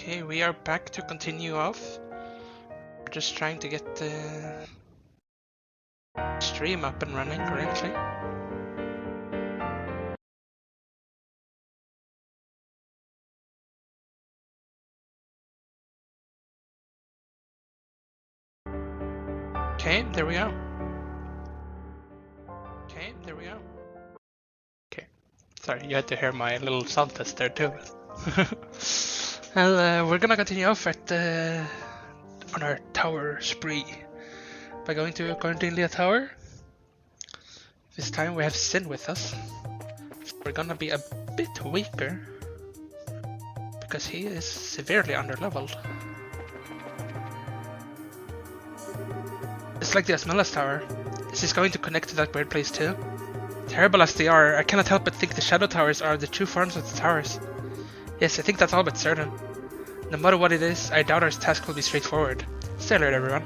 Okay, we are back to continue off. We're just trying to get the stream up and running correctly. Okay, there we go. Okay, there we go. Okay, sorry, you had to hear my little sound test there too. Well, we're gonna continue off at on our tower spree by going to Cornelia Tower. This time we have Sin with us. We're gonna be a bit weaker because he is severely underleveled. It's like the Asmelas Tower. Is this going to connect to that weird place too? Terrible as they are, I cannot help but think the Shadow Towers are the true forms of the towers. Yes, I think that's all but certain. No matter what it is, I doubt our task will be straightforward. Stay alert, everyone.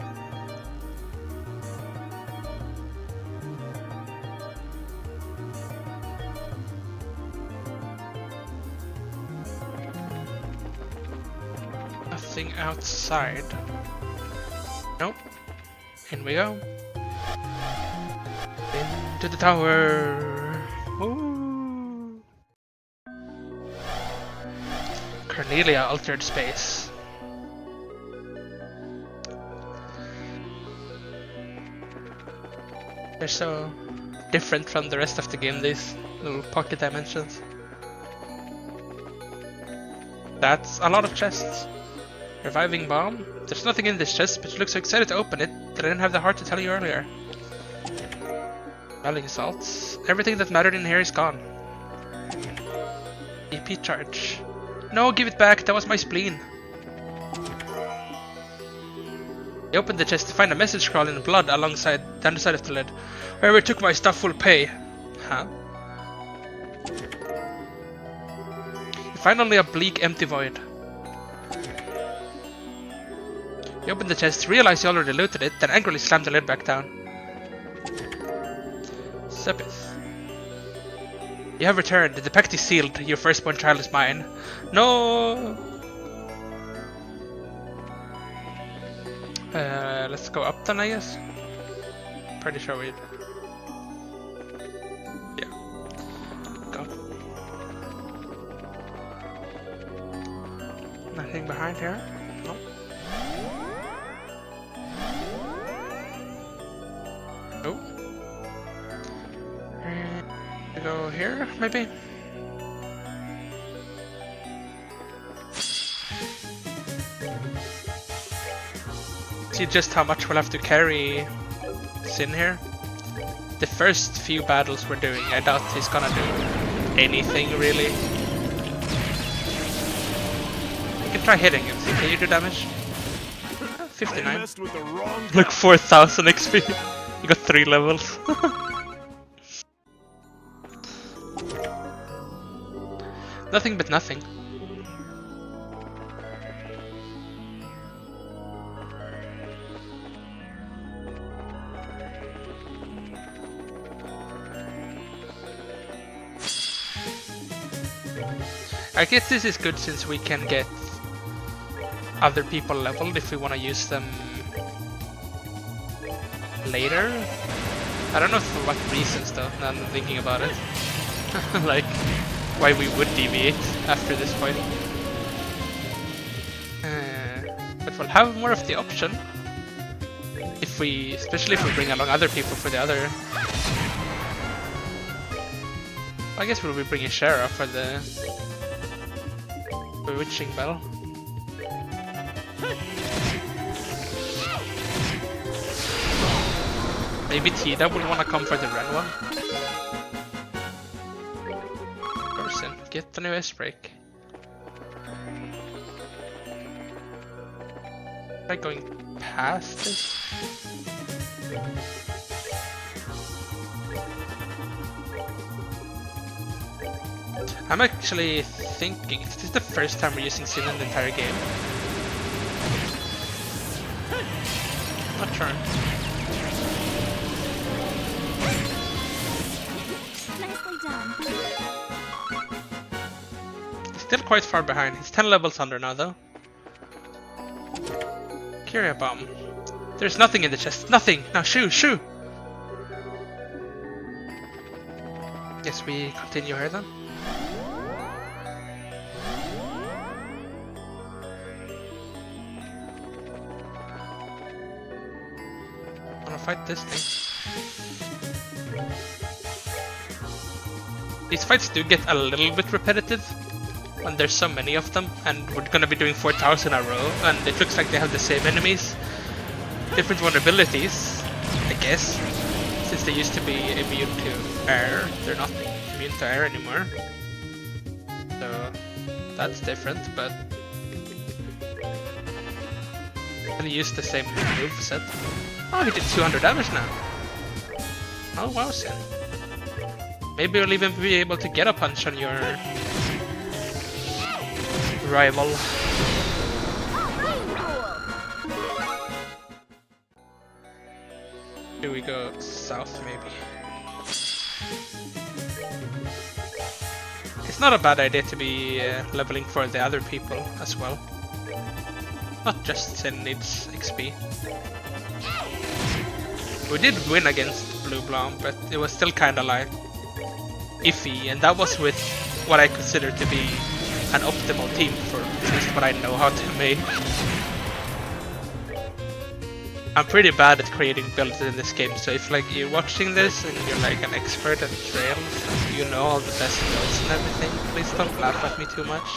Nothing outside. Nope. In we go. Into the tower. Ooh. Cornelia altered space. They're so different from the rest of the game, these little pocket dimensions. That's a lot of chests. Reviving bomb? There's nothing in this chest, but you look so excited to open it that I didn't have the heart to tell you earlier. Smelling salts. Everything that mattered in here is gone. EP charge. No, give it back, that was my spleen. I opened the chest to find a message scroll in blood down the side of the lid. Whoever took my stuff will pay. Huh? You find only a bleak, empty void. You opened the chest, realized you already looted it, then angrily slammed the lid back down. Sepith. You have returned. The pact is sealed. Your firstborn child is mine. No! Let's go up then, I guess. Pretty sure we'd... Yeah. Go. Nothing behind here? No. Oh. Go here, maybe? See just how much we'll have to carry Sin here. The first few battles we're doing, I doubt he's gonna do anything really. You can try hitting him, see, can you do damage? 59. Look, 4000 XP. You got 3 levels. Nothing but nothing. I guess this is good since we can get other people leveled if we want to use them later. I don't know for what reasons though, now I'm thinking about it. Like, why we would deviate after this point. But we'll have more of the option. Especially if we bring along other people for the other... I guess we'll be bringing Shara for the Bewitching Bell. Maybe Tida will want to come for the red one. Person, get the new S-break. Am I going past this? I'm actually thinking, is this the first time we're using Sin in the entire game? Not sure. Nicely done. He's still quite far behind. He's 10 levels under now though. Curia bomb. There's nothing in the chest. Nothing! Now shoo! Shoo! Guess we continue here then. Wanna fight this thing. These fights do get a little bit repetitive when there's so many of them, and we're gonna be doing 4 towers in a row, and it looks like they have the same enemies. Different vulnerabilities, I guess, since they used to be immune to air. They're not immune to air anymore. So that's different, but they use the same move set. Oh, he did 200 damage now. Oh wow, Sin. Maybe you'll even be able to get a punch on your rival. Do we go south maybe? It's not a bad idea to be leveling for the other people as well. Not just Sin needs XP. We did win against Blue Blom, but it was still kinda like iffy, and that was with what I consider to be an optimal team for at least what I know how to make. I'm pretty bad at creating builds in this game, so if like you're watching this and you're like an expert at trails, and you know all the best builds and everything, please don't laugh at me too much.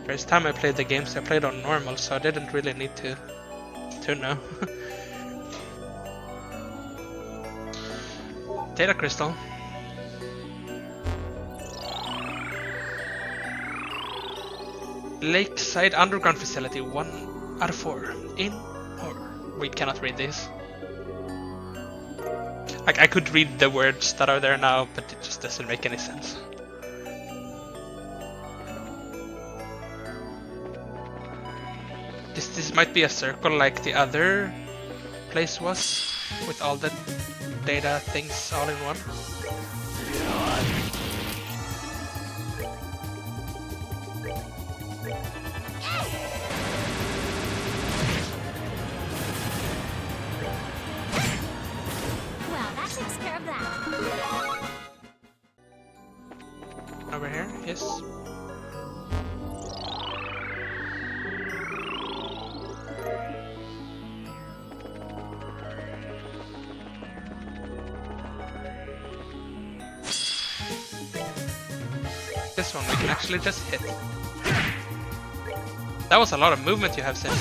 First time I played the games, I played on normal, so I didn't really need to know. Data crystal. Lakeside underground facility, 1 out of 4. In or we cannot read this. Like I could read the words that are there now, but it just doesn't make any sense. This might be a circle like the other place was, with all the data things all in one. Well, that takes care of that. Over here, yes. This one we can actually just hit. That was a lot of movement you have, Sin.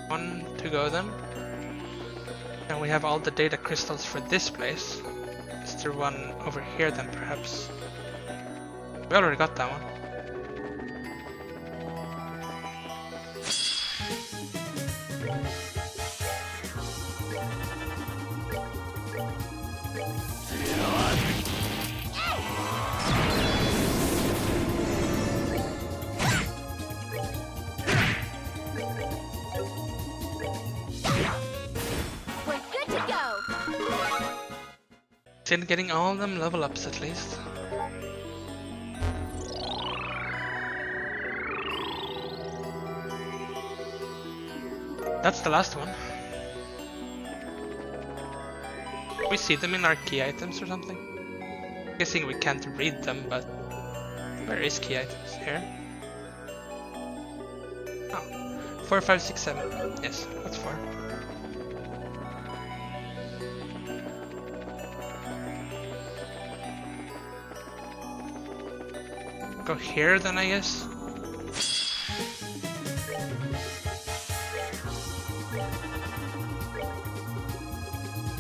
One to go then. And we have all the data crystals for this place. Is there one over here then perhaps? We already got that one. Sin getting all them level ups at least. That's the last one. We see them in our key items or something? Guessing we can't read them, but where is key items? Here? Oh. 4, 5, 6, 7. Yes, that's 4. Go here then, I guess.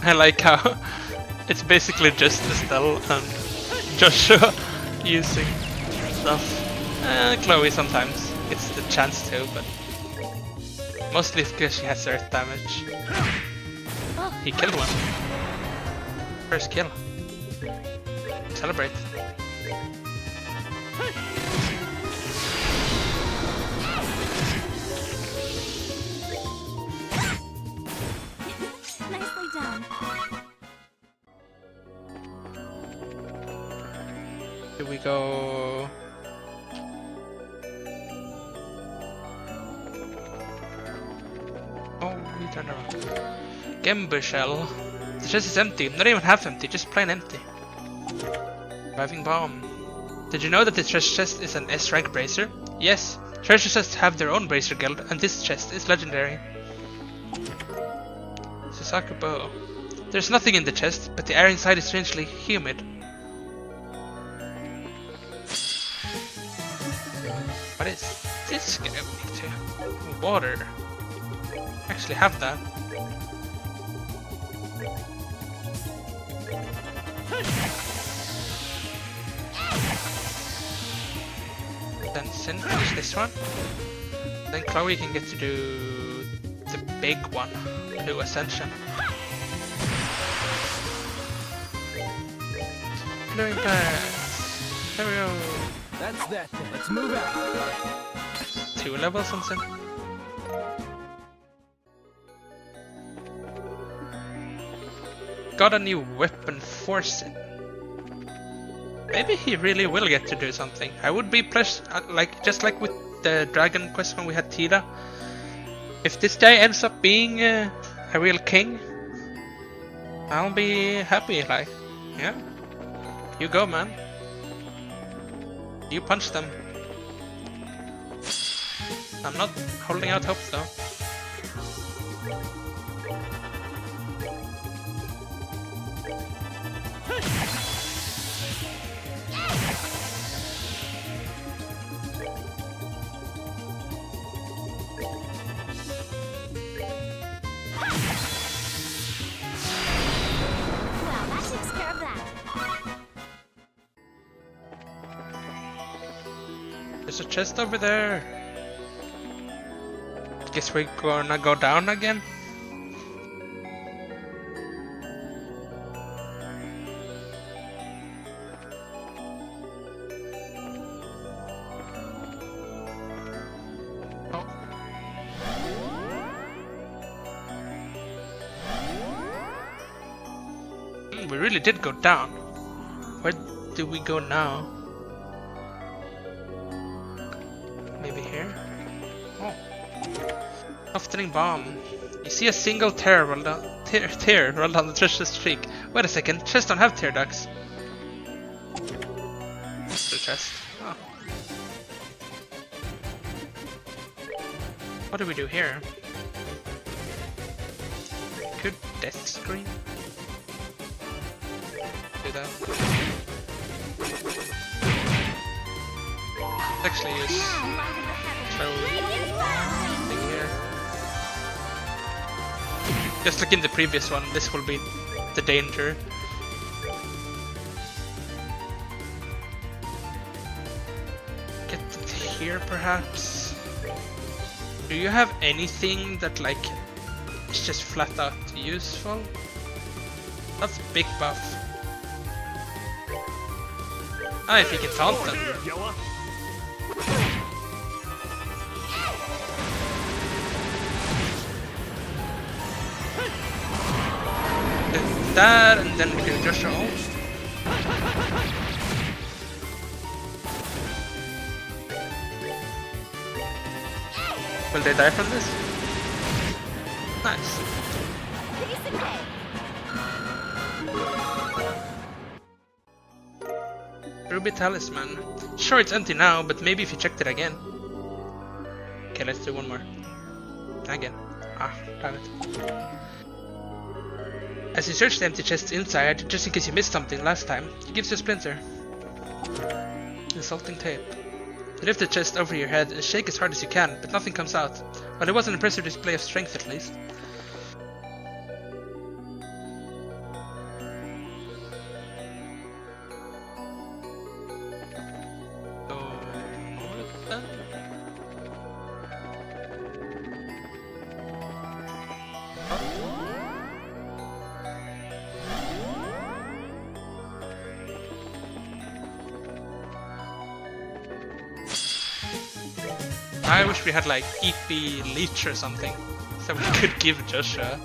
I like how it's basically just Estelle and Joshua using stuff. Chloe sometimes gets the chance to, but mostly because she has earth damage. He killed one. First kill. Celebrate. Do we go? Oh, we turn around. Gember shell. The chest is empty. Not even half empty, just plain empty. Reviving bomb. Did you know that the treasure chest is an S-rank bracer? Yes. Treasure chests have their own bracer guild, and this chest is legendary. Susaku bow. There's nothing in the chest, but the air inside is strangely humid. What is this going to? Water. Actually have that. Then Sin finish this one. Then Chloe can get to do the big one, New Ascension. Blowing pads. There we go. That's that. Let's move out. 2 levels on Sin. Got a new weapon for Sin. Maybe he really will get to do something. I would be pleased, just like with the Dragon Quest when we had Tira. If this guy ends up being a real king, I'll be happy. Like, yeah, you go, man. You punch them. I'm not holding out hope though. Well, that takes care of that. There's a chest over there. Guess we're gonna go down again. Oh. We really did go down. Where do we go now? Maybe here? Oh. Softening bomb. You see a single tear roll down the treasure streak. Wait a second, chests don't have tear ducts. What's the chest? Oh. What do we do here? Good death screen. Do that. Actually use thing here. Just like in the previous one, this will be the danger. Get it here perhaps. Do you have anything that like is just flat out useful? That's big buff. Ah, if you can taunt them. That, and then we do just ult. Will they die from this? Nice. Ruby Talisman. Sure, it's empty now, but maybe if you checked it again. Okay, let's do one more. Again. Ah, damn it. As you search the empty chests inside, just in case you missed something last time, it gives you a splinter. Insulting tape. You lift the chest over your head and shake as hard as you can, but nothing comes out. Well, it was an impressive display of strength at least. I wish we had like EP Leech or something, so we could give Joshua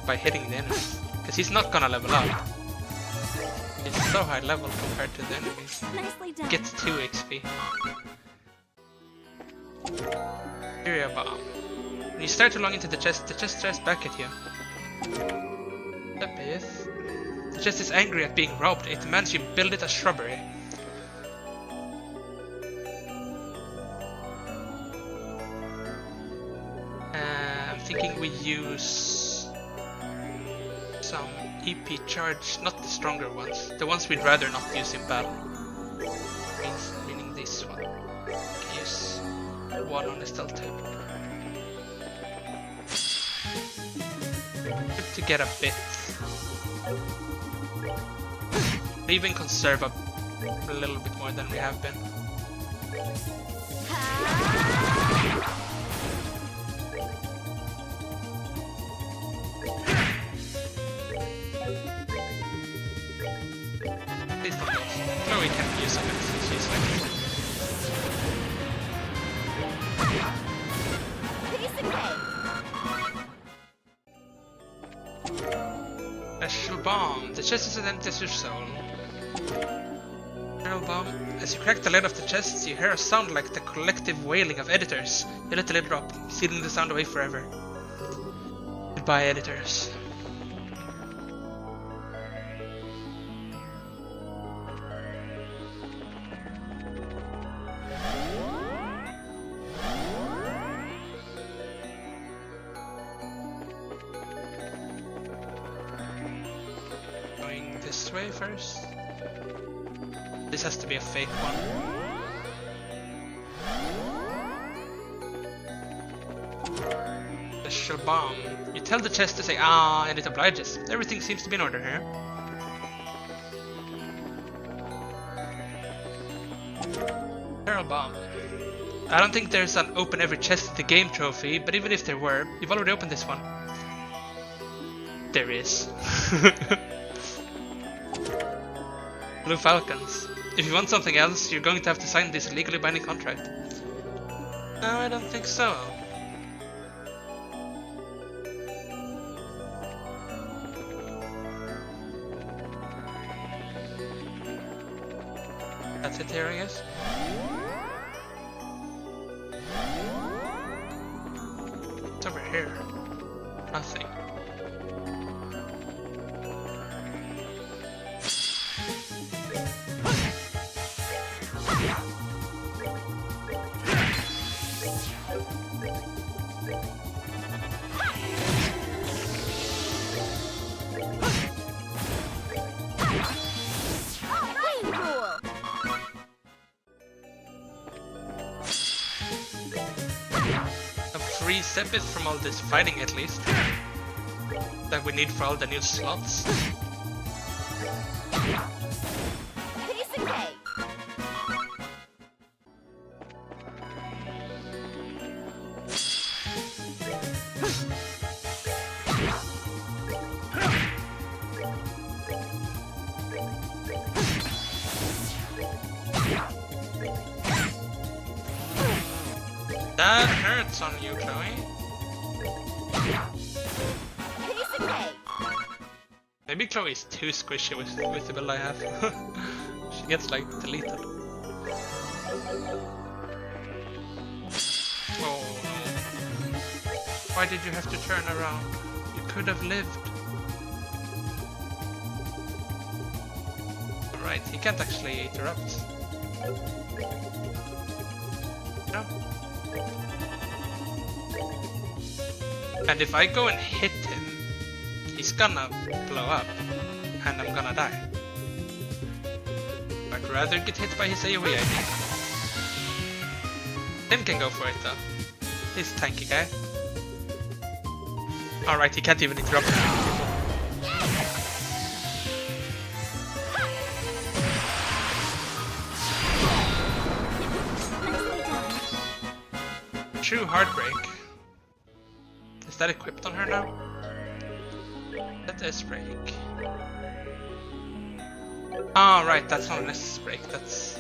by hitting the enemies, because he's not gonna level up. is so high level compared to the enemies. Nicely done. Gets 2 XP. Area bomb. When you stare too long into the chest stares back at you. The chest is angry at being robbed. It demands you build it a shrubbery. I'm thinking we use some EP charge, not the stronger ones, the ones we'd rather not use in battle. Meaning this one. Can use one on the stealth table. Good to get a bit. Even conserve a little bit more than we have been. Please don't go. No, we can't use it. It's useless. Piece of cake. Special bomb. The chest is identity as your soul. Special bomb. As you crack the lid of the chest, you hear a sound like the collective wailing of editors. You let the lid drop, sealing the sound away forever. Goodbye, editors. This way first. This has to be a fake one. Special bomb. You tell the chest to say ah, and it obliges. Everything seems to be in order here. Barrel bomb. I don't think there's an open every chest in the game trophy, but even if there were, you've already opened this one. There is. Blue Falcons. If you want something else, you're going to have to sign this legally binding contract. No, I don't think so. That's it here, I guess. It's over here. Nothing. Free Sepith from all this fighting at least. That we need for all the new slots. Piece of cake. That hurts on you, Chloe. Piece of cake. Maybe Chloe is too squishy with the build I have. She gets like deleted. Oh no. Why did you have to turn around? You could have lived. Alright, he can't actually interrupt. No. And if I go and hit him, he's gonna blow up, and I'm gonna die. I'd rather get hit by his AoE, I think. Tim can go for it though. He's a tanky guy. Alright, he can't even interrupt me. True Heartbreak. Is that equipped on her now? That is break. Ah, right, that's not an S break, that's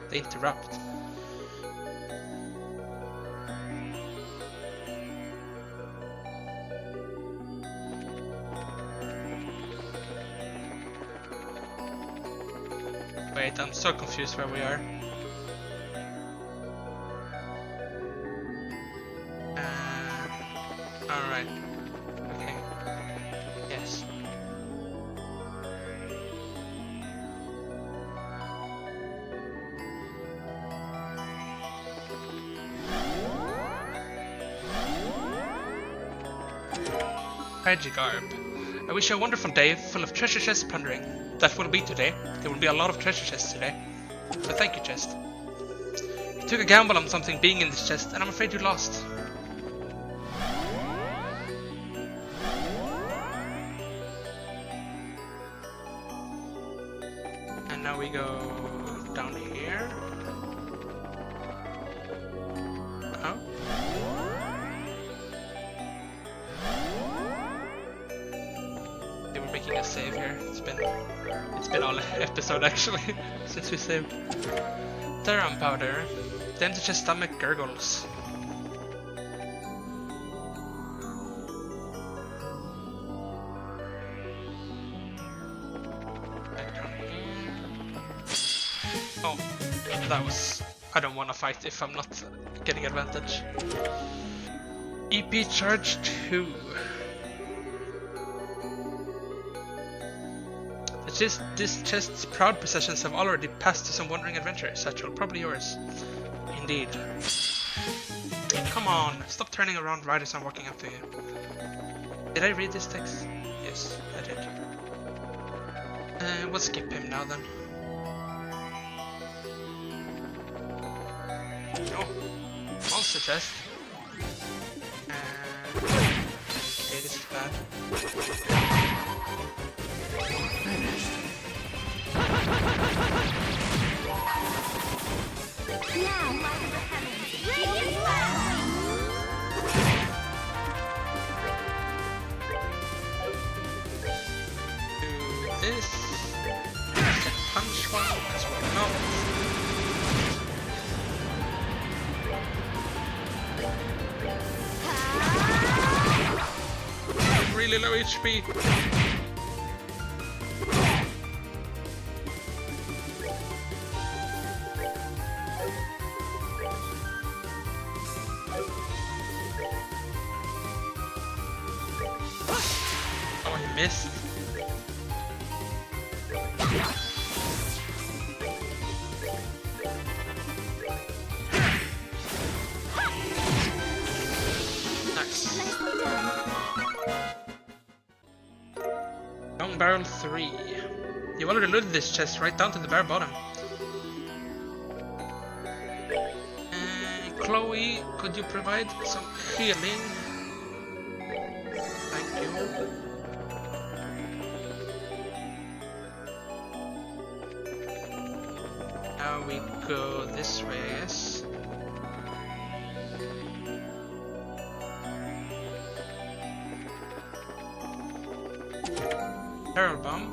the interrupt. Wait, I'm so confused where we are. Alright. Okay. Yes. Garb. I wish you a wonderful day full of treasure chest plundering. That will be today. There will be a lot of treasure chests today. So thank you, chest. You took a gamble on something being in this chest, and I'm afraid you lost. And now we go down here. Oh. They were making a save here. It's been all episode actually since we saved. Theron powder. The empty chest stomach gurgles. Oh, that was... I don't want to fight if I'm not getting advantage. EP charge 2. This chest's proud possessions have already passed to some wandering adventurer, Satchel. Probably yours. Indeed. Come on, stop turning around right as I'm walking up to you. Did I read this text? Yes, I did. We'll skip him now then. Oh, monster chest. Okay, this is bad. Now, light of the heavens, radiant fire! Do this. Can punch one as we're not. Really low HP. Oh, he missed. Nice. Nicely done. Long barrel 3. You already looted this chest right down to the bare bottom. Chloe, could you provide some healing? Thank you. Now we go this way, yes. Barrel bomb.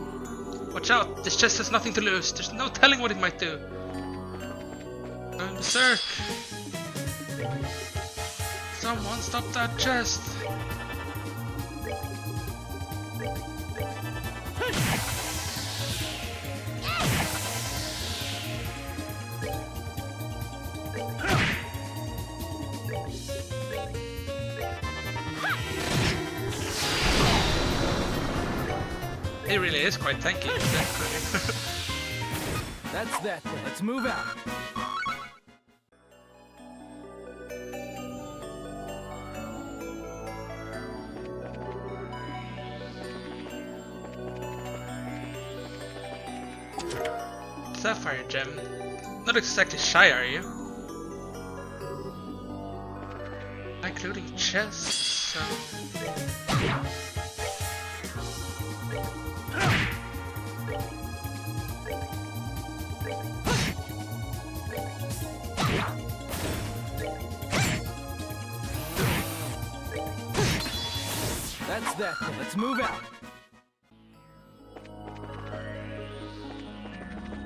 Watch out! This chest has nothing to lose. There's no telling what it might do. Going berserk. Someone stop that chest. He really is quite tanky. That's that then. Let's move out. Sapphire gem. Not exactly shy, are you? Like looting chests, so... That's that then. Let's move out.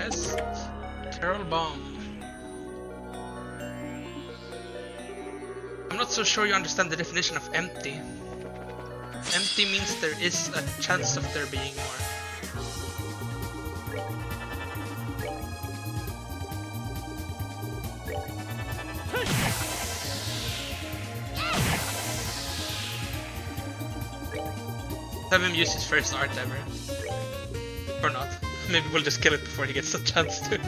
Yes. Terror bomb. I'm not so sure you understand the definition of empty. Empty means there is a chance of there being more. Have him use his first art ever. Or not. Maybe we'll just kill it before he gets a chance to.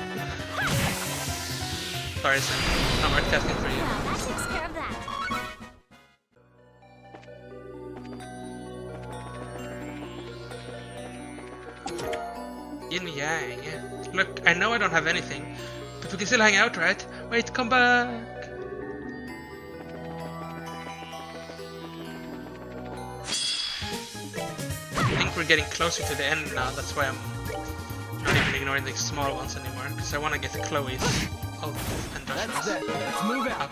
Sorry, Sam. I'm art casting for you. Well, that takes care of that. Yin yang. Look, I know I don't have anything, but we can still hang out, right? Wait, come back. I think we're getting closer to the end now. That's why I'm not even ignoring the small ones anymore, because I want to get Chloe's ult and That's Josh's that. Let's move out. up.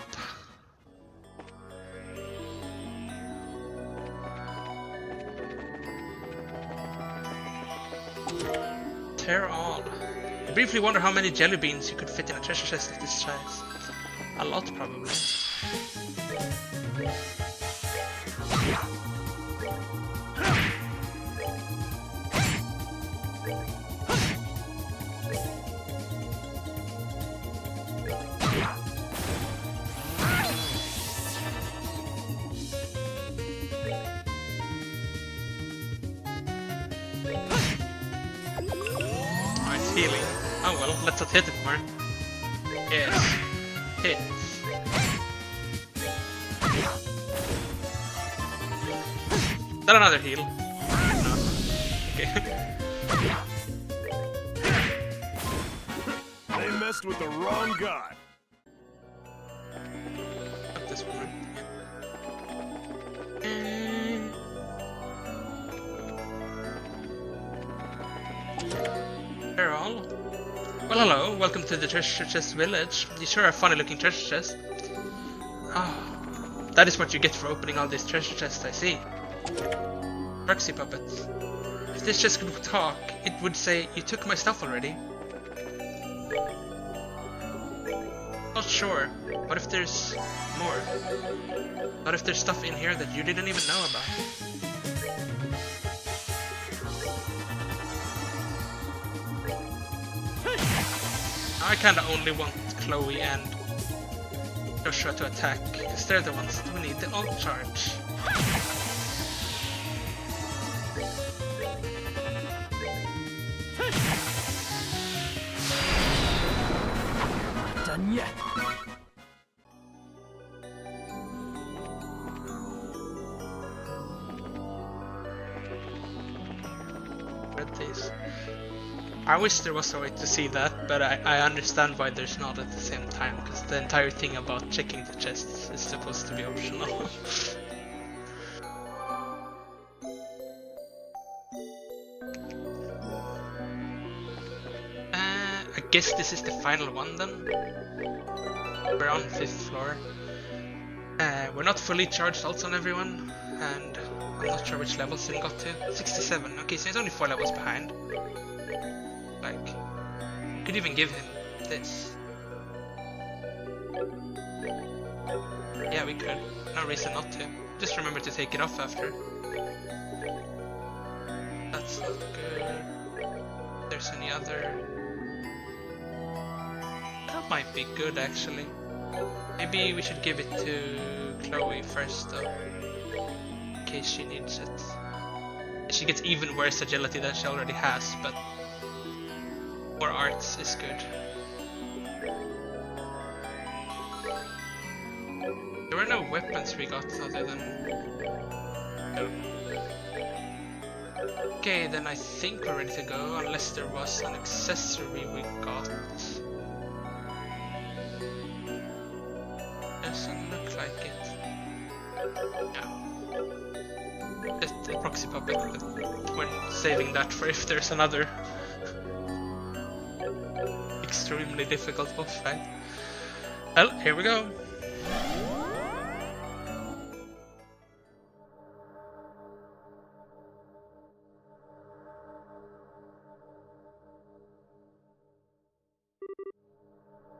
Tear all. I briefly wonder how many jelly beans you could fit in a treasure chest of this size. A lot, probably. Oh, it's healing. Oh well, let's not hit it more. Yes. Hit. Not another heal. No. Okay. They messed with the wrong guy. Not this one. They're all. Well, hello. Welcome to the treasure chest village. You sure are funny looking treasure chest. Ah, that is what you get for opening all these treasure chests, I see. Proxy puppet. If this chest could talk, it would say, "You took my stuff already." Not sure. What if there's more? What if there's stuff in here that you didn't even know about? I kinda only want Chloe and Joshua to attack, because they're the ones that we need the ult charge. Done yet. Read these. I wish there was a way to see that, but I understand why there's not at the same time, because the entire thing about checking the chests is supposed to be optional. I guess this is the final one then. We're on 5th floor. We're not fully charged ults on everyone, and I'm not sure which level Sin got to. 67. Okay, so he's only 4 levels behind. Like, we could even give him this. Yeah, we could. No reason not to. Just remember to take it off after. That's not good. If there's any other... That might be good, actually. Maybe we should give it to Chloe first, though. In case she needs it. She gets even worse agility than she already has, but... more arts is good. There were no weapons we got other than... No. Okay, then I think we're ready to go, unless there was an accessory we got. Doesn't look like it. No. Just a proxy puppet, but we're saving that for if there's another extremely difficult boss fight. Well, here we go.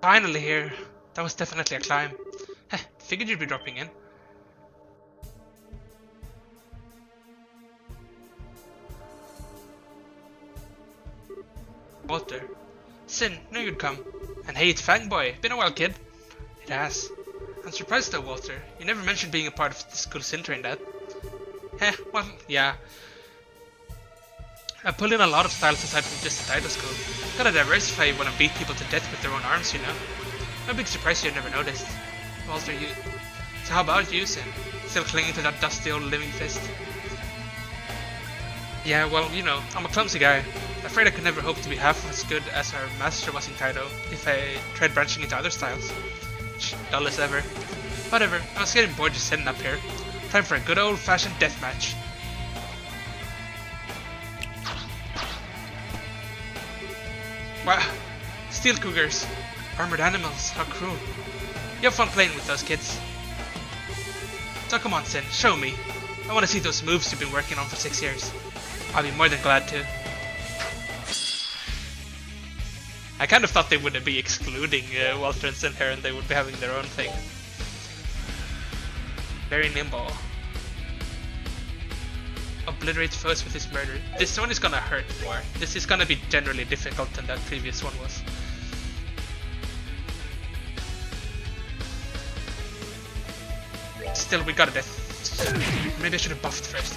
Finally here. That was definitely a climb. Heh, figured you'd be dropping in. Walter. Sin, knew you'd come. And hey, it's Fangboy. Been a while, kid. It has. I'm surprised though, Walter. You never mentioned being a part of the school Sin trained at. Heh, well, yeah. I pulled in a lot of styles aside from just the Dido School. Gotta diversify when I beat people to death with their own arms, you know? No big surprise you never noticed. Walter, you... So how about you, Sin? Still clinging to that dusty old living fist? Yeah, well, you know, I'm a clumsy guy. Afraid I could never hope to be half as good as our master was in Kaido if I tried branching into other styles. Dull as ever. Whatever, I was getting bored just sitting up here. Time for a good old-fashioned deathmatch. Wow, steel cougars, armored animals, how cruel. You have fun playing with those kids. So come on, Sin, show me. I want to see those moves you've been working on for 6 years. I'll be more than glad to. I kind of thought they would be excluding Walter and Sin here and they would be having their own thing. Very nimble. Obliterate foes with his murder. This one is gonna hurt more. This is gonna be generally difficult than that previous one was. Still, we got a death. Maybe I should have buffed first.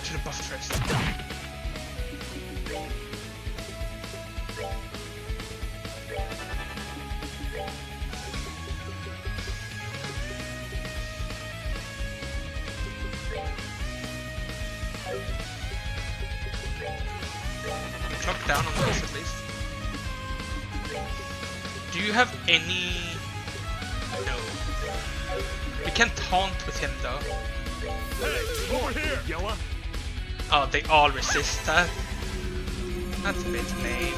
Clock down on those at least. Do you have any... No. We can't taunt with him though. Hey, over here, Yella. Oh, they all resist that. That's a bit lame.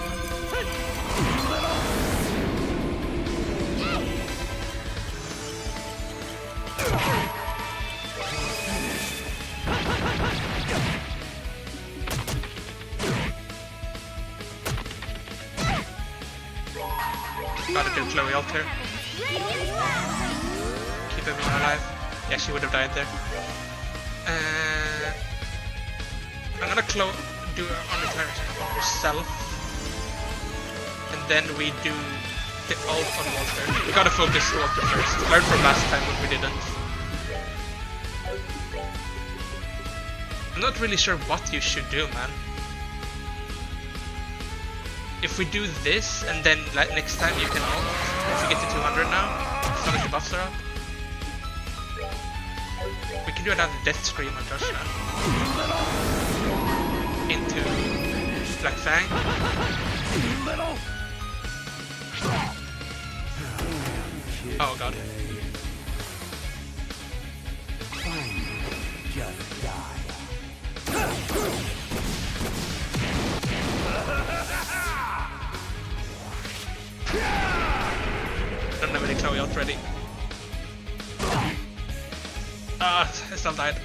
Gotta kill Chloe out here. Keep everyone alive. Yeah, she would have died there. I'm gonna do on the herself. And then we do the ult on Walter. We gotta focus Walter first. Learn from last time when we didn't. I'm not really sure what you should do, man. If we do this, and then next time you can ult, if we get to 200 now, as long as the buffs are up. We can do another death scream on Josh now. Into Black Fang. Oh god. Don't have any Chloe out ready. Ah, I still died.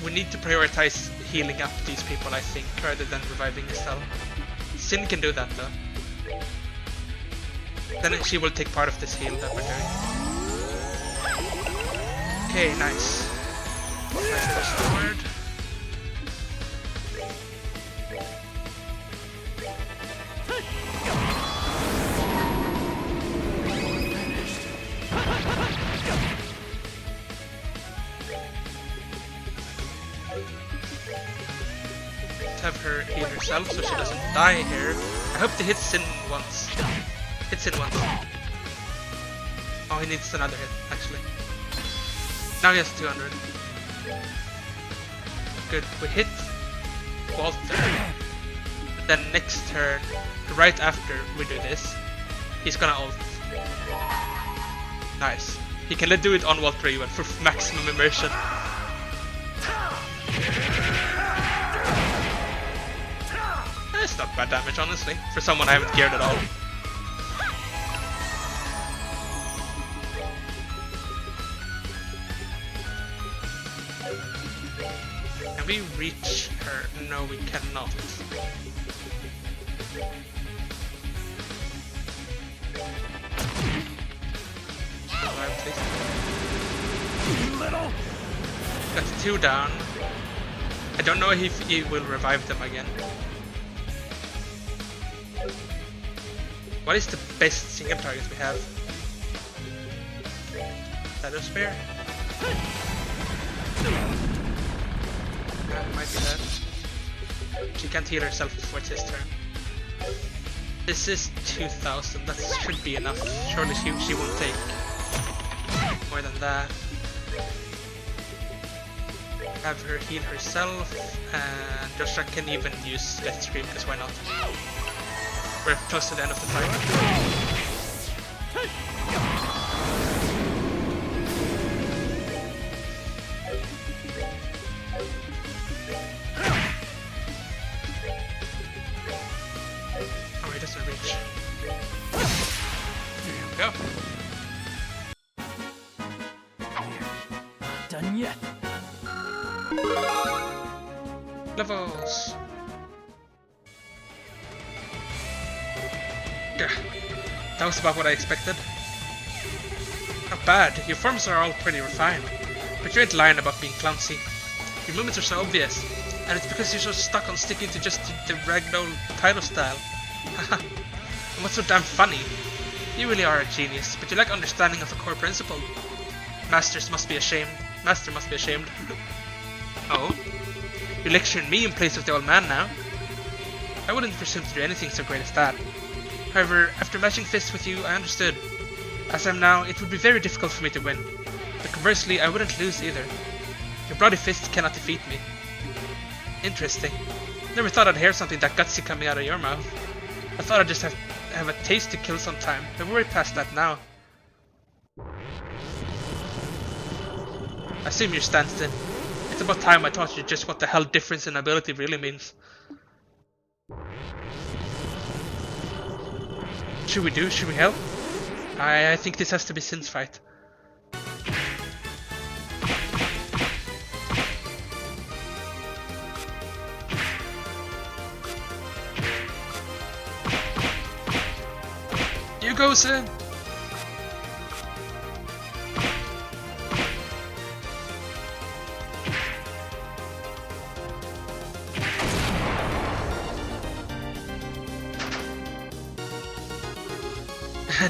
We need to prioritize healing up these people, I think, rather than reviving Estelle. Sin can do that though. Then she will take part of this heal that we're doing. Okay, nice. Nice push forward. Have her heal herself so she doesn't die here. I hope they hit Sin once. Hit Sin once. Oh, he needs another hit, actually. Now he has 200. Good, we hit Walter. Then next turn, right after we do this, he's gonna ult. Nice. He can do it on Walter even for maximum immersion. It's not bad damage, honestly, for someone I haven't geared at all. Can we reach her? No, we cannot. That's 2 down. I don't know if he will revive them again. What is the best single target we have? Shadow Spear? it might be that. She can't heal herself before it's his turn. This is 2000, that should be enough. Surely she won't take more than that. Have her heal herself, and Joshua can even use Death Scream, because why not? We're close to the end of the fight. Oh, he doesn't reach. Here we go. Done yet. Levels. Yeah, that was about what I expected. Not bad, your forms are all pretty refined, but you ain't lying about being clumsy. Your movements are so obvious, and it's because you're so stuck on sticking to just the ragdoll title style. Haha, and what's so damn funny? You really are a genius, but you lack understanding of a core principle. Master must be ashamed. Oh? You're lecturing me in place of the old man now? I wouldn't presume to do anything so great as that. However, after matching fists with you, I understood. As I am now, it would be very difficult for me to win. But conversely, I wouldn't lose either. Your bloody fists cannot defeat me. Interesting. Never thought I'd hear something that gutsy coming out of your mouth. I thought I'd just have a taste to kill sometime, but we're way past that now. I assume you're Stanston. It's about time I taught you just what the hell difference in ability really means. Should we help? I think this has to be Sin's fight. You go, Sin!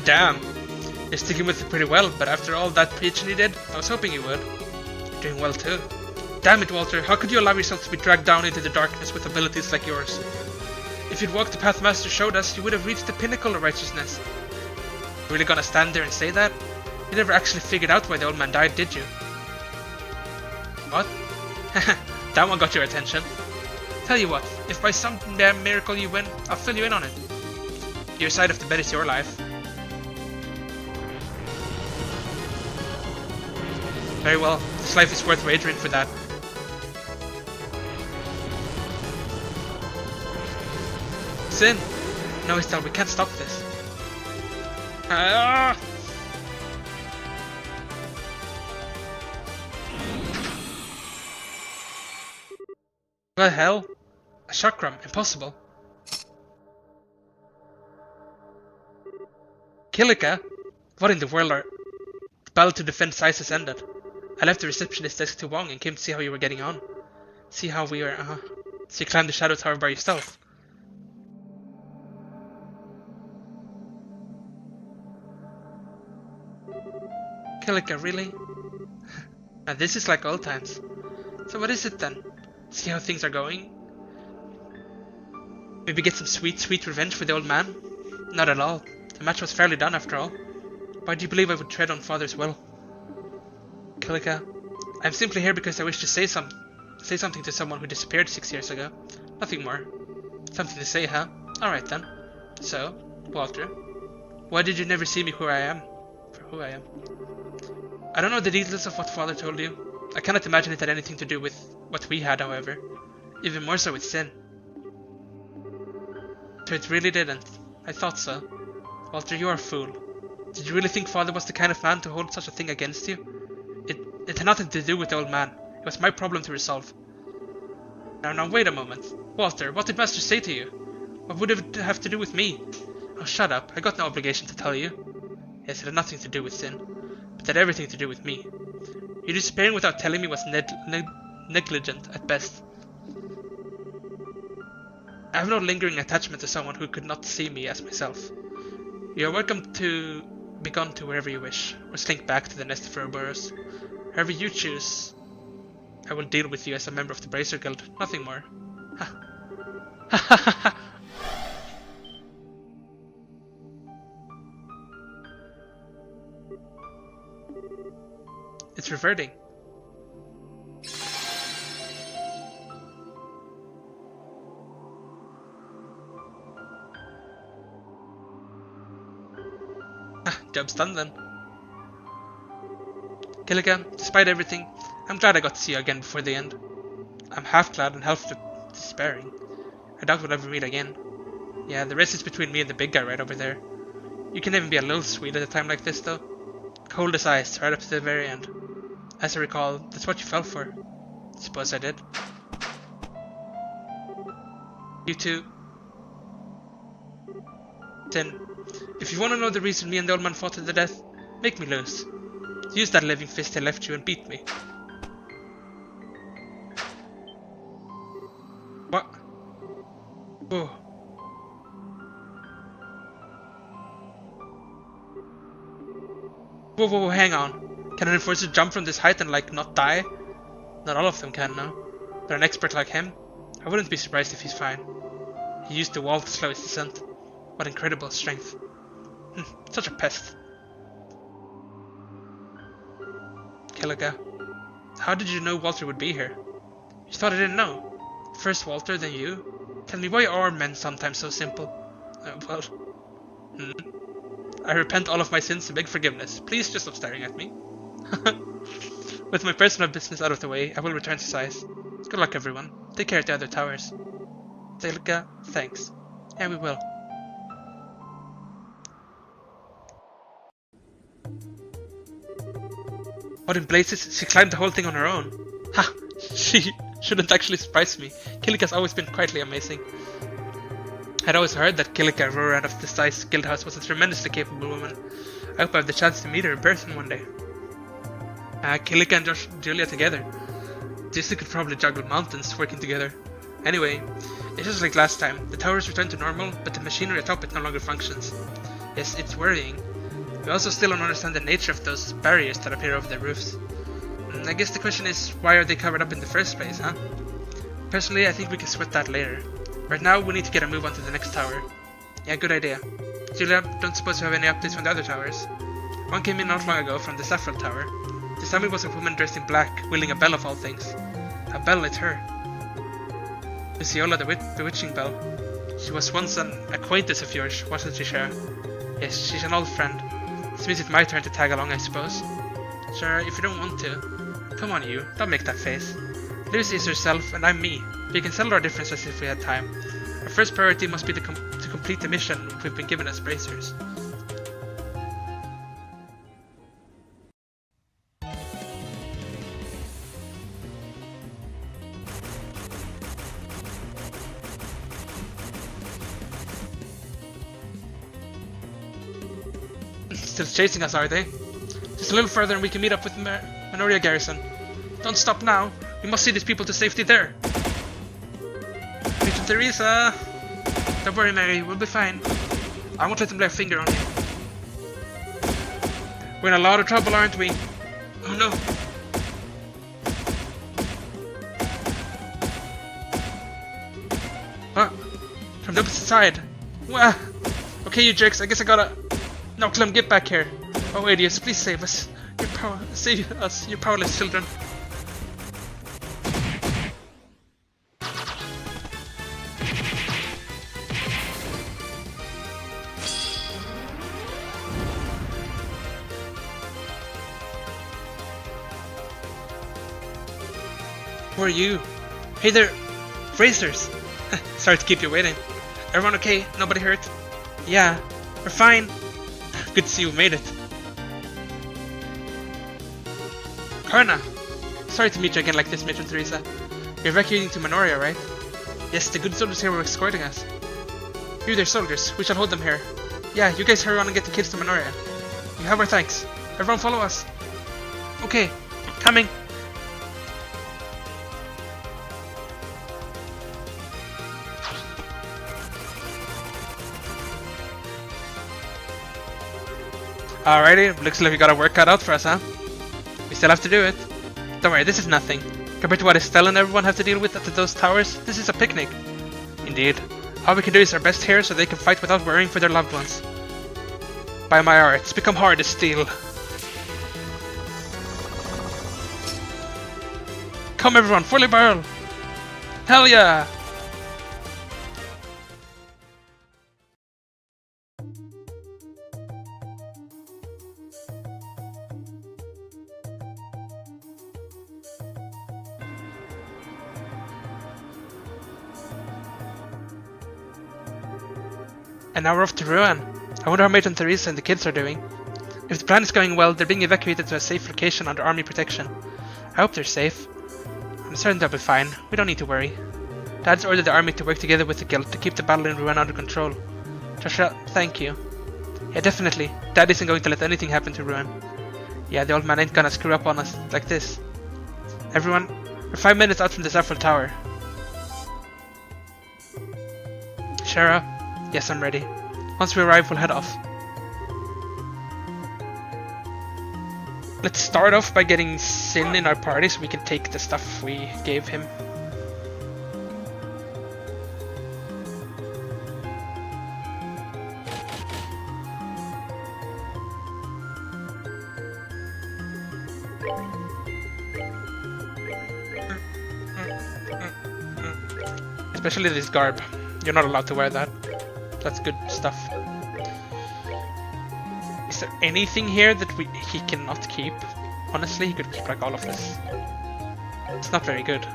Damn, you're sticking with it pretty well, but after all that preaching you did, I was hoping you would. You're doing well too. Damn it, Walter, how could you allow yourself to be dragged down into the darkness with abilities like yours? If you'd walked the path Master showed us, you would have reached the pinnacle of righteousness. You really gonna stand there and say that? You never actually figured out why the old man died, did you? What? That one got your attention. Tell you what, if by some damn miracle you win, I'll fill you in on it. Your side of the bet is your life. Very well, this life is worth wagering for that. Sin! No, Estelle, we can't stop this. Ah! What the hell? A chakram, impossible. Kilika? What in the world are... The battle to defend Sais has ended. I left the receptionist desk to Wong and came to see how you were getting on. See how we were, So you climbed the shadow tower by yourself. Kilika, really? Now this is like old times. So what is it then? See how things are going? Maybe get some sweet revenge for the old man? Not at all. The match was fairly done after all. Why do you believe I would tread on Father's will? Kilika, I'm simply here because I wish to say something to someone who disappeared 6 years ago. Nothing more. Something to say, huh? Alright then. So, Walter, why did you never see me for who I am? I don't know the details of what Father told you. I cannot imagine it had anything to do with what we had, however. Even more so with Sin. So it really didn't. I thought so. Walter, you are a fool. Did you really think Father was the kind of man to hold such a thing against you? It had nothing to do with the old man. It was my problem to resolve. Now wait a moment. Walter, what did Master say to you? What would it have to do with me? Oh, shut up. I got no obligation to tell you. Yes, it had nothing to do with Sin, but it had everything to do with me. Your disappearing without telling me was negligent at best. I have no lingering attachment to someone who could not see me as myself. You are welcome to be gone to wherever you wish, or slink back to the nest of Ouroboros. However you choose. I will deal with you as a member of the Bracer Guild, nothing more. It's reverting. Job's done then. Killigan, despite everything, I'm glad I got to see you again before the end. I'm half glad and half despairing. I doubt we'll ever meet again. Yeah, the race is between me and the big guy right over there. You can even be a little sweet at a time like this, though. Cold as ice, right up to the very end. As I recall, that's what you fell for. Suppose I did. You too. Then, if you want to know the reason me and the old man fought to the death, make me lose. Use that living fist I left you and beat me. What? Whoa. Whoa, hang on. Can an enforcer jump from this height and like not die? Not all of them can, no. But an expert like him? I wouldn't be surprised if he's fine. He used the wall to slow his descent. What incredible strength. Such a pest. Killiga, how did you know Walter would be here? You thought I didn't know? First Walter, then you? Tell me, why are men sometimes so simple? I repent all of my sins and beg forgiveness. Please just stop staring at me. With my personal business out of the way, I will return to size. Good luck, everyone. Take care at the other towers. Killiga, thanks. Yeah, we will. What in blazes? She climbed the whole thing on her own. Ha! She shouldn't actually surprise me. Killiga's always been quietly amazing. I'd always heard that Killiga, Aurora of the Size Guildhouse, was a tremendously capable woman. I hope I have the chance to meet her in person one day. Killiga and Julia together. These two could probably juggle mountains working together. Anyway, it's just like last time. The towers returned to normal, but the machinery atop it no longer functions. Yes, it's worrying. We also still don't understand the nature of those barriers that appear over their roofs. I guess the question is, why are they covered up in the first place, huh? Personally, I think we can sweat that later. Right now, we need to get a move on to the next tower. Yeah, good idea. Julia, don't suppose you have any updates from the other towers? One came in not long ago from the Saffron Tower. This time it was a woman dressed in black, wielding a bell of all things. A bell, it's her. Luciola the Bewitching Bell. She was once an acquaintance of yours, wasn't she, Shara? Yes, she's an old friend. This means it's my turn to tag along, I suppose. Sure, if you don't want to. Come on, you, don't make that face. Lucy is herself, and I'm me. We can settle our differences if we had time. Our first priority must be to complete the mission we've been given as bracers. Still chasing us, are they? Just a little further and we can meet up with Minoria Garrison. Don't stop now. We must see these people to safety there. Major Teresa! Don't worry, Mary. We'll be fine. I won't let them lay a finger on you. We're in a lot of trouble, aren't we? Oh no. Huh? From the opposite side. Wah! Okay, you jerks. I guess I gotta... No, Clem, get back here. Oh, idiots, please save us. Save us, you powerless children. Who are you? Hey there, racers. Sorry to keep you waiting. Everyone okay? Nobody hurt? Yeah, we're fine. Good to see you made it. Karna! Sorry to meet you again like this, Matron Teresa. You're evacuating to Minoria, right? Yes, the good soldiers here were escorting us. You there, soldiers. We shall hold them here. Yeah, you guys hurry on and get the kids to Minoria. You have our thanks. Everyone follow us. Okay, coming. Alrighty, looks like we got a work cut out for us, huh? We still have to do it. Don't worry, this is nothing. Compared to what Estelle and everyone have to deal with at those towers, this is a picnic. Indeed. All we can do is our best here so they can fight without worrying for their loved ones. By my art, it's become hard to steal. Come everyone, fully barrel! Hell yeah! And now we're off to Rouen. I wonder how Matron Theresa and the kids are doing. If the plan is going well, they're being evacuated to a safe location under army protection. I hope they're safe. I'm certain they'll be fine. We don't need to worry. Dad's ordered the army to work together with the guild to keep the battle in Rouen under control. Joshua, thank you. Yeah, definitely. Dad isn't going to let anything happen to Rouen. Yeah, the old man ain't gonna screw up on us like this. Everyone, we're 5 minutes out from the Eiffel Tower. Shara? Yes, I'm ready. Once we arrive, we'll head off. Let's start off by getting Sin in our party so we can take the stuff we gave him. Especially this garb. You're not allowed to wear that. That's good stuff. Is there anything here that he cannot keep? Honestly, he could keep like all of this. It's not very good.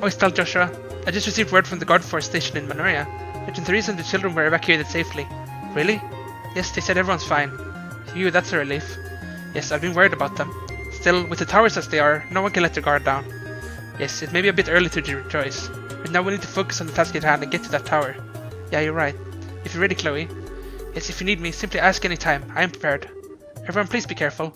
Oh, tell Joshua. I just received word from the guard force station in Manoria. Agent Theresa and the children were evacuated safely. Really? Yes, they said everyone's fine. Phew, that's a relief. Yes, I've been worried about them. Still, with the towers as they are, no one can let their guard down. Yes, it may be a bit early to rejoice, but now we need to focus on the task at hand and get to that tower. Yeah, you're right. If you're ready, Chloe. Yes, if you need me, simply ask any time. I am prepared. Everyone, please be careful.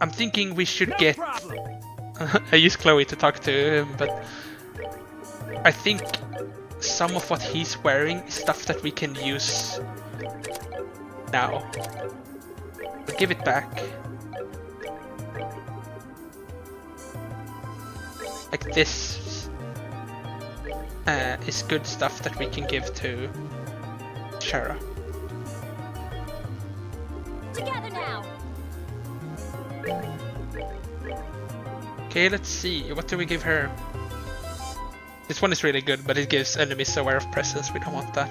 I'm thinking we should get... I use Chloe to talk to him, but... I think some of what he's wearing is stuff that we can use now. We'll give it back. Like this is good stuff that we can give to Shara. Together now. Okay, let's see. What do we give her? This one is really good, but it gives enemies aware of presence. We don't want that.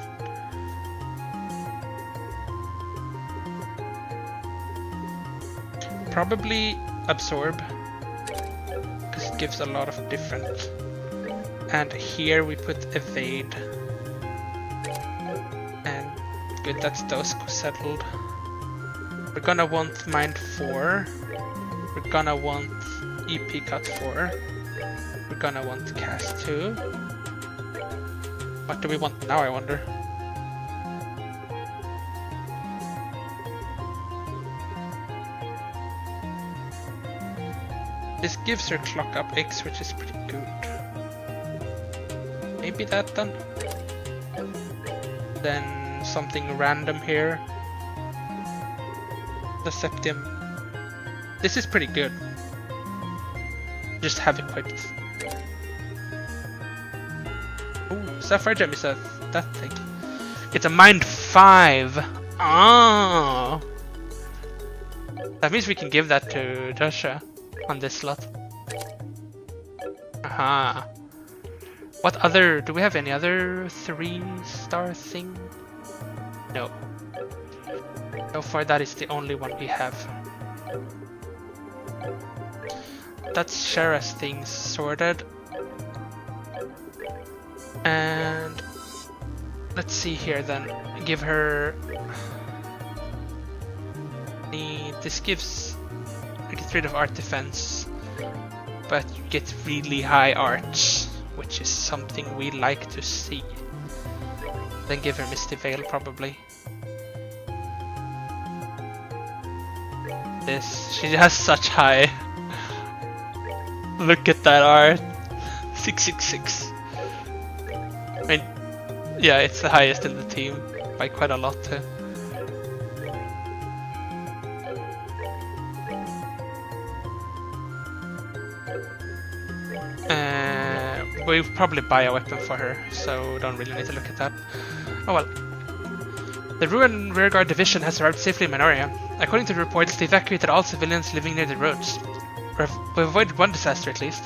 Probably absorb. It gives a lot of different, and here we put evade, and good, that's those settled. We're gonna want mind 4, we're gonna want EP cut 4, we're gonna want cast 2. What do we want now, I wonder? This gives her clock up X, which is pretty good. Maybe that then? Then something random here. The Septium. This is pretty good. Just have equipped. Ooh, Sapphire Gem is that thing. It's a mind 5. Oh! That means we can give that to Joshua. On this slot. Aha. What other... do we have any other 3-star thing? No. So far that is the only one we have. That's Shara's things sorted. And... let's see here then. Give her... this gives... get rid of art defense, but you get really high arch, which is something we like to see. Then give her Misty Veil probably. This, she has such high. Look at that art. 666. I mean, yeah, it's the highest in the team by quite a lot too. we'll probably buy a weapon for her, so don't really need to look at that. Oh well. The Ruin Rearguard Division has arrived safely in Minoria. According to the reports, they evacuated all civilians living near the roads. We've avoided one disaster at least.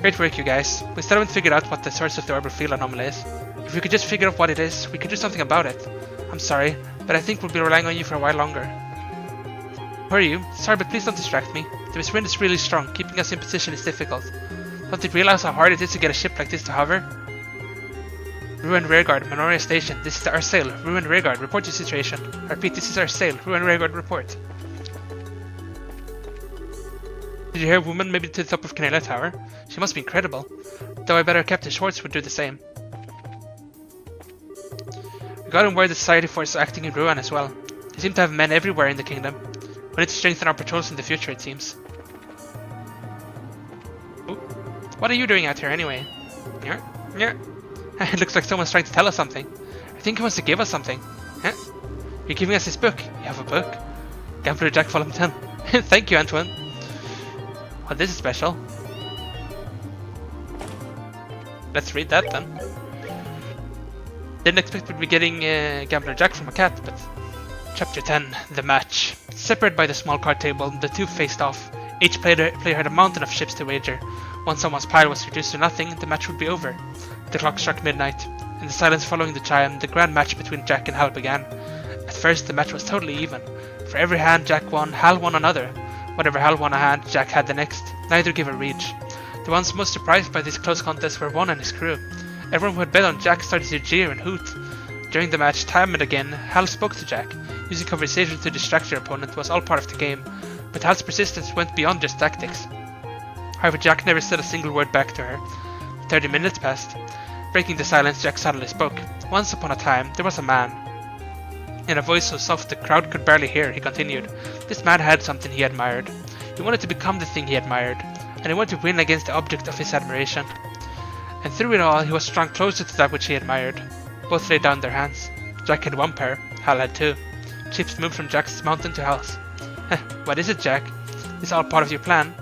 Great work, you guys. We still haven't figured out what the source of the orbital field anomaly is. If we could just figure out what it is, we could do something about it. I'm sorry, but I think we'll be relying on you for a while longer. Who are you? Sorry, but please don't distract me. The wind is really strong. Keeping us in position is difficult. Don't you realize how hard it is to get a ship like this to hover? Ruin Rearguard, Minoria Station. This is our sail. Ruin Rearguard, report your situation. I repeat, this is our sail. Ruin Rearguard, report. Did you hear a woman maybe to the top of Canela Tower? She must be incredible. Though I bet our Captain Schwartz would do the same. We got him where the Society Force is acting in Ruin as well. They seem to have men everywhere in the kingdom. We need to strengthen our patrols in the future, it seems. Ooh. What are you doing out here anyway? Yeah. It looks like someone's trying to tell us something. I think he wants to give us something. Huh? You're giving us this book. You have a book? Gambler Jack Volume 10. Thank you, Antoine. Well, this is special. Let's read that then. Didn't expect we'd be getting Gambler Jack from a cat, but... Chapter 10, The Match. Separated by the small card table, the two faced off. Each player had a mountain of ships to wager. Once someone's pile was reduced to nothing, the match would be over. The clock struck midnight. In the silence following the chime, the grand match between Jack and Hal began. At first, the match was totally even. For every hand Jack won, Hal won another. Whatever Hal won a hand, Jack had the next. Neither gave a reach. The ones most surprised by this close contest were Juan and his crew. Everyone who had bet on Jack started to jeer and hoot. During the match, time and again, Hal spoke to Jack. Using conversation to distract your opponent was all part of the game, but Hal's persistence went beyond just tactics. However, Jack never said a single word back to her. 30 minutes passed. Breaking the silence, Jack suddenly spoke. Once upon a time, there was a man. In a voice so soft the crowd could barely hear, he continued. This man had something he admired. He wanted to become the thing he admired, and he wanted to win against the object of his admiration. And through it all, he was drawn closer to that which he admired. Both laid down their hands. Jack had one pair, Hal had two. Chips moved from Jack's mountain to Hal's. What is it, Jack? Is all part of your plan?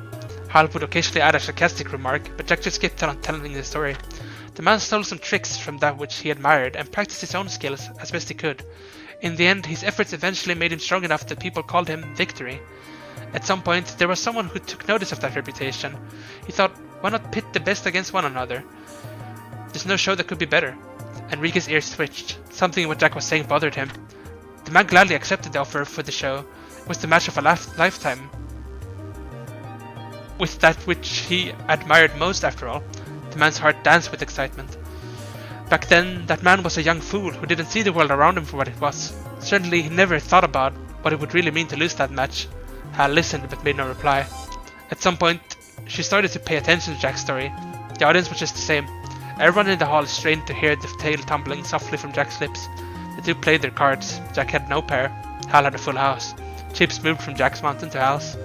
Hal would occasionally add a sarcastic remark, but Jack just kept on telling the story. The man stole some tricks from that which he admired and practiced his own skills as best he could. In the end, his efforts eventually made him strong enough that people called him Victory. At some point, there was someone who took notice of that reputation. He thought, why not pit the best against one another? There's no show that could be better. Enrique's ears twitched. Something in what Jack was saying bothered him. The man gladly accepted the offer for the show. It was the match of a lifetime. With that which he admired most, after all. The man's heart danced with excitement. Back then, that man was a young fool who didn't see the world around him for what it was. Certainly, he never thought about what it would really mean to lose that match. Hal listened but made no reply. At some point, she started to pay attention to Jack's story. The audience was just the same. Everyone in the hall strained to hear the tale tumbling softly from Jack's lips. The two played their cards. Jack had no pair. Hal had a full house. Chips moved from Jack's mountain to Hal's.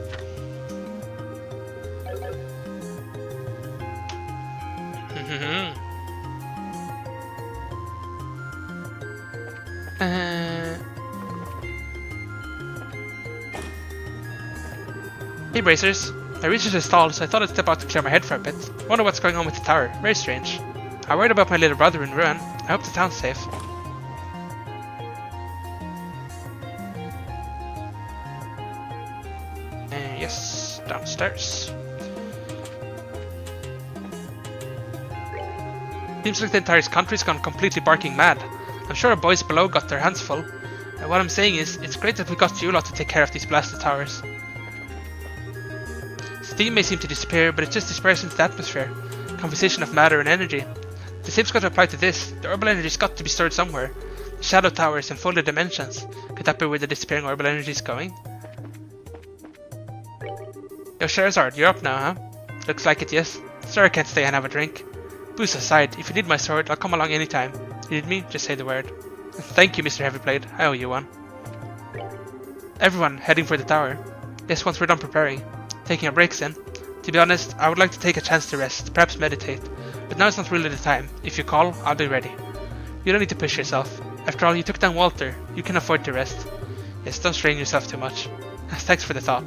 Hey Bracers, I reached the stall, so I thought I'd step out to clear my head for a bit. Wonder what's going on with the tower. Very strange. I worried about my little brother in Ruin. I hope the town's safe. Yes, downstairs. Seems like the entire country's gone completely barking mad. I'm sure our boys below got their hands full. And what I'm saying is, it's great that we got you lot to take care of these blasted towers. Steam may seem to disappear, but it just disperses into the atmosphere. Conversation of matter and energy. The same's got to apply to this. The orbital energy's got to be stored somewhere. The shadow towers in folded dimensions. Could that be where the disappearing orbital energy is going? Yo, Sherazard, you're up now, huh? Looks like it, yes. Sorry I can't stay and have a drink. Booze aside, if you need my sword, I'll come along anytime. You need me? Just say the word. Thank you, Mr. Heavyblade. I owe you one. Everyone, heading for the tower. Yes, once we're done preparing. Taking a break then. To be honest, I would like to take a chance to rest, perhaps meditate. But now it's not really the time. If you call, I'll be ready. You don't need to push yourself. After all, you took down Walter. You can afford to rest. Yes, don't strain yourself too much. Thanks for the thought.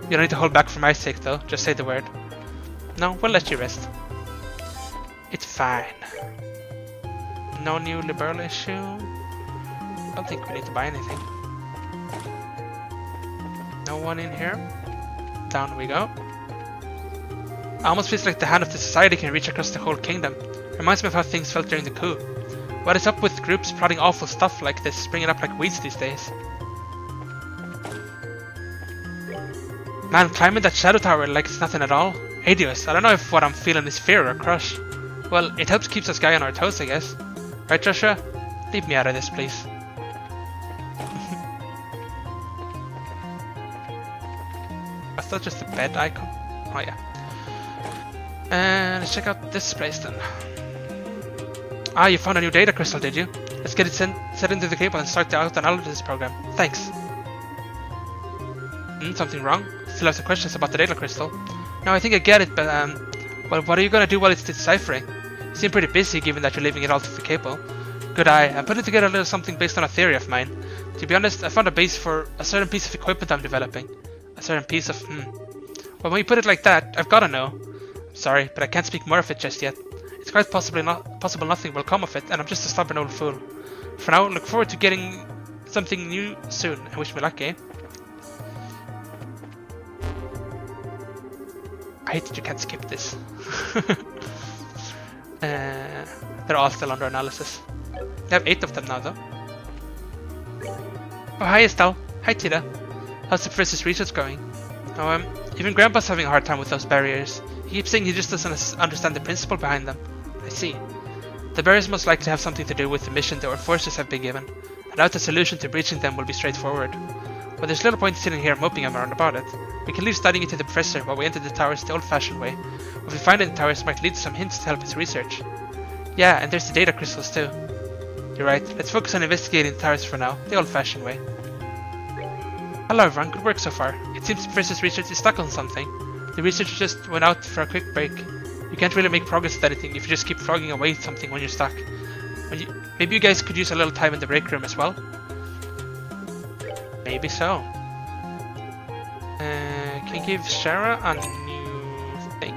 You don't need to hold back for my sake though, just say the word. No, we'll let you rest. It's fine. No new liberal issue. Don't think we need to buy anything. No one in here. Down we go. Almost feels like the hand of the society can reach across the whole kingdom. Reminds me of how things felt during the coup. What is up with groups plotting awful stuff like this, springing up like weeds these days? Man, climbing that shadow tower like it's nothing at all. Adios, I don't know if what I'm feeling is fear or crush. Well, it helps keeps us guy on our toes, I guess. Right, Joshua? Leave me out of this, please. I thought just a bed icon. Oh yeah. Let's check out this place then. Ah, you found a new data crystal, did you? Let's get it set into the cable and start the auto-analysis program. Thanks. Something wrong? Still have some questions about the data crystal. No, I think I get it, but well, what are you gonna do while it's deciphering? You seem pretty busy given that you're leaving it all to the cable. Good eye. I'm putting together a little something based on a theory of mine. To be honest, I found a base for a certain piece of equipment I'm developing. A certain piece of Well, when you put it like that, I've gotta know. I'm sorry, but I can't speak more of it just yet. It's quite possible nothing will come of it, and I'm just a stubborn old fool. For now, look forward to getting something new soon, and wish me luck, eh? I hate that you can't skip this. They're all still under analysis. They have 8 of them now, though. Oh, hi Estelle. Hi Tita. How's the Professor's research going? Oh, even Grandpa's having a hard time with those barriers. He keeps saying he just doesn't understand the principle behind them. I see. The barriers most likely have something to do with the mission that our forces have been given. I doubt the solution to breaching them will be straightforward. But there's little point sitting here moping around about it. We can leave studying it to the Professor while we enter the towers the old-fashioned way. What we find in the towers might lead to some hints to help his research. Yeah, and there's the data crystals too. You're right, let's focus on investigating the towers for now, the old-fashioned way. Hello everyone, good work so far. It seems the Professor's research is stuck on something. The researcher just went out for a quick break. You can't really make progress with anything if you just keep flogging away at something when you're stuck. Maybe you guys could use a little time in the break room as well? Maybe so. Can you give Shara a new thing?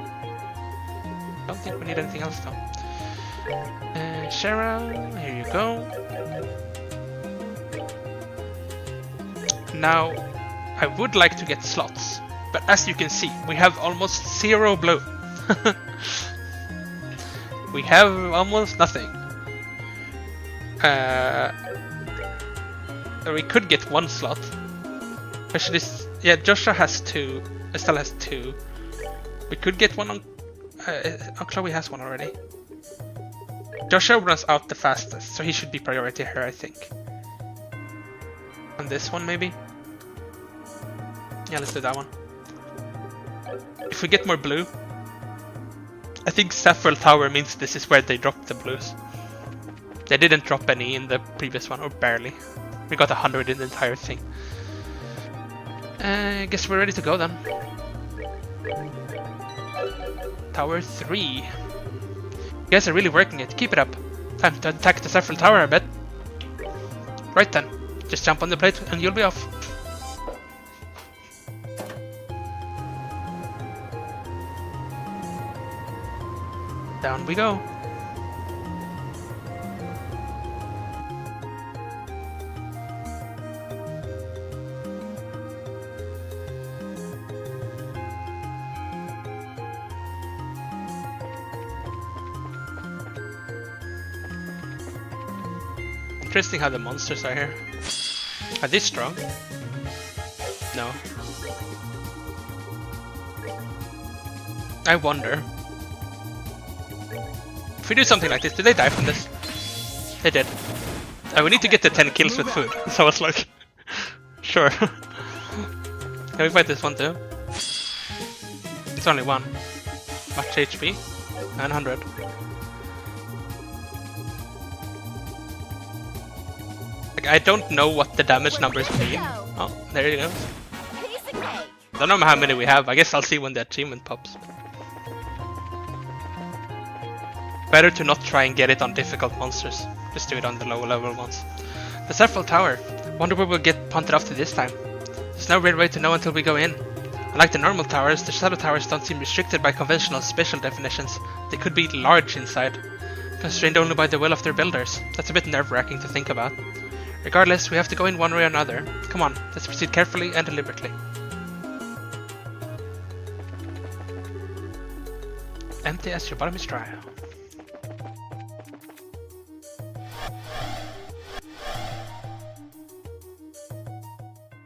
Don't think we need anything else though. Shara, here you go. Now, I would like to get slots, but as you can see, we have almost 0 blue. We have almost nothing. We could get 1 slot. Actually, yeah, Joshua has 2. Estelle has 2. We could get 1 on... Chloe has 1 already. Joshua runs out the fastest, so he should be priority here, I think. On this one, maybe? Yeah, let's do that one. If we get more blue... I think Saffron Tower means this is where they dropped the blues. They didn't drop any in the previous one, or barely. We got 100 in the entire thing. I guess we're ready to go then. Tower 3. You guys are really working it. Keep it up. Time to attack the Saffron Tower, I bet. Right then. Just jump on the plate and you'll be off. Down we go. Interesting how the monsters are here. Are they strong? No. I wonder. If we do something like this, do they die from this? They did. We need to get the 10 kills with food. So I was like, sure. Can we fight this one too? It's only 1. Much HP. 900. Like, I don't know what the damage numbers mean. Oh, there you go. Don't know how many we have. I guess I'll see when the achievement pops. Better to not try and get it on difficult monsters. Just do it on the lower level ones. The Saffron Tower. Wonder where we'll get punted off to this time. There's no real way to know until we go in. Unlike the normal towers, the shadow towers don't seem restricted by conventional spatial definitions. They could be large inside, constrained only by the will of their builders. That's a bit nerve-wracking to think about. Regardless, we have to go in one way or another. Come on, let's proceed carefully and deliberately. Empty as your bottom is dry.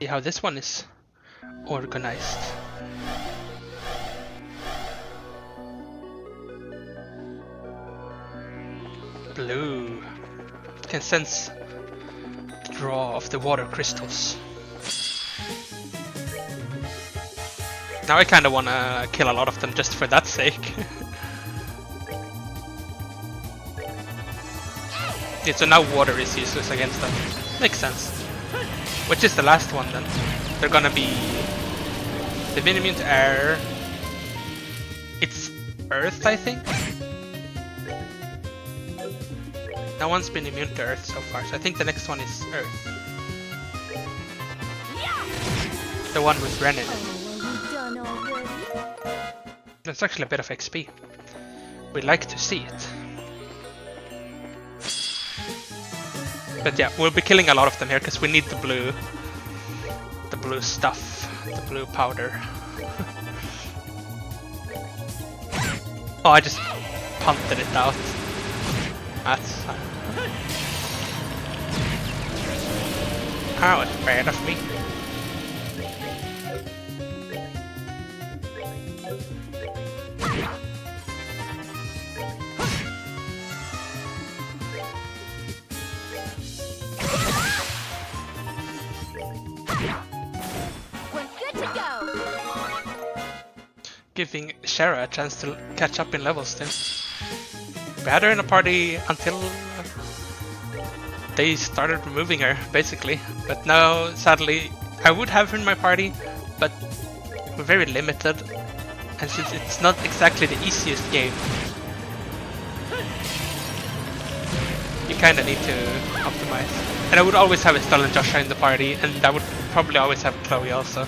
See how this one is organized. Blue. Can sense the draw of the water crystals. Now I kinda wanna kill a lot of them just for that sake. Yeah, so now water is useless against them. Makes sense. Which is the last one then? They're gonna be... They've been immune to air. It's earth, I think? No one's been immune to earth so far, so I think the next one is earth. The one with Ren in it. That's actually a bit of XP. We'd like to see it. But yeah, we'll be killing a lot of them here because we need the blue stuff, the blue powder. Oh, I just punted it out. That's... That was bad of me. Giving Shara a chance to catch up in levels then. We had her in a party until they started removing her, basically. But now, sadly, I would have her in my party, but we're very limited. And since it's not exactly the easiest game, you kinda need to optimize. And I would always have Estelle and Joshua in the party, and I would probably always have Chloe also.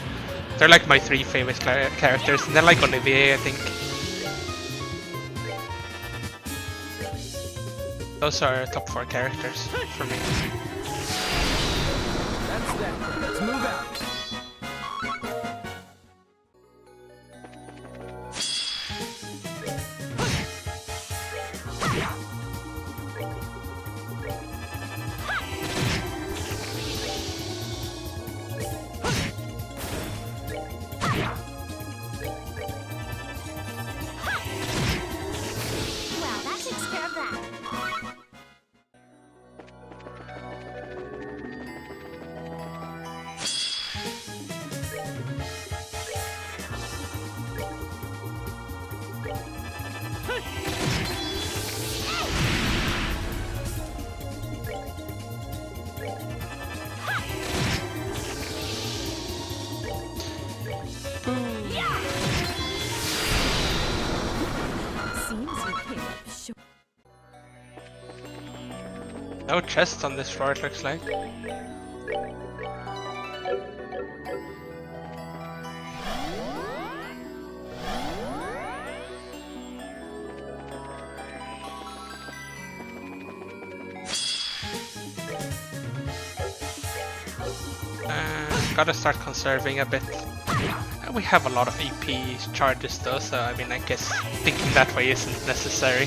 They're like my three favorite characters, and then like Olivier, I think. Those are top 4 characters for me. That's that. Let's move out. Well, that takes care of that. Seems you came up short. No chests on this floor, it looks like. Gotta start conserving a bit. We have a lot of EP charges though, so I mean, I guess thinking that way isn't necessary.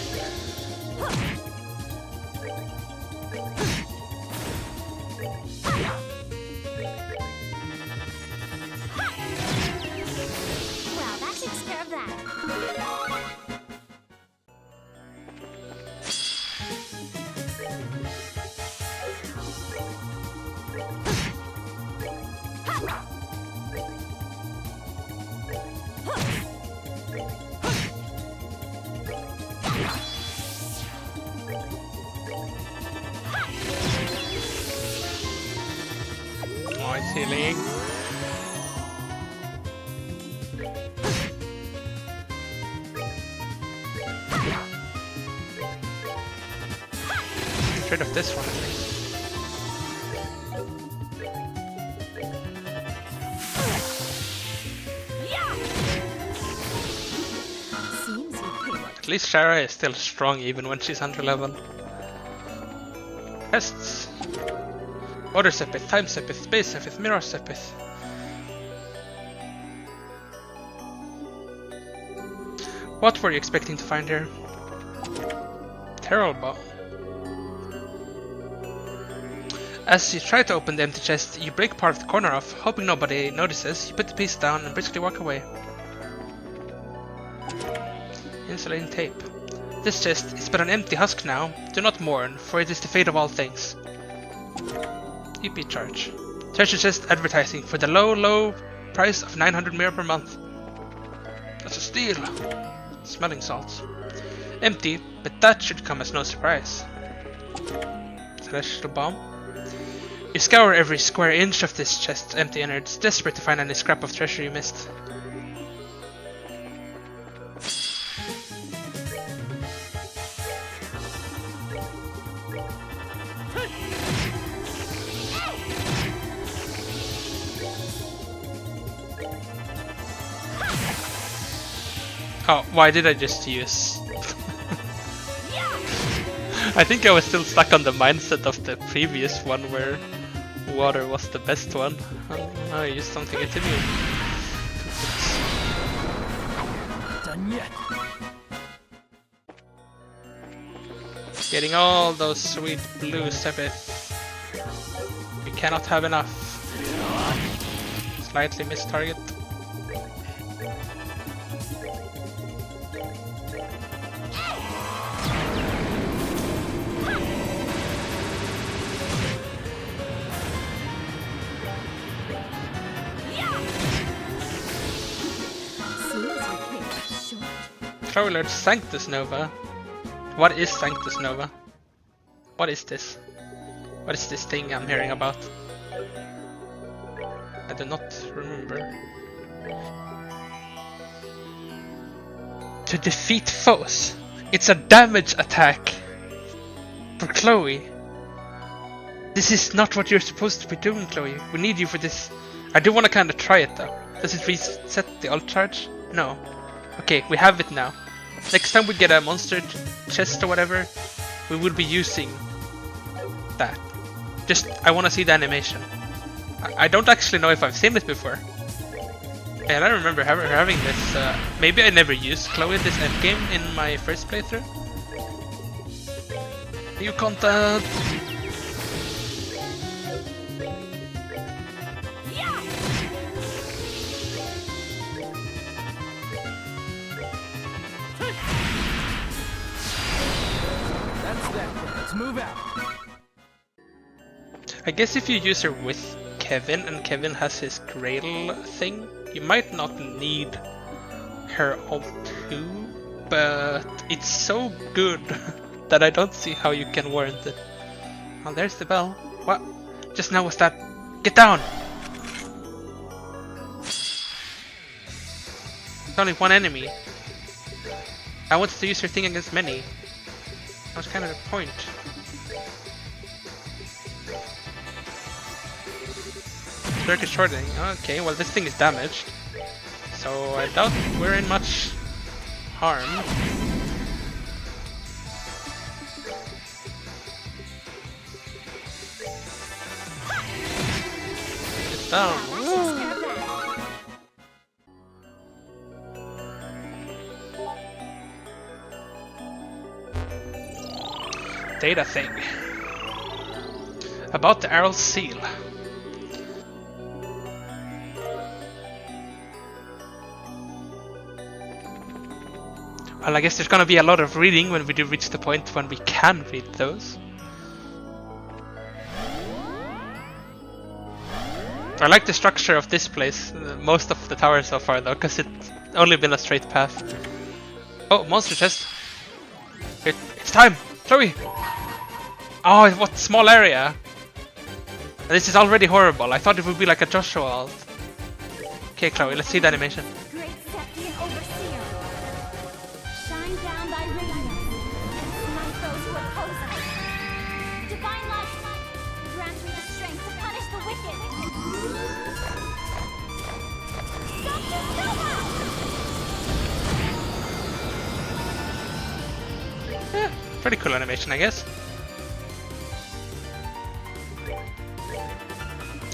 Well, that takes care of that. Oh, it's healing. Get rid of this one at least. At least Shara is still strong even when she's under level. Tests. Water Sepith, Time Sepith, Space Sepith, Mirror Sepith. What were you expecting to find here? Terrible. As you try to open the empty chest, you break part of the corner off, hoping nobody notices. You put the piece down and briskly walk away. Insulating tape. This chest is but an empty husk now. Do not mourn, for it is the fate of all things. EP charge. Treasure chest advertising for the low price of 900 mirror per month. That's a steal. Smelling salts. Empty, but that should come as no surprise. Celestial bomb. You scour every square inch of this chest's empty innards, desperate to find any scrap of treasure you missed. Oh, why did I just use... I think I was still stuck on the mindset of the previous one where water was the best one. I used something into me. Done yet. Getting all those sweet blue Sepith. We cannot have enough. Slightly missed target. Traveler Sanctus Nova. What is Sanctus Nova? What is this? What is this thing I'm hearing about? I do not remember. To defeat foes. It's a damage attack. For Chloe. This is not what you're supposed to be doing, Chloe. We need you for this. I do want to kind of try it though. Does it reset the ult charge? No. Okay, we have it now. Next time we get a monster chest or whatever, we will be using that. Just, I want to see the animation. I don't actually know if I've seen it before. And I don't remember having this. Maybe I never used Chloe this endgame in my first playthrough. New content! Let's move out. I guess if you use her with Kevin and Kevin has his Grail thing, you might not need her ult too, but it's so good that I don't see how you can warrant it. Oh, there's the bell. What? Just now was that? Get down! There's only one enemy. I wanted to use her thing against many. That was kind of the point. Circuit shorting. Okay, well this thing is damaged. So I doubt we're in much harm. It's down. Woo. Data thing. About the Arrow Seal. Well, I guess there's gonna be a lot of reading when we do reach the point when we can read those. I like the structure of this place, most of the towers so far though, because it's only been a straight path. Oh, monster chest! It's time! Chloe! Oh, what small area! This is already horrible, I thought it would be like a Joshua ult. Okay Chloe, let's see the animation. Great Sephian Overseer, shine down thy radiance and smite those who oppose us. Divine light, grant me the strength to punish the wicked. Something Nova! Pretty cool animation, I guess.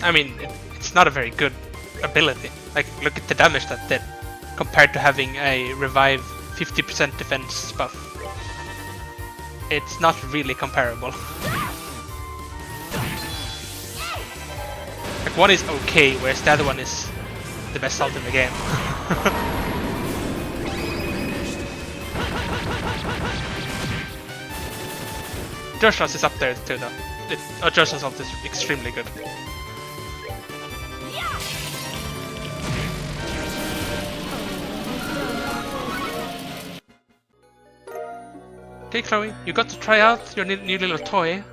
I mean, it's not a very good ability. Like, look at the damage that did, compared to having a revive 50% defense buff. It's not really comparable. Like, one is okay, whereas the other one is the best ult in the game. Joshua's is up there too, though. Joshua's ult is extremely good. Okay, Chloe, you got to try out your new little toy.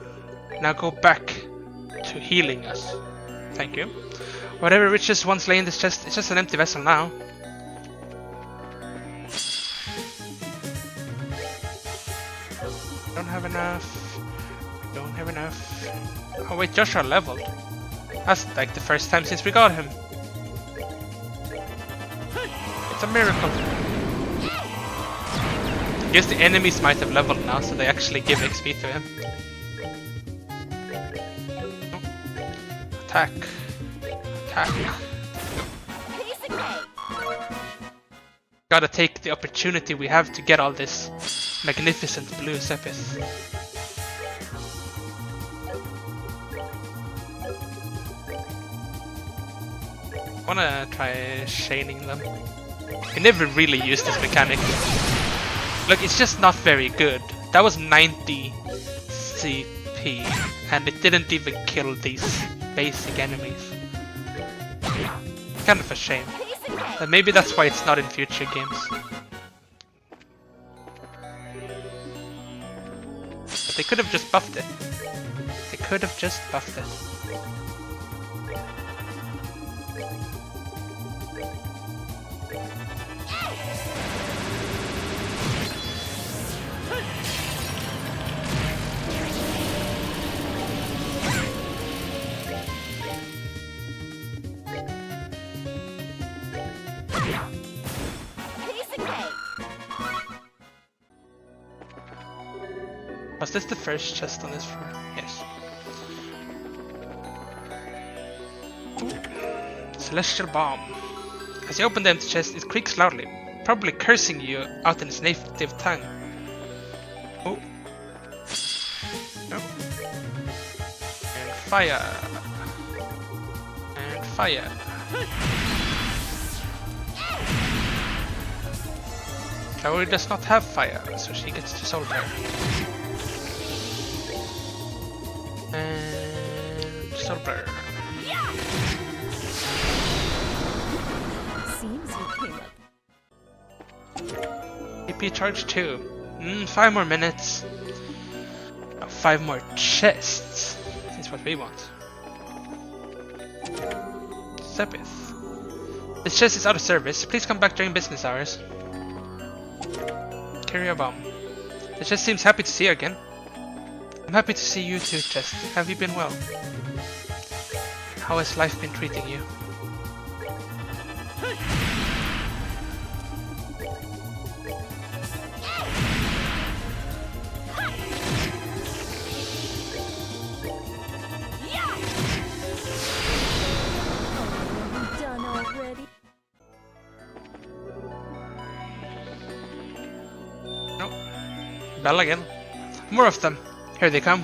Now go back to healing us. Thank you. Whatever riches once lay in this chest, it's just an empty vessel now. Don't have enough. Don't have enough. Oh wait, Joshua leveled. That's like the first time since we got him. It's a miracle. I guess the enemies might have leveled now, so they actually give XP to him. Attack. Attack. Gotta take the opportunity we have to get all this magnificent blue Sepith. Wanna try chaining them. I never really used this mechanic. Look, it's just not very good. That was 90 CP, and it didn't even kill these basic enemies. Kind of a shame. And maybe that's why it's not in future games. But they could have just buffed it. They could have just buffed it. Was this the first chest on this floor? Yes. Ooh. Celestial Bomb. As you open the empty chest, it creaks loudly, probably cursing you out in its native tongue. Oh. No. And fire. And fire. Chloe does not have fire, so she gets to solve her. And silver. Seems you came up. AP charge 2. 5 more minutes. Oh, 5 more chests. That's what we want. Sepith. This chest is out of service. Please come back during business hours. Carry a bomb. The chest seems happy to see you again. I'm happy to see you too, Chest. Have you been well? How has life been treating you? Done already? Nope. Bell again. More of them. Here they come.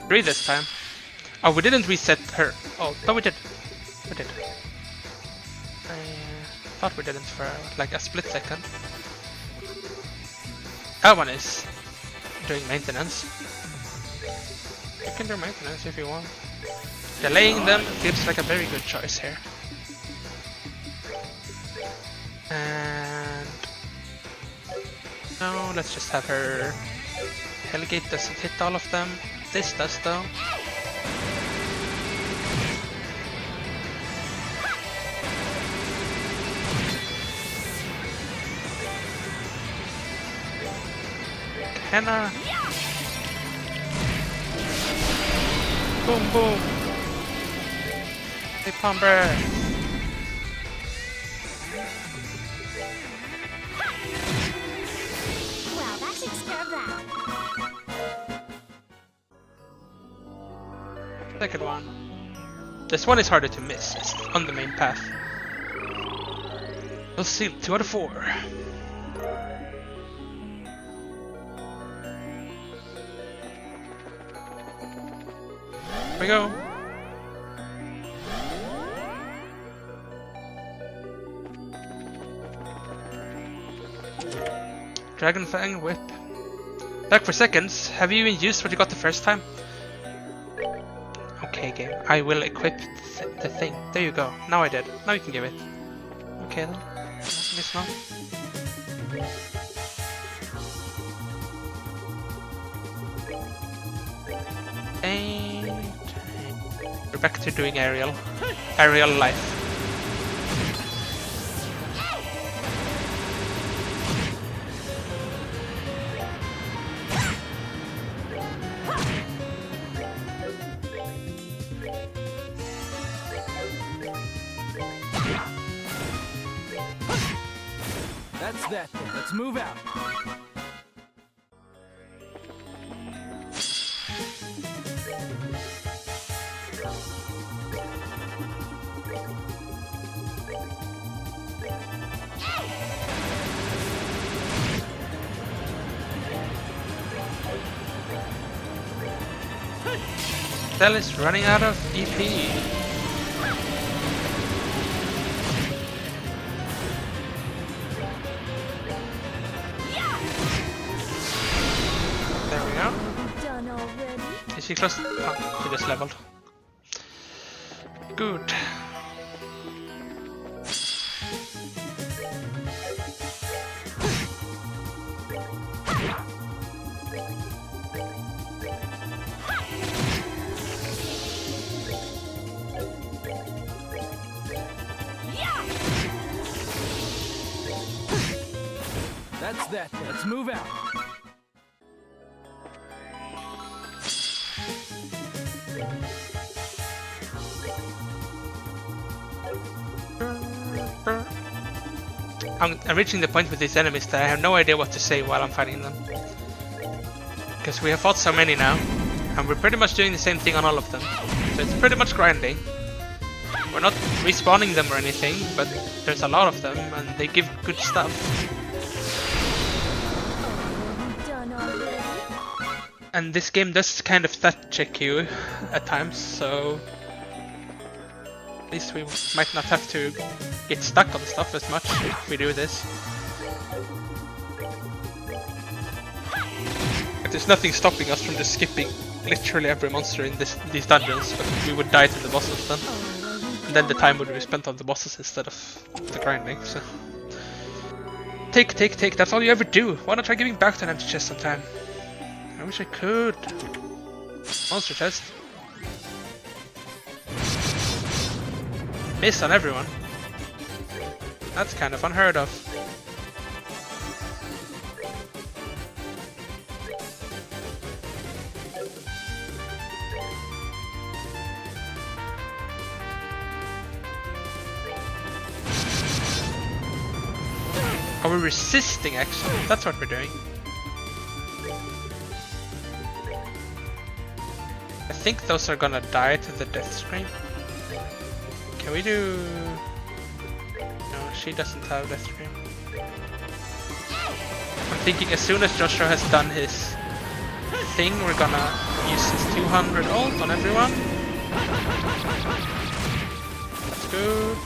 3 this time. Oh, we didn't reset her. Oh, no, we did. We did. I thought we didn't for like a split second. That one is doing maintenance. You can do maintenance if you want. Delaying them feels like a very good choice here. And no, let's just have her. Hellgate doesn't hit all of them. This does though. Henna. Boom boom. Hey Pomber. Well, that takes care of that. Second one. This one is harder to miss. It's on the main path. We'll see. 2 out of 4. Here we go. Dragon Fang Whip. Back for seconds. Have you even used what you got the first time? Okay, game. I will equip the thing. There you go. Now I did. Now you can give it. Okay then. Miss now. And we're back to doing aerial life. That's that then. Let's move out. Cell is running out of EP. There we go. Done already? Is he close? Oh, he just leveled. Good. That's that then. Let's move out. I'm reaching the point with these enemies that I have no idea what to say while I'm fighting them. Because we have fought so many now, and we're pretty much doing the same thing on all of them. So it's pretty much grinding. We're not respawning them or anything, but there's a lot of them, and they give good stuff. Done already? And this game does kind of stat check you at times, so at least we might not have to get stuck on stuff as much if we do this. But there's nothing stopping us from just skipping literally every monster in these dungeons, but we would die to the bosses then. And then the time would be spent on the bosses instead of the grinding, so... Take, that's all you ever do! Why not try giving back to an empty chest sometime? I wish I could. Monster chest. Miss on everyone. That's kind of unheard of. Are we resisting actually? That's what we're doing. I think those are gonna die to the death scream. Can we do... No, she doesn't have death scream. I'm thinking as soon as Joshua has done his thing, we're gonna use his 200 ult on everyone. That's good.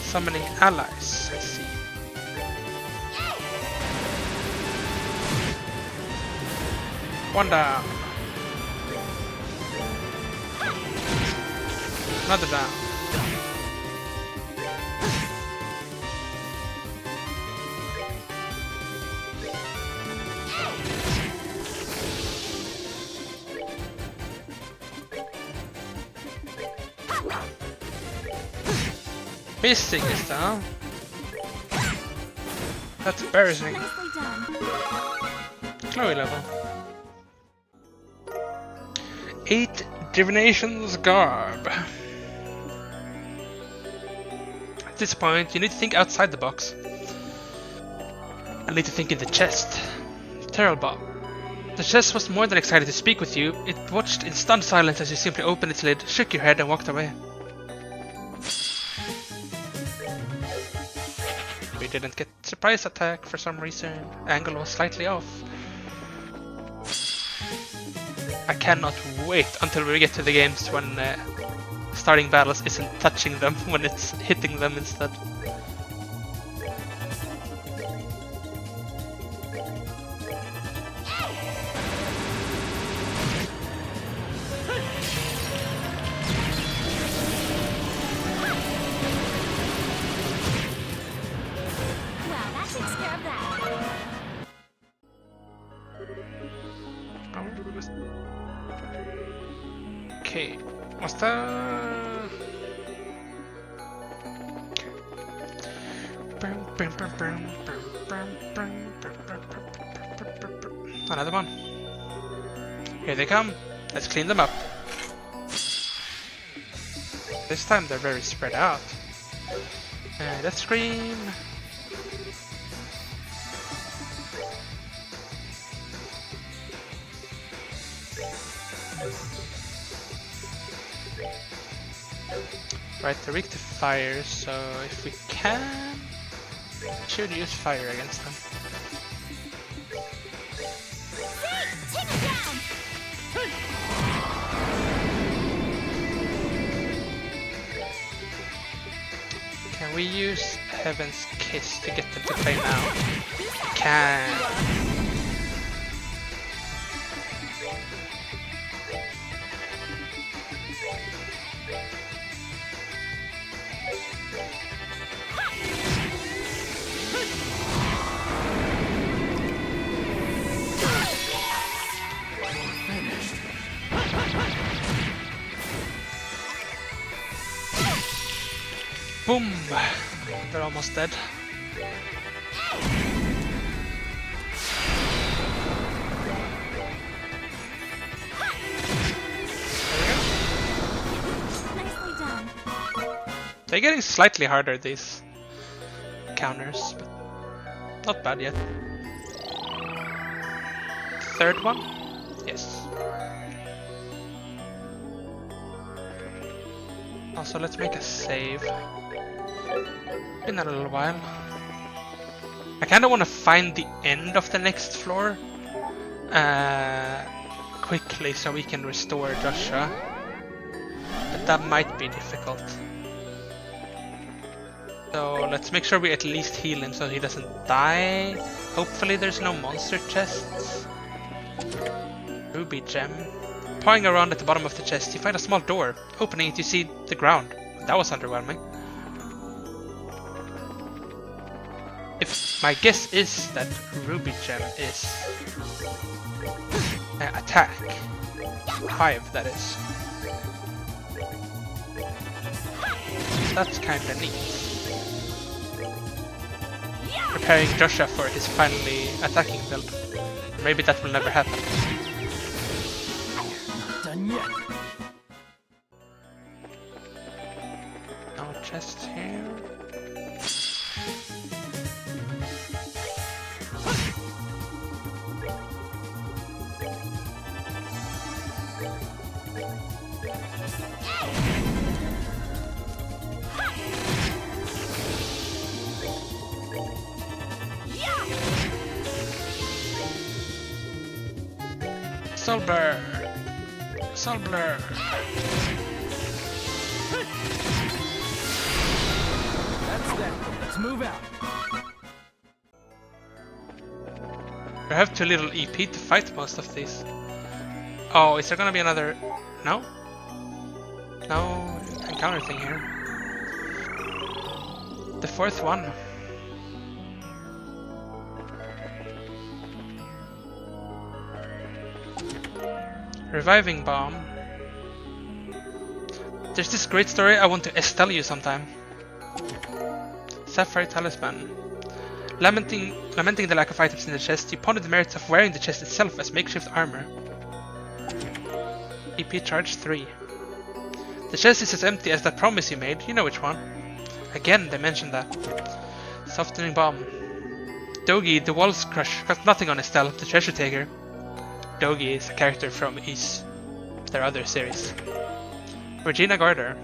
Summoning allies, I see. One down. Another down. Missing is down. That's embarrassing. Nicely done. Chloe level. 8 Divination's Garb. At this point, you need to think outside the box. I need to think in the chest. Terrible. The chest was more than excited to speak with you. It watched in stunned silence as you simply opened its lid, shook your head and walked away. We didn't get surprise attack for some reason. Angle was slightly off. I cannot wait until we get to the games when starting battles isn't touching them, when it's hitting them instead. Okay, what's that? Another one. Here they come. Let's clean them up. This time they're very spread out. Let's scream. Right, they're weak to fire, so if we can, we should use fire against them. Take it down! Can we use Heaven's Kiss to get them to play now? Can. Boom! They're almost dead. Nicely done. They're getting slightly harder, these counters, but not bad yet. Third one? Yes. Also, let's make a save. Been a little while. I kinda wanna find the end of the next floor quickly so we can restore Joshua. But that might be difficult. So let's make sure we at least heal him so he doesn't die. Hopefully there's no monster chests. Ruby gem. Pawing around at the bottom of the chest, you find a small door. Opening it, you see the ground. That was underwhelming. If my guess is that Ruby gem is attack. 5, that is. That's kinda neat. Preparing Joshua for his finally attacking build. Maybe that will never happen. Done yet. No chest here. Soul Blur! Soul Blur! That's that. Let's move out. We have too little EP to fight most of these. Oh, is there gonna be another... No? No encounter thing here. The fourth one. Reviving Bomb. There's this great story I want to tell you sometime. Sapphire Talisman. Lamenting the lack of items in the chest, you pondered the merits of wearing the chest itself as makeshift armor. EP charge 3. The chest is as empty as that promise you made, you know which one. Again, they mentioned that. Softening Bomb. Dogi, the Walls Crush, got nothing on Estelle, the Treasure Taker. Dogi is a character from their other series. Regina Garter.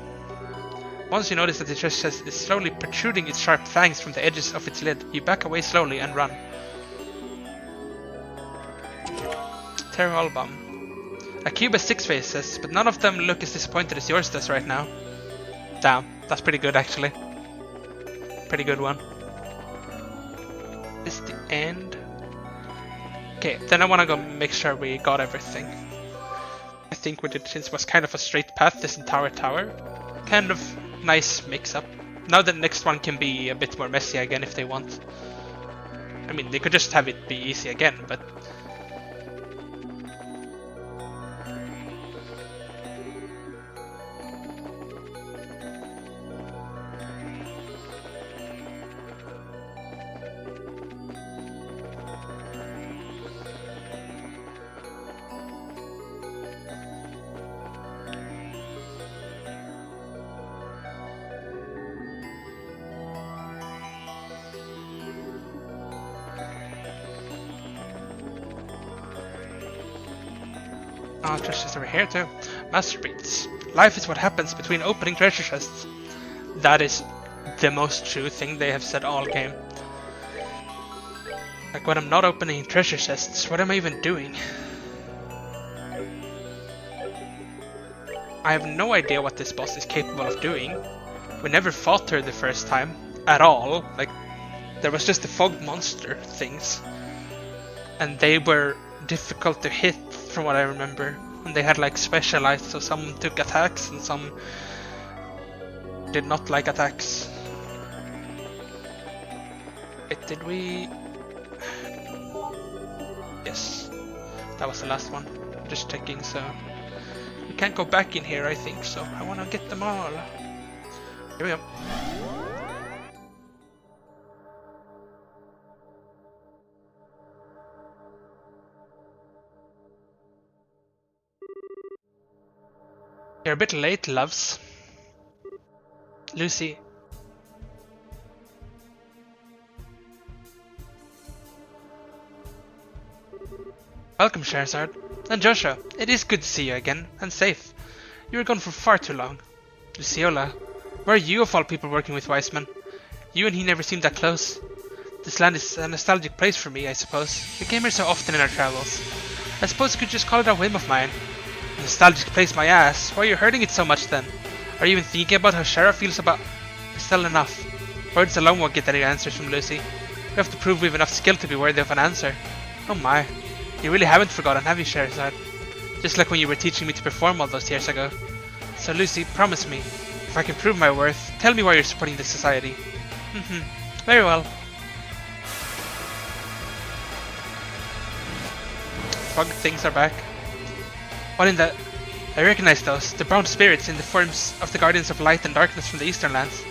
Once you notice that the treasure chest is slowly protruding its sharp fangs from the edges of its lid, you back away slowly and run. Terror Album. A cube has 6 faces, but none of them look as disappointed as yours does right now. Damn, that's pretty good actually. Pretty good one. Is the end? Okay, then I want to go make sure we got everything. I think we did, since it was kind of a straight path, this entire tower. Kind of nice mix up. Now the next one can be a bit more messy again if they want. I mean, they could just have it be easy again, but... Oh, treasure chest over here too. Master Beats. Life is what happens between opening treasure chests. That is the most true thing they have said all game. Like when I'm not opening treasure chests, what am I even doing? I have no idea what this boss is capable of doing. We never fought her the first time, at all. Like, there was just the fog monster things. And they were difficult to hit from what I remember. And they had like specialized, so some took attacks and some did not like attacks. Wait, did we... Yes, that was the last one. Just checking, so... We can't go back in here, I think, so I want to get them all. Here we go. You're a bit late, loves. Lucy. Welcome, Scheherazade. And Joshua, it is good to see you again, and safe. You were gone for far too long. Luciola, where are you of all people working with Wiseman? You and he never seemed that close. This land is a nostalgic place for me, I suppose. We came here so often in our travels. I suppose you could just call it a whim of mine. A nostalgic place, my ass. Why are you hurting it so much then? Are you even thinking about how Shara feels about... Still enough. Words alone won't get any answers from Lucy. We have to prove we have enough skill to be worthy of an answer. Oh my. You really haven't forgotten, have you, Scheherazade? Just like when you were teaching me to perform all those years ago. So Lucy, promise me, if I can prove my worth, tell me why you're supporting this society. Very well. Fog things are back. What in the... I recognize those, the brown spirits in the forms of the Guardians of Light and Darkness from the Eastern Lands.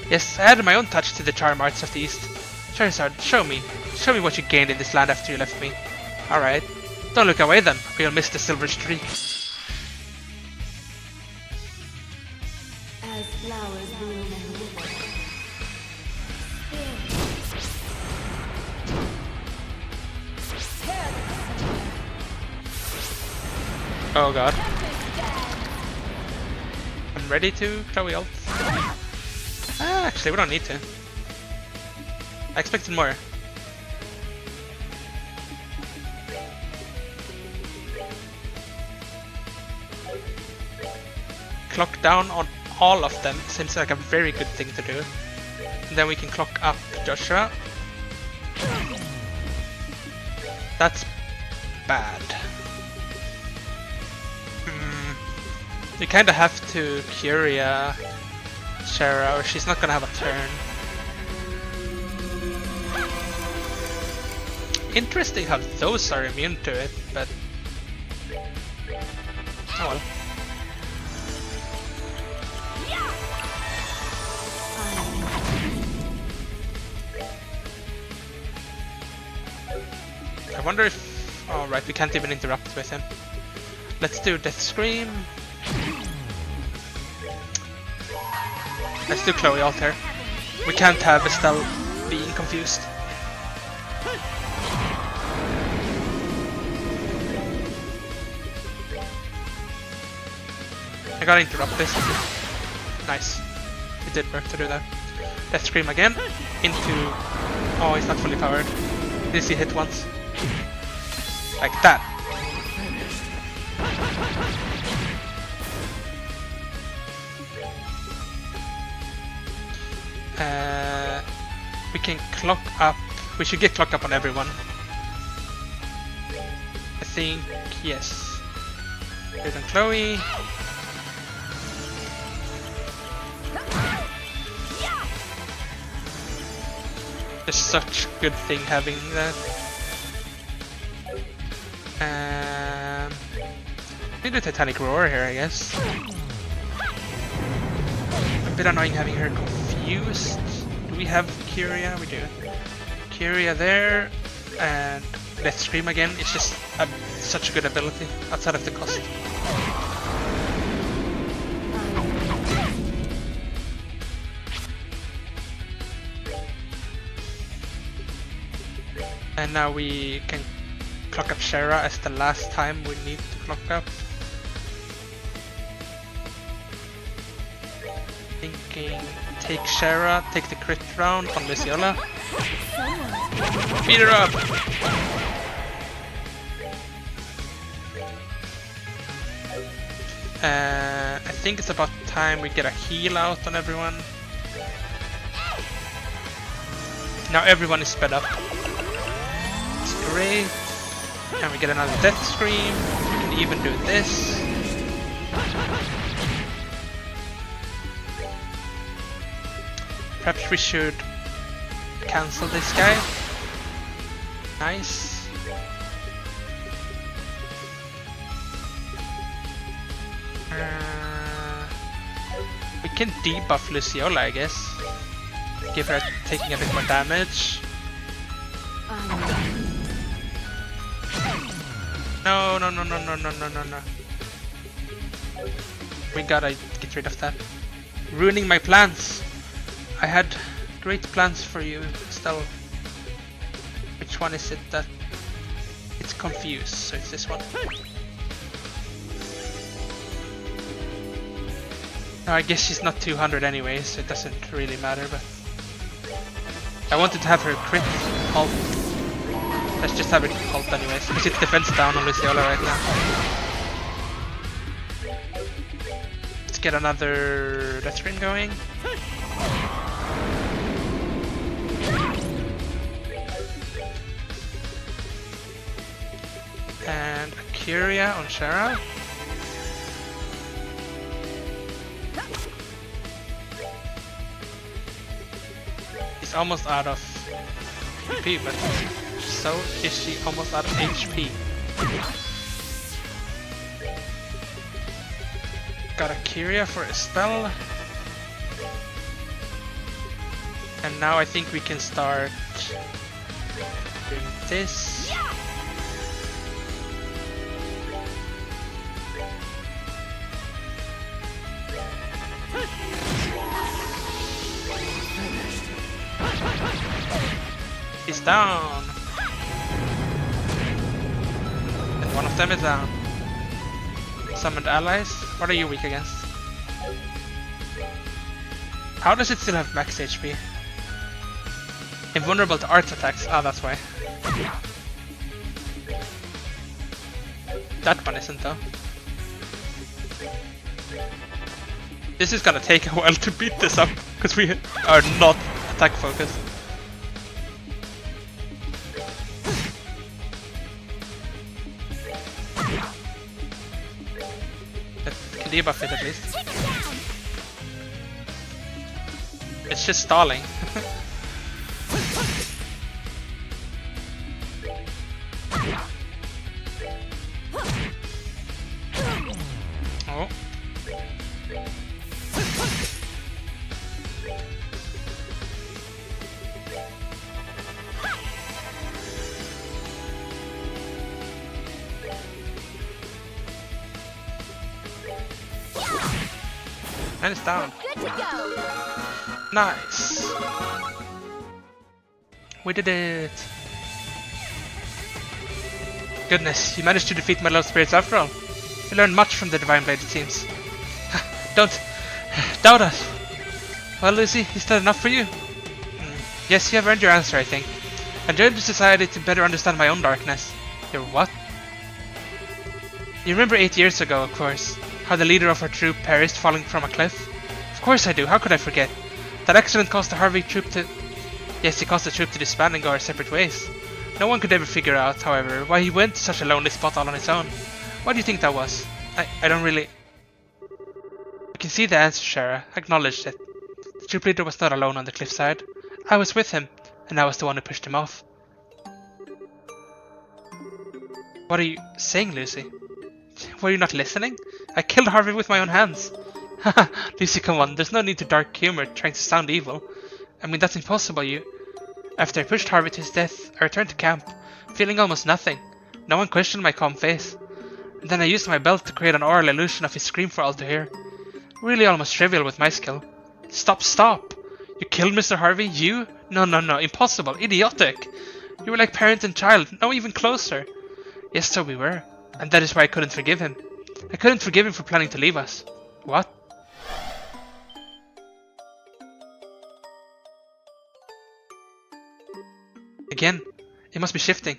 Yes, I added my own touch to the charm arts of the East. Scheherazade, show me what you gained in this land after you left me. Alright. Don't look away then, or you'll miss the silver streak. As flowers bloom and wither. Oh god. I'm ready to Chloe ult. Actually, we don't need to. I expected more. Clock down on all of them seems like a very good thing to do. And then we can clock up Joshua. That's bad. We kinda have to Curia Shara or she's not gonna have a turn. Interesting how those are immune to it, but... Oh well. I wonder if... Oh right, we can't even interrupt with him. Let's do Death Scream. Let's do Chloe Alter. We can't have Estelle being confused. gotta interrupt this. Nice. It did work to do that. Death Scream again. Into... Oh, he's not fully powered. Did he hit once? Like that. We can clock up. We should get clock up on everyone. I think, yes. Here's on Chloe. It's such a good thing having that. We do Titanic Roar here, I guess. A bit annoying having her confused. Do we have Kyria? We do. Kyria there, and Death Scream again. It's just such a good ability outside of the cost. And now we can clock up Shara as the last time we need to clock up. Thinking take Shara, take the crit round on Luciola. Beat her up! I think it's about time we get a heal out on everyone. Now everyone is sped up. Great. And we get another Death Scream. We can even do this. Perhaps we should cancel this guy. Nice. We can debuff Luciola, I guess. Give her taking a bit more damage. No. We gotta get rid of that. Ruining my plans. I had great plans for you, Estelle. Which one is it that... It's confused, so it's this one. No, I guess she's not 200 anyway, so it doesn't really matter, but... I wanted to have her crit ult. Let's just have it ult anyways, because it's defense down on Luciola right now. Let's get another Death Screen going. And a Kyria on Shara. He's almost out of PP, but so is she almost out of HP. Got a Kyria for a spell. And now I think we can start doing this. He's down. And one of them is down. Summoned allies. What are you weak against? How does it still have max HP? Invulnerable to arts attacks. Ah, that's why. That one isn't though. This is gonna take a while to beat this up, because we are not attack focused. Can debuff it at least. It's just stalling. Oh. And it's down. Good to go. Nice. We did it. Goodness, you managed to defeat my love spirits after all. You learned much from the Divine Blade, it seems. Don't doubt us. Well, Lucy, is that enough for you? Yes, you have earned your answer, I think. I joined the society to better understand my own darkness. Your what? You remember 8 years ago, of course, how the leader of our troop perished falling from a cliff? Of course I do, how could I forget? That accident caused the Harvey troop to... Yes, it caused the troop to disband and go our separate ways. No one could ever figure out, however, why he went to such a lonely spot all on his own. Why do you think that was? I don't really... I can see the answer, Shara. Acknowledged it. The troop leader was not alone on the cliffside. I was with him, and I was the one who pushed him off. What are you saying, Lucy? Were you not listening? I killed Harvey with my own hands. Haha, Lucy, come on, there's no need to dark humor trying to sound evil. I mean, that's impossible, After I pushed Harvey to his death, I returned to camp, feeling almost nothing. No one questioned my calm face. And then I used my belt to create an oral illusion of his scream for all to hear. Really almost trivial with my skill. Stop! You killed Mr. Harvey? You? No, impossible, idiotic! You were like parent and child, no, even closer. Yes, so we were. And that is why I couldn't forgive him. I couldn't forgive him for planning to leave us. What? Again, it must be shifting.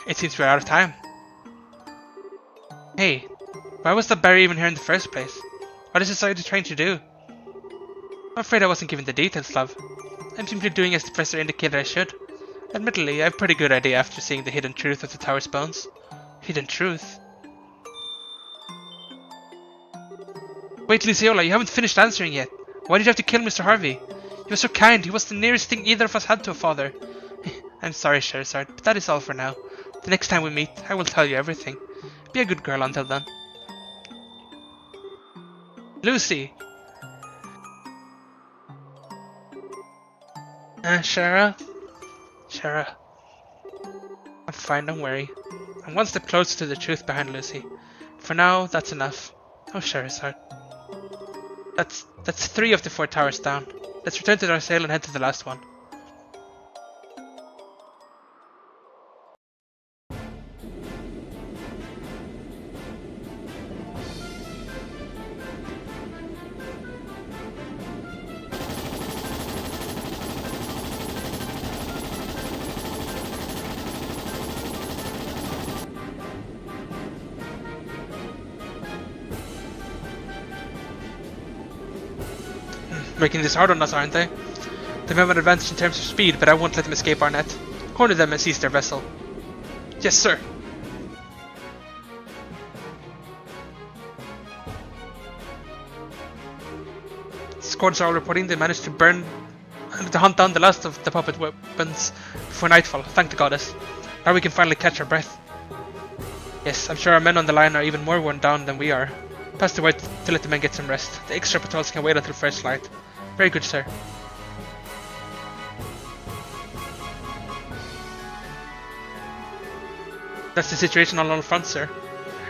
It seems we're out of time. Hey, why was that barrier even here in the first place? What is society trying to do? I'm afraid I wasn't given the details, love. I'm simply doing as the professor indicated I should. Admittedly, I have a pretty good idea after seeing the hidden truth of the tower's bones. Hidden truth? Wait, Luciola, you haven't finished answering yet. Why did you have to kill Mr. Harvey? He was so kind, he was the nearest thing either of us had to a father. I'm sorry, Sherazard, but that is all for now. The next time we meet, I will tell you everything. Be a good girl until then. Lucy! Shara? Shara. I'm fine, don't worry. I'm one step closer to the truth behind Lucy. For now, that's enough. Oh, Sherazard. That's 3 of the 4 towers down. Let's return to our sail and head to the last one. Making this hard on us, aren't they? They have an advantage in terms of speed, but I won't let them escape our net. Corner them and seize their vessel. Yes, sir. Squads are all reporting they managed to hunt down the last of the puppet weapons before nightfall, thank the goddess. Now we can finally catch our breath. Yes, I'm sure our men on the line are even more worn down than we are. Pass the word to let the men get some rest. The extra patrols can wait until first light. Very good, sir. That's the situation on all fronts, sir.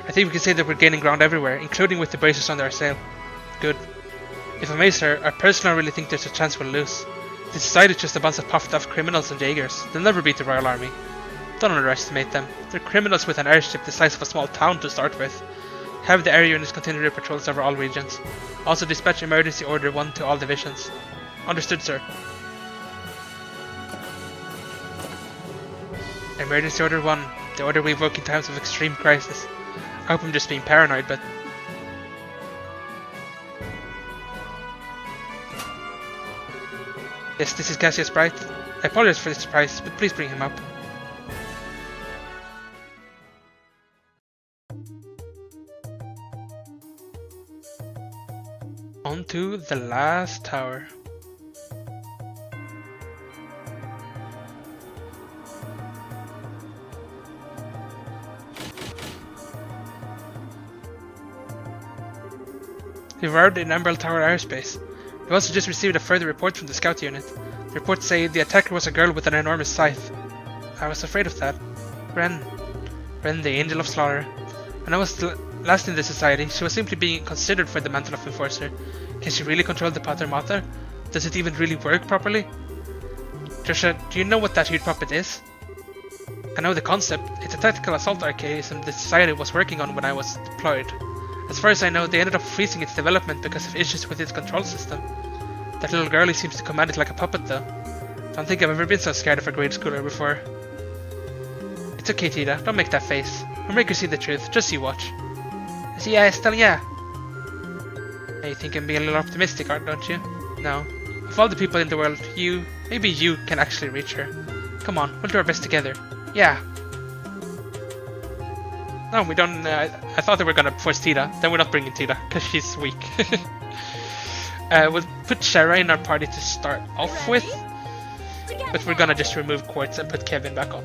I think we can say that we're gaining ground everywhere, including with the braces under our sail. Good. If I may, sir, I personally really think there's a chance we'll lose. The society is just a bunch of puffed off criminals and jaegers. They'll never beat the Royal Army. Don't underestimate them. They're criminals with an airship the size of a small town to start with. Have the area units continue their patrols over all regions. Also dispatch Emergency Order 1 to all divisions. Understood, sir. Emergency Order 1, the order we evoke in times of extreme crisis. I hope I'm just being paranoid, but... Yes, this is Cassius Bright. I apologize for the surprise, but please bring him up. On to the last tower. We've arrived in Emerald Tower airspace. We've also just received a further report from the scout unit. The reports say the attacker was a girl with an enormous scythe. I was afraid of that. Ren, the angel of slaughter. When I was last in the society, she was simply being considered for the mantle of enforcer. Can she really control the Pater Mater? Does it even really work properly? Joshua, do you know what that huge puppet is? I know the concept. It's a tactical assault archaism the Society was working on when I was deployed. As far as I know, they ended up freezing its development because of issues with its control system. That little girlie seems to command it like a puppet though. Don't think I've ever been so scared of a grade schooler before. It's okay, Tita, don't make that face. We'll make her see the truth, just you watch. See, Estelle, yeah. You think I'm being a little optimistic, don't you? No. Of all the people in the world, maybe you can actually reach her. Come on, we'll do our best together. Yeah. No, we don't. I thought they were gonna force Tita. Then we're not bringing Tita because she's weak. We'll put Shara in our party to start off with, but we're gonna just remove Quartz and put Kevin back on.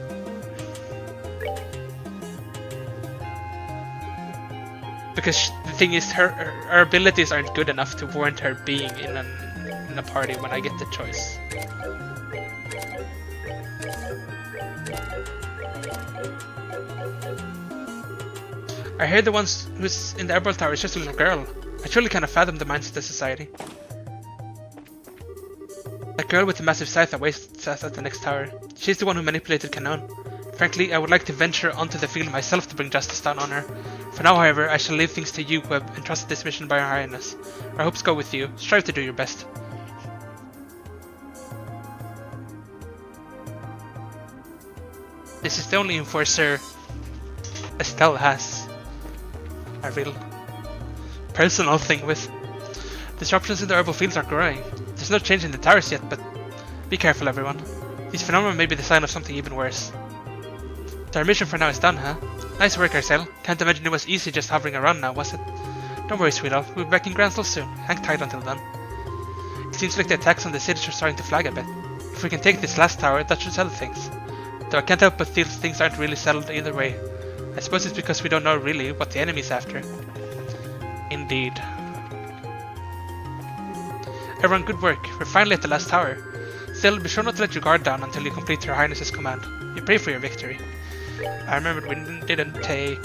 Because the thing is, her abilities aren't good enough to warrant her being in a party when I get the choice. I heard the one who's in the airborne tower is just a little girl. I truly cannot fathom the minds of the Society. That girl with the massive scythe that waits at the next tower. She's the one who manipulated Canon. Frankly, I would like to venture onto the field myself to bring justice down on her. For now, however, I shall leave things to you who have entrusted this mission by Her Highness. Our hopes go with you. Strive to do your best. This is the only enforcer Estelle has a real personal thing with. Disruptions in the herbal fields are growing. There's no change in the towers yet, but be careful, everyone. These phenomena may be the sign of something even worse. So our mission for now is done, huh? Nice work, Arcel. Can't imagine it was easy just hovering around now, was it? Don't worry, sweetheart. We'll be back in Gransel soon. Hang tight until then. It seems like the attacks on the cities are starting to flag a bit. If we can take this last tower, that should settle things. Though I can't help but feel things aren't really settled either way. I suppose it's because we don't know really what the enemy's after. Indeed. Everyone, good work. We're finally at the last tower. Still, be sure not to let your guard down until you complete Her Highness's command. We pray for your victory. I remembered we didn't take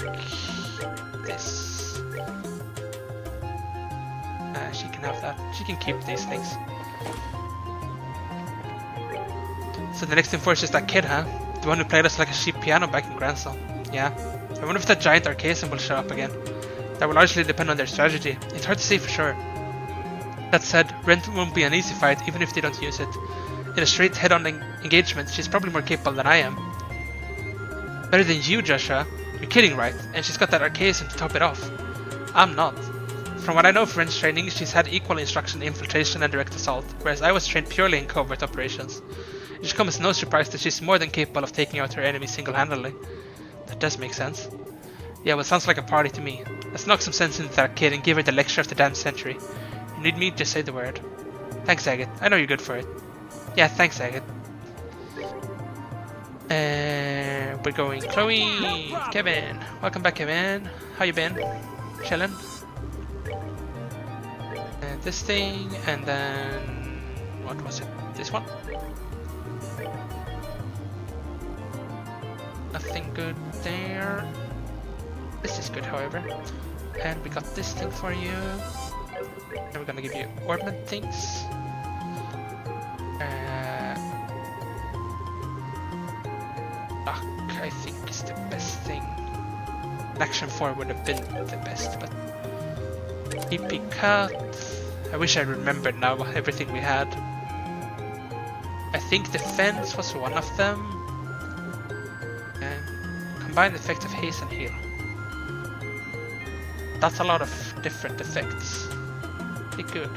this. She can have that. She can keep these things. So the next enforcer is that kid, huh? The one who played us like a cheap piano back in Gransel. Yeah. I wonder if that giant archaism will show up again. That will largely depend on their strategy. It's hard to say for sure. That said, Rent won't be an easy fight even if they don't use it. In a straight head-on engagement, she's probably more capable than I am. Better than you, Joshua. You're kidding, right? And she's got that archaism to top it off. I'm not. From what I know of Ren's training, she's had equal instruction in infiltration and direct assault, whereas I was trained purely in covert operations. It should come as no surprise that she's more than capable of taking out her enemy single-handedly. That does make sense. Yeah, well, sounds like a party to me. Let's knock some sense into that kid and give her the lecture of the damn century. You need me? Just say the word. Thanks, Agate. I know you're good for it. Yeah, thanks, Agate. We're going Chloe, Kevin. Welcome back, Kevin. How you been? Chillin'? And this thing, and then what was it? This one? Nothing good there. This is good, however. And we got this thing for you. And we're gonna give you ornament things. Luck, I think, is the best thing. An action 4 would have been the best, but EP cut. I wish I remembered now everything we had. I think defense was one of them. And combined effect of haste and heal. That's a lot of different effects. Pretty good.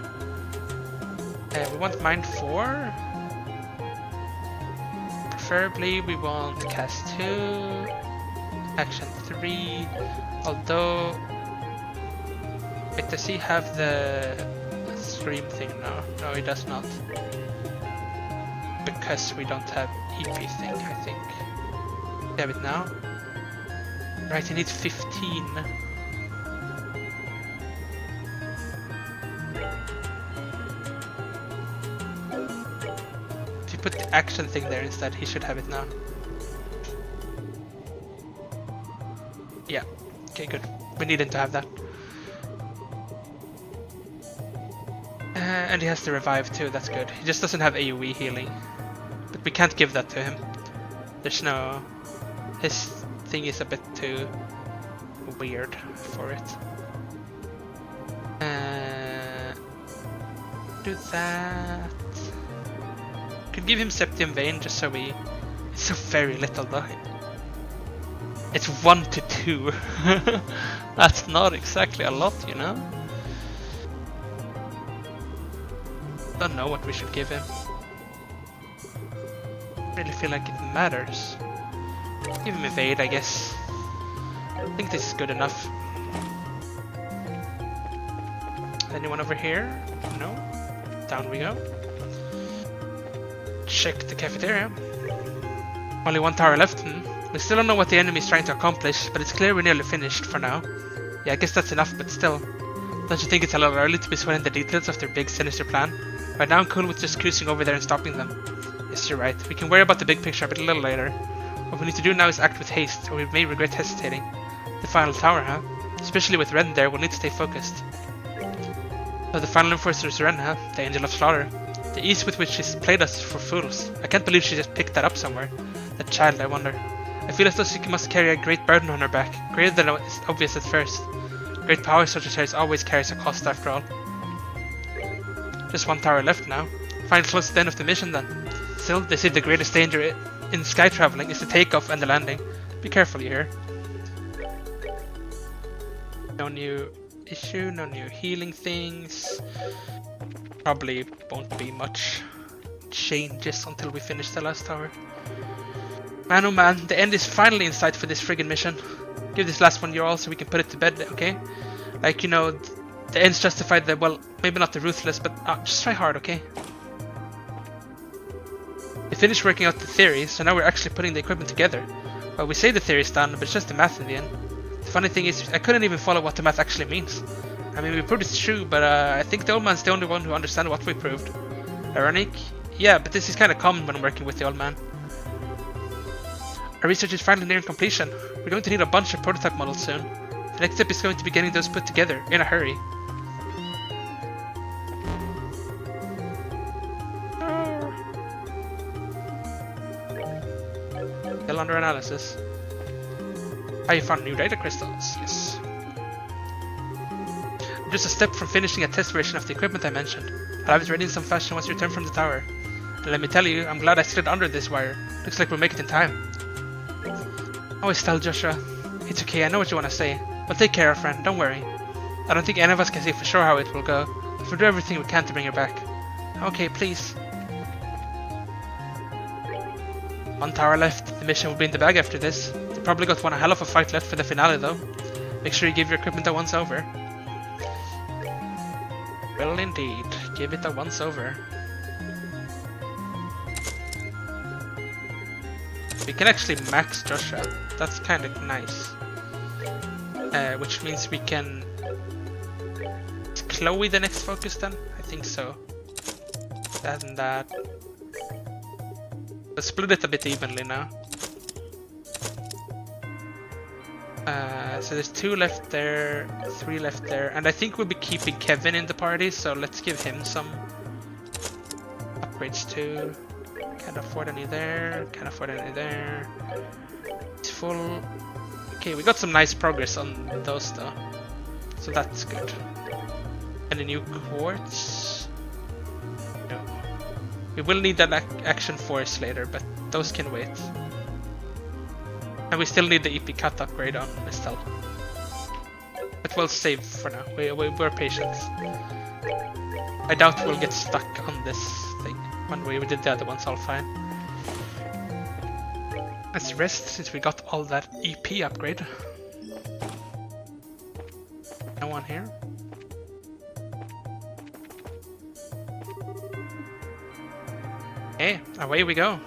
We want mind 4. Preferably we want cast 2, action 3, although... Wait, does he have the stream thing now? No, he does not. Because we don't have EP thing, I think. We have it now. Right, he needs 15. Put the action thing there instead, he should have it now. Yeah, okay, good. We need him to have that. And he has to revive too, that's good. He just doesn't have AoE healing. But we can't give that to him. There's no... His thing is a bit too weird for it. Do that. Could give him Septium Vein just so we... It's so very little though. It's 1 to 2. That's not exactly a lot, you know? Don't know what we should give him. Really feel like it matters. Give him Evade, I guess. I think this is good enough. Anyone over here? No? Down we go. Check the cafeteria. Only one tower left. We still don't know what the enemy is trying to accomplish, but it's clear we're nearly finished for now. Yeah, I guess that's enough, but still. Don't you think it's a little early to be sweating the details of their big sinister plan? Right now I'm cool with just cruising over there and stopping them. Yes, you're right. We can worry about the big picture a bit a little later. What we need to do now is act with haste, or we may regret hesitating. The final tower, huh? Especially with Ren there, we'll need to stay focused. So the final enforcer is Ren, huh? The Angel of Slaughter. The ease with which she's played us for fools. I can't believe she just picked that up somewhere. That child, I wonder. I feel as though she must carry a great burden on her back, greater than is obvious at first. Great power such as hers always carries a cost after all. Just one tower left now. Find close to the end of the mission then. Still, they say the greatest danger in sky traveling is the takeoff and the landing. Be careful, you hear? No new issue, no new healing things. Probably won't be much changes until we finish the last tower. Man oh man, the end is finally in sight for this friggin' mission. Give this last one your all so we can put it to bed, okay? Like, you know, the ends justify the, well, maybe not the ruthless, but just try hard, okay? We finished working out the theory, so now we're actually putting the equipment together. Well, we say the theory's done, but it's just the math in the end. The funny thing is, I couldn't even follow what the math actually means. I mean, we proved it's true, but I think the old man's the only one who understands what we proved. Ironic? Yeah, but this is kinda common when working with the old man. Our research is finally nearing completion. We're going to need a bunch of prototype models soon. The next step is going to be getting those put together, in a hurry. Still under analysis. You found new data crystals, yes. I'm just a step from finishing a test version of the equipment I mentioned. I'll have it ready in some fashion once you return from the tower. And let me tell you, I'm glad I slid under this wire. Looks like we'll make it in time. Oh, Estelle, Joshua. It's okay, I know what you want to say. We'll take care of her, friend, don't worry. I don't think any of us can say for sure how it will go, but we'll do everything we can to bring her back. Okay, please. One tower left. The mission will be in the bag after this. They probably got one hell of a fight left for the finale though. Make sure you give your equipment a once over. Well indeed, give it a once over. We can actually max Joshua. That's kind of nice. Which means we can... Is Chloe the next focus then? I think so. That and that. Let's split it a bit evenly now. So there's 2 left there, 3 left there, and I think we'll be keeping Kevin in the party, so let's give him some upgrades too. Can't afford any there, can't afford any there. It's full. Okay, we got some nice progress on those though, so that's good. And a new quartz? No. We will need that action force later, but those can wait. And we still need the EP cut upgrade on Estelle. But we'll save for now, we're patient. I doubt we'll get stuck on this thing. One way we did the other ones all fine. Let's rest since we got all that EP upgrade. No one here. Hey, away we go.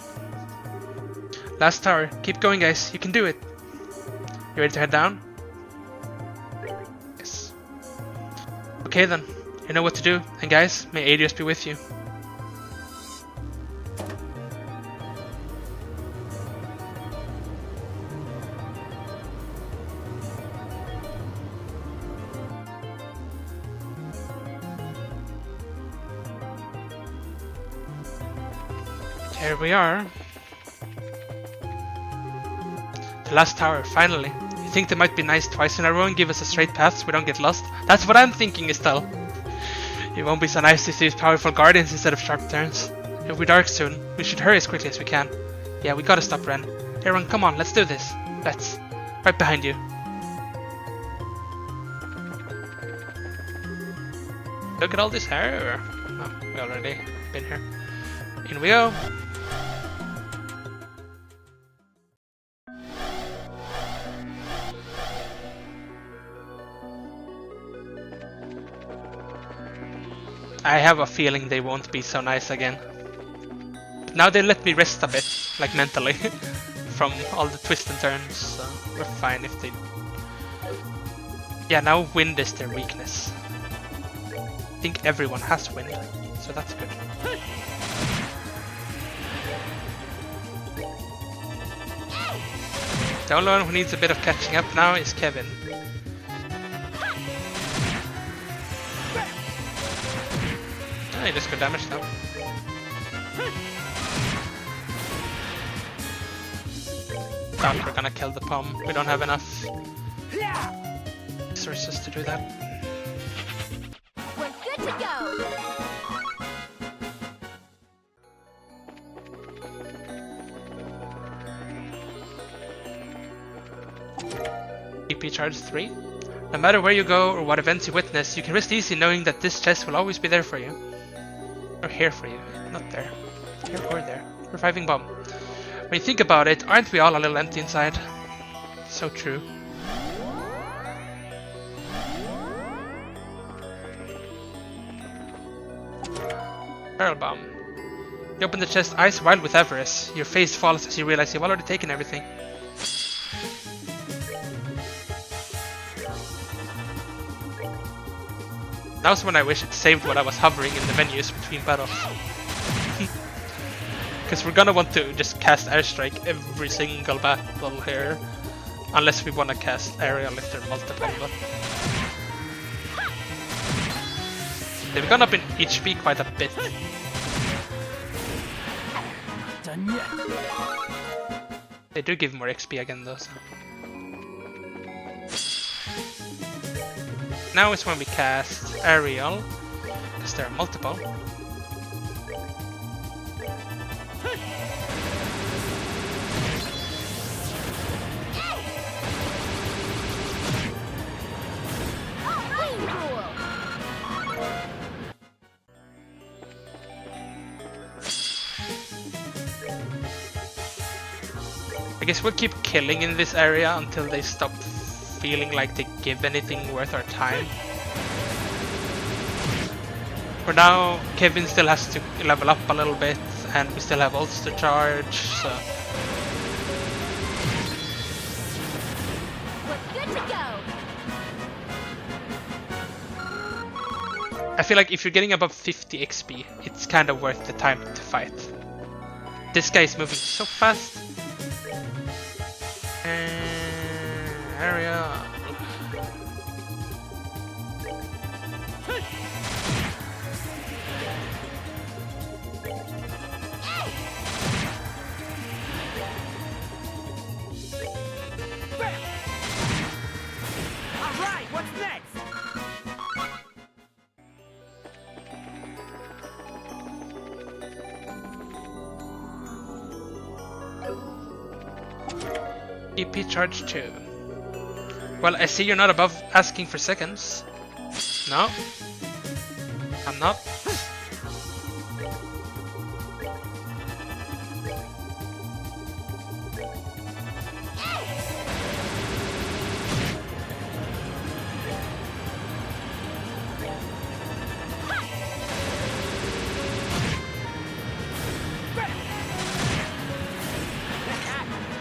Last tower. Keep going, guys. You can do it. You ready to head down? Yes. Okay then. You know what to do. And guys, may Adios be with you. Here we are. The last tower, finally. You think they might be nice twice in a row and give us a straight path so we don't get lost? That's what I'm thinking, Estelle. It won't be so nice to see powerful guardians instead of sharp turns. It'll be dark soon. We should hurry as quickly as we can. Yeah, we gotta stop Ren. Everyone, come on, let's do this. Let's. Right behind you. Look at all this hair. Oh, we already been here. In we go. I have a feeling they won't be so nice again. But now they let me rest a bit, like mentally, from all the twists and turns, so we're fine if they... Yeah, now wind is their weakness. I think everyone has wind, so that's good. The only one who needs a bit of catching up now is Kevin. Oh, he just got damage though. Thought we're gonna kill the Pom. We don't have enough resources to do that. We're good to go. EP charge 3. No matter where you go or what events you witness, you can rest easy knowing that this chest will always be there for you. Or here for you, not there. Here or there. Reviving bomb. When you think about it, aren't we all a little empty inside? So true. Barrel bomb. You open the chest eyes wild with avarice. Your face falls as you realize you've already taken everything. Now's when I wish it saved what I was hovering in the menus between battles. Because we're gonna want to just cast airstrike every single battle here. Unless we wanna cast aerial if they're multiple, but... They've gone up in HP quite a bit. Done yet. They do give more XP again though, so... Now is when we cast aerial, because there are multiple. I guess we'll keep killing in this area until they stop feeling like they give anything worth our time. For now, Kevin still has to level up a little bit, and we still have ults to charge, so... We're good to go. I feel like if you're getting above 50 XP, it's kind of worth the time to fight. This guy is moving so fast. Area. Alright, what's next? EP charge 2. Well, I see you're not above asking for seconds. No. I'm not.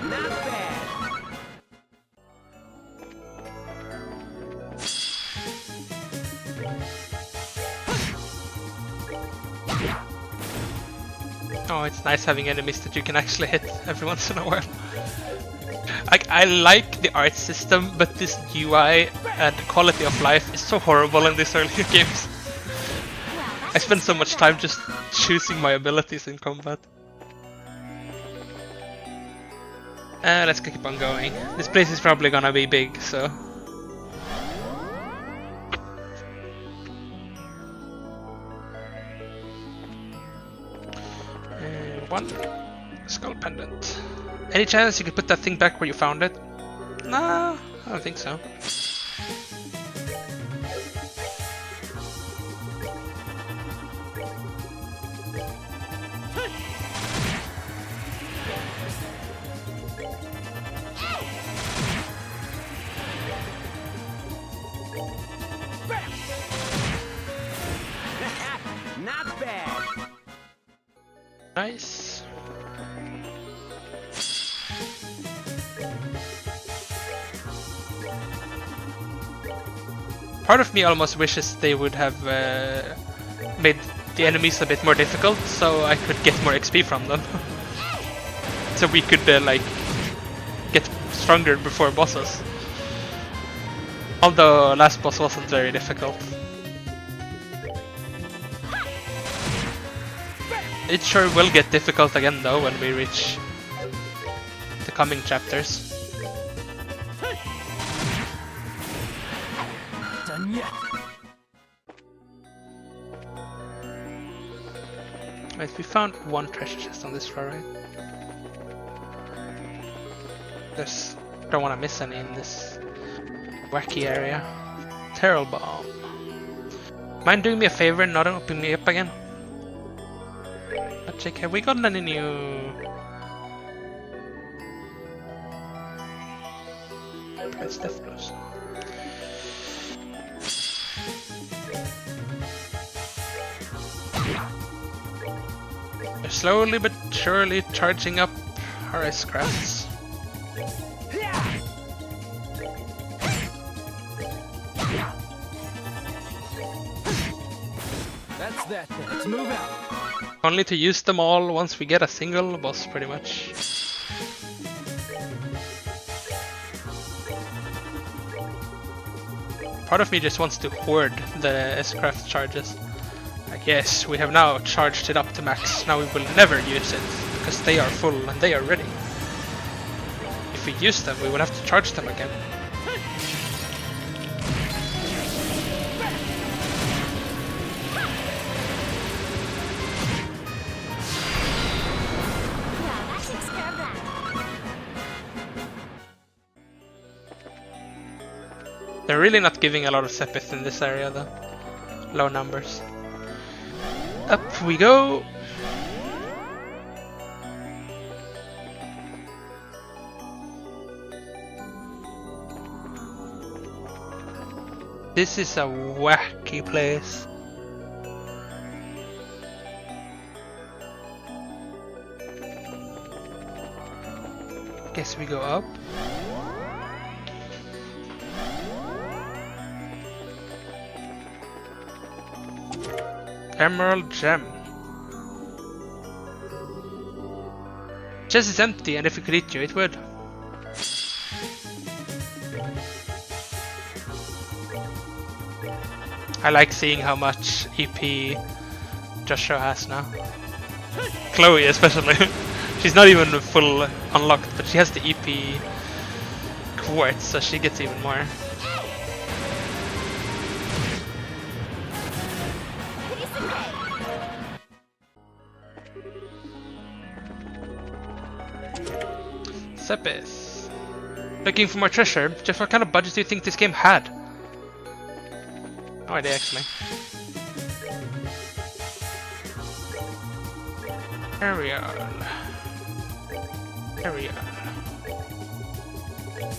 Not bad. Oh, it's nice having enemies that you can actually hit every once in a while. I like the art system, but this UI and quality of life is so horrible in these earlier games. I spend so much time just choosing my abilities in combat. Let's keep on going. This place is probably gonna be big, so. One skull pendant. Any chance you could put that thing back where you found it? Nah, I don't think so. Not bad. Nice. Part of me almost wishes they would have made the enemies a bit more difficult, so I could get more XP from them. So we could like get stronger before bosses. Although last boss wasn't very difficult. It sure will get difficult again though when we reach the coming chapters. Done yet. Right, we found one treasure chest on this floor, right? There's don't want to miss any in this wacky area. Terrell bomb. Mind doing me a favor and not opening me up again? Check, have we gotten any new press death blows? They're slowly but surely charging up our ice crafts. That's that. Let's move out. Only to use them all once we get a single boss, pretty much. Part of me just wants to hoard the S-Craft charges. Like, yes, we have now charged it up to max, now we will never use it, because they are full and they are ready. If we use them, we will have to charge them again. They're really not giving a lot of Sepith in this area though. Low numbers. Up we go! This is a wacky place. Guess we go up. Emerald gem. Chest is empty, and if it could eat you, it would. I like seeing how much EP Joshua has now. Chloe especially. She's not even full unlocked, but she has the EP quartz, so she gets even more. Sepith. Looking for more treasure. Just what kind of budget do you think this game had? No idea actually. Ariel. Ariel.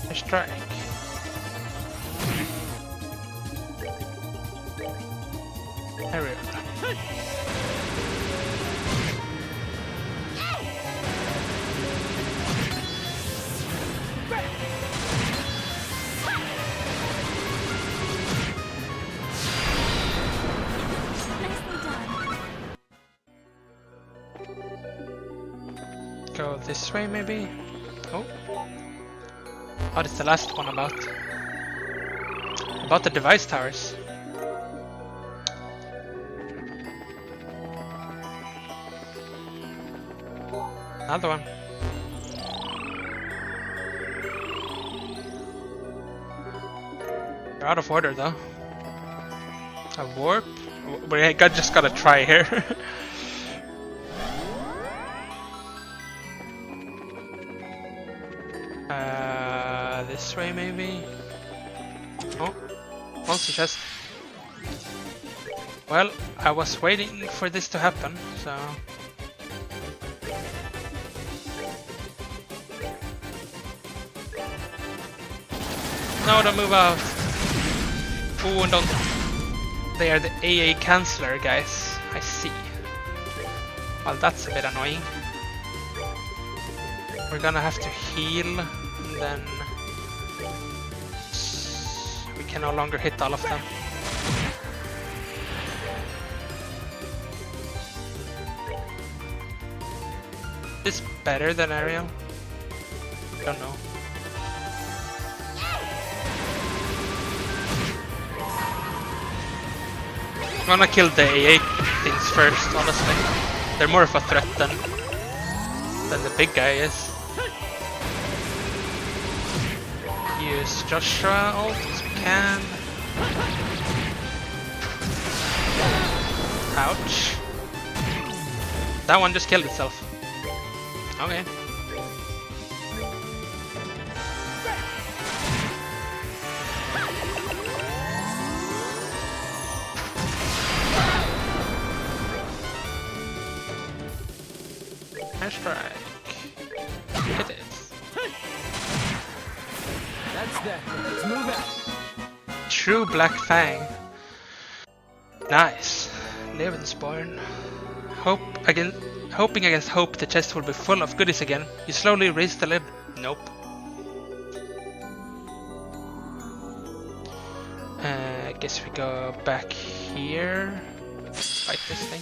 A strike. Ariel. Go this way maybe? Oh. What is the last one about? About the device towers. Another one. We're out of order though. A warp? We just gotta try here. This way maybe? Oh, monster chest. Well, I was waiting for this to happen, so... No, don't move out! Oh, and don't... They are the AA Canceller guys, I see. Well, that's a bit annoying. We're gonna have to heal, and then... we can no longer hit all of them. Is this better than Ariel? Don't know. I'm gonna kill the AA things first, honestly. They're more of a threat than the big guy is. Use Joshua ult as we can. Ouch. That one just killed itself. Okay. Strike. Hit it. That's that. Let's move out. True Black Fang. Nice. Lebensborn. Hoping against hope the chest will be full of goodies again. You slowly raise the lid. Nope. I guess we go back here. Fight this thing.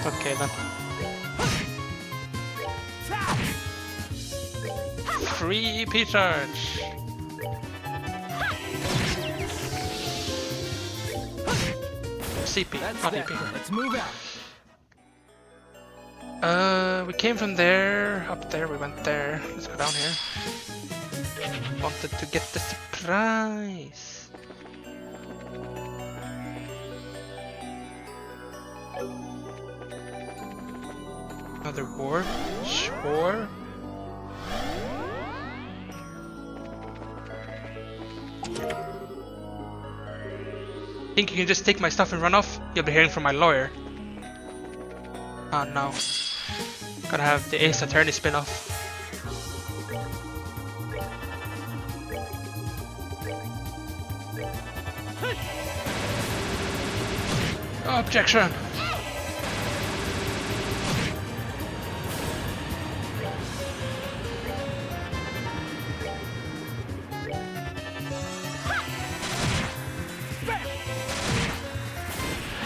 Okay then. Free P-Charge! CP, That's not that. EP. Let's move out. We came from there, up there, we went there. Let's go down here. Wanted to get the surprise. Another warp? Sure. Think you can just take my stuff and run off? You'll be hearing from my lawyer. Oh no. Gotta have the Ace Attorney spin-off. Objection!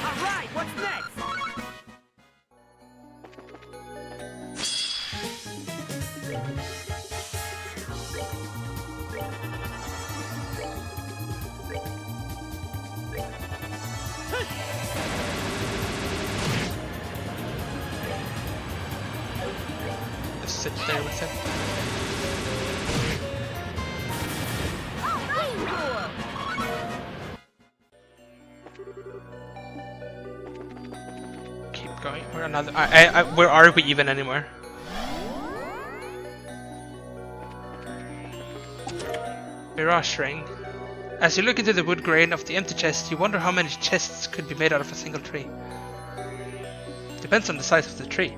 Alright, what's next? Just sit there with him. Keep going. We're another. Where are we even anymore? Mirage Ring. As you look into the wood grain of the empty chest, you wonder how many chests could be made out of a single tree. Depends on the size of the tree.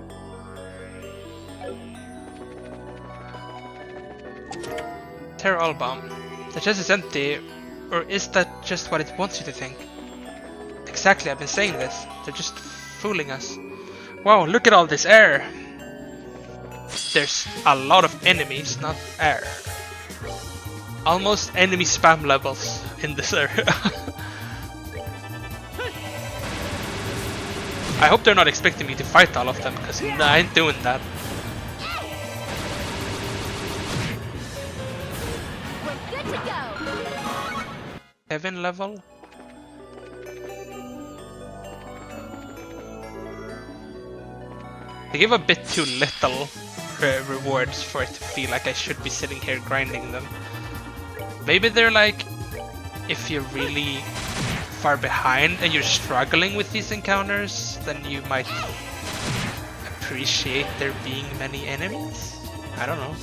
Terra Album. The chest is empty, or is that just what it wants you to think? Exactly, I've been saying this. They're just fooling us. Wow, look at all this air! There's a lot of enemies, not air. Almost enemy spam levels in this area. I hope they're not expecting me to fight all of them, because I ain't doing that. We're good to go. 7 level? They give a bit too little rewards for it to feel like I should be sitting here grinding them. Maybe they're like, if you're really far behind and you're struggling with these encounters, then you might appreciate there being many enemies? I don't know.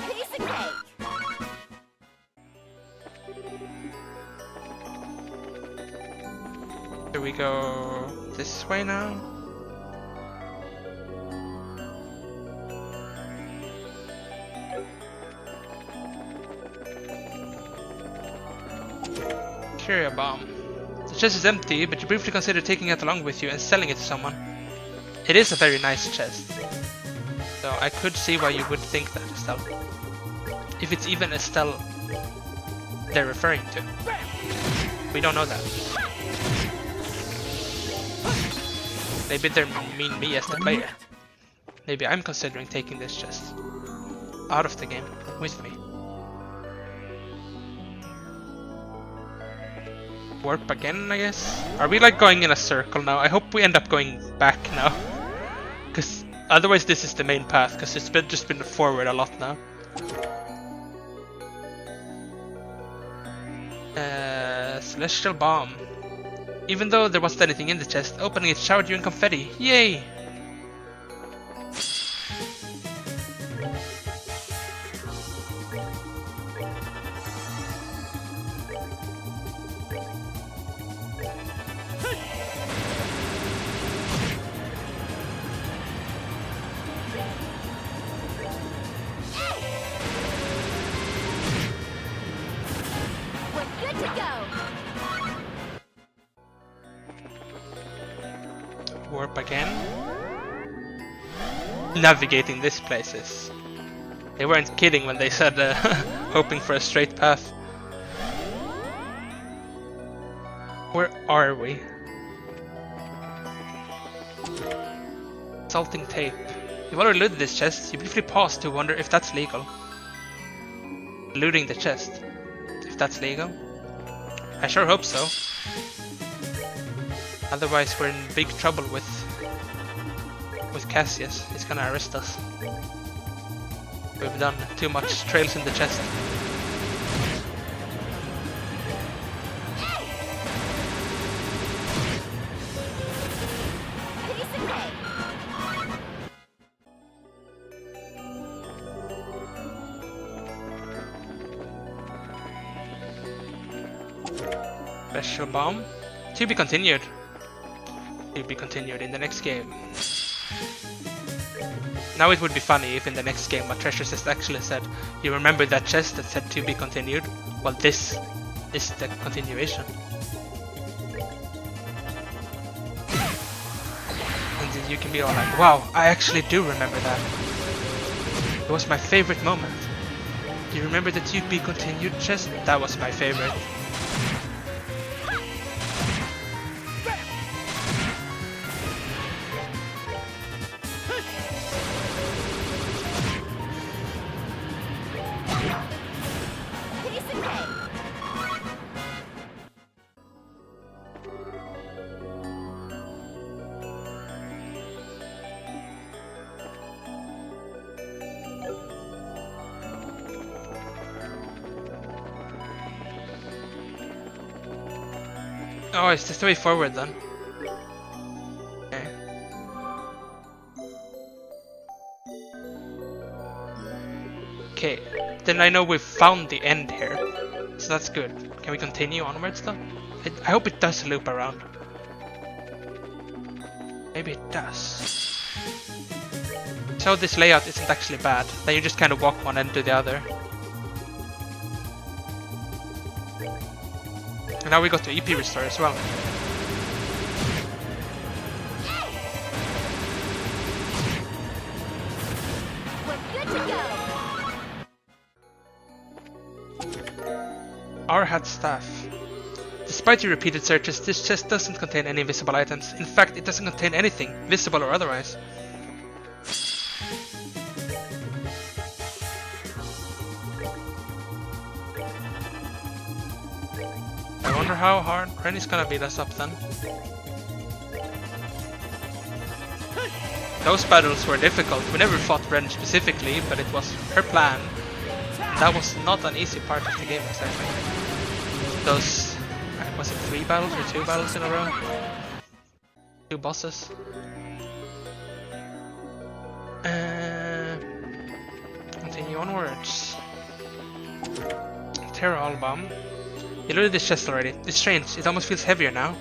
Piece of cake. Do we go this way now? Curia bomb. The chest is empty, but you briefly consider taking it along with you and selling it to someone. It is a very nice chest, so I could see why you would think that, Estelle. If it's even Estelle they're referring to. We don't know that. Maybe they mean me as the player. Maybe I'm considering taking this chest out of the game with me. Warp again, I guess? Are we like going in a circle now? I hope we end up going back now. Because otherwise this is the main path, because it's just been forward a lot now. Celestial Bomb. Even though there wasn't anything in the chest, opening it showered you in confetti. Yay! Warp again. Navigating this place is... They weren't kidding when they said hoping for a straight path. Where are we? Salting tape. You've already looted this chest. You briefly pause to wonder if that's legal. Looting the chest. If that's legal? I sure hope so. Otherwise we're in big trouble with Cassius. He's gonna arrest us. We've done too much trails in the chest. Special bomb. To be continued. To be continued in the next game. Now it would be funny if in the next game a treasure chest actually said, you remember that chest that said to be continued? Well, this is the continuation. And then you can be all like, wow, I actually do remember that. It was my favorite moment. Do you remember the to be continued chest? That was my favorite. Oh, it's just the way forward then. Okay. Okay, then I know we've found the end here. So that's good. Can we continue onwards though? I hope it does loop around. Maybe it does. So this layout isn't actually bad. Then you just kind of walk one end to the other. And now we got to EP restore as well. We're good to go. Our hat staff. Despite your repeated searches, this chest doesn't contain any visible items. In fact, it doesn't contain anything, visible or otherwise. I wonder how hard Rennie's gonna beat us up then. Those battles were difficult. We never fought Ren specifically, but it was her plan. That was not an easy part of the game exactly. Those, was it 3 battles or 2 battles in a row? 2 bosses. Continue onwards. Terror Album. You looted this chest already. It's strange, it almost feels heavier now.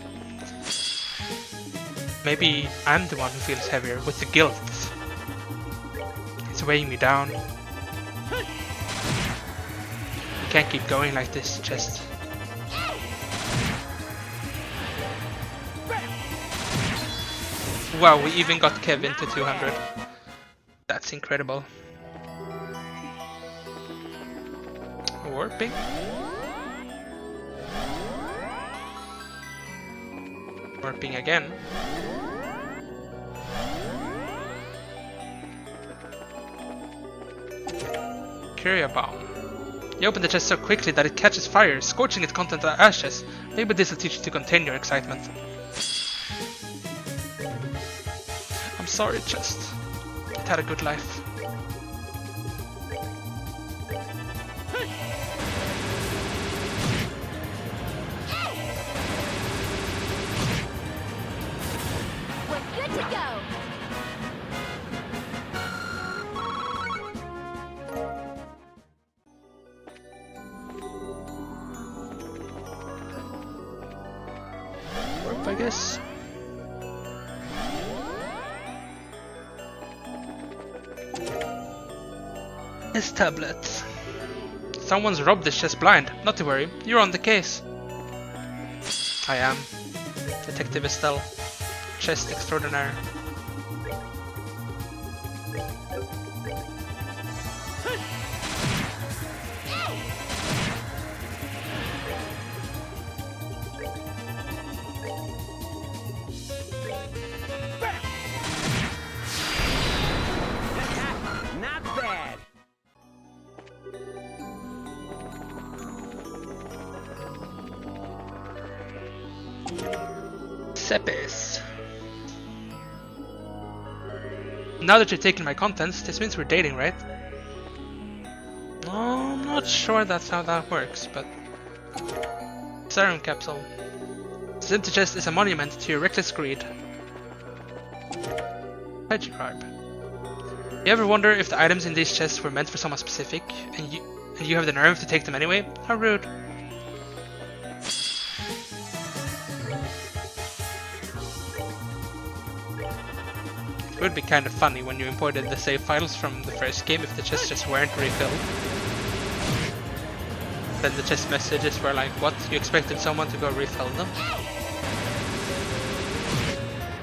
Maybe I'm the one who feels heavier with the guilt. It's weighing me down. I can't keep going like this, chest. Wow, we even got Kevin to 200. That's incredible. Warping? Warping again. Curia Bomb. You open the chest so quickly that it catches fire, scorching its content to ashes. Maybe this will teach you to contain your excitement. I'm sorry, chest. It had a good life. We're good to go. I guess. This tablet. Someone's robbed this chest blind. Not to worry, you're on the case. I am. Detective Estelle. Chest extraordinaire. Not bad. Sepis. Now that you've taken my contents, this means we're dating, right? I'm not sure that's how that works, but... Serum capsule. This empty chest is a monument to your reckless greed. Petricarp. You ever wonder if the items in these chests were meant for someone specific, and you have the nerve to take them anyway? How rude. It would be kind of funny when you imported the save files from the first game if the chests just weren't refilled. Then the chest messages were like, what? You expected someone to go refill them?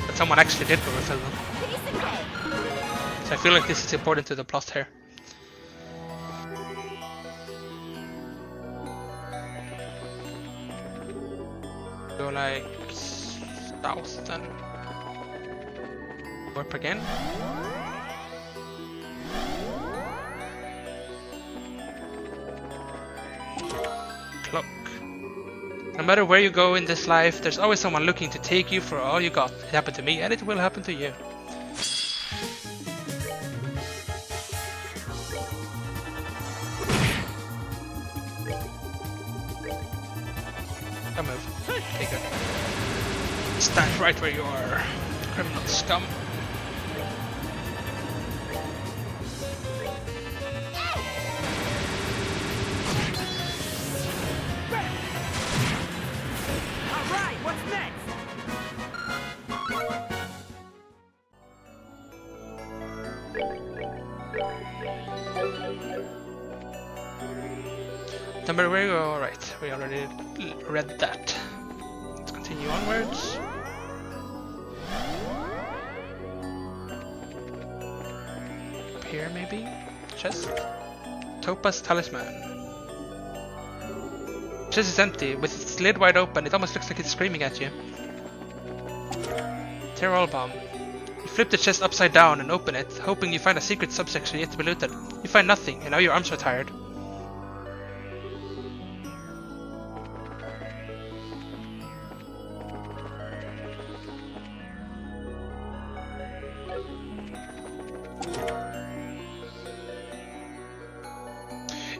But someone actually did go refill them. So I feel like this is important to the plot here. Go like south then. Warp again. Clock. No matter where you go in this life, there's always someone looking to take you for all you got. It happened to me and it will happen to you. Don't move. Okay, good. Stand right where you are, criminal scum. Alright, what's next? Number where you go, alright, we already read that. Let's continue onwards. Up here maybe? Chest? Topaz Talisman. chest is empty. With its lid wide open, it almost looks like it's screaming at you. Terror bomb. You flip the chest upside down and open it, hoping you find a secret subsection yet to be looted. You find nothing, and now your arms are tired.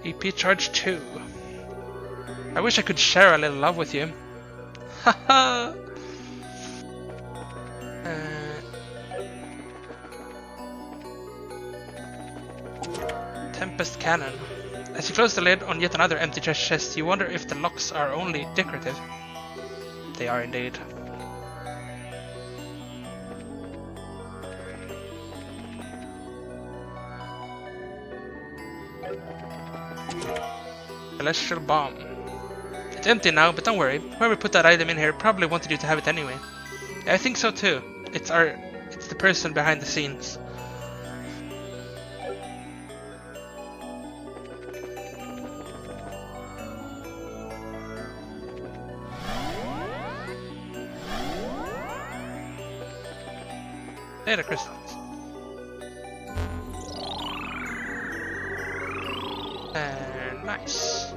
EP charge 2. I wish I could share a little love with you. Haha! Tempest Cannon. As you close the lid on yet another empty treasure chest, you wonder if the locks are only decorative. They are indeed. Celestial Bomb. It's empty now, but don't worry. Whoever put that item in here probably wanted you to have it anyway. Yeah, I think so too. It's the person behind the scenes. Data crystals. Nice.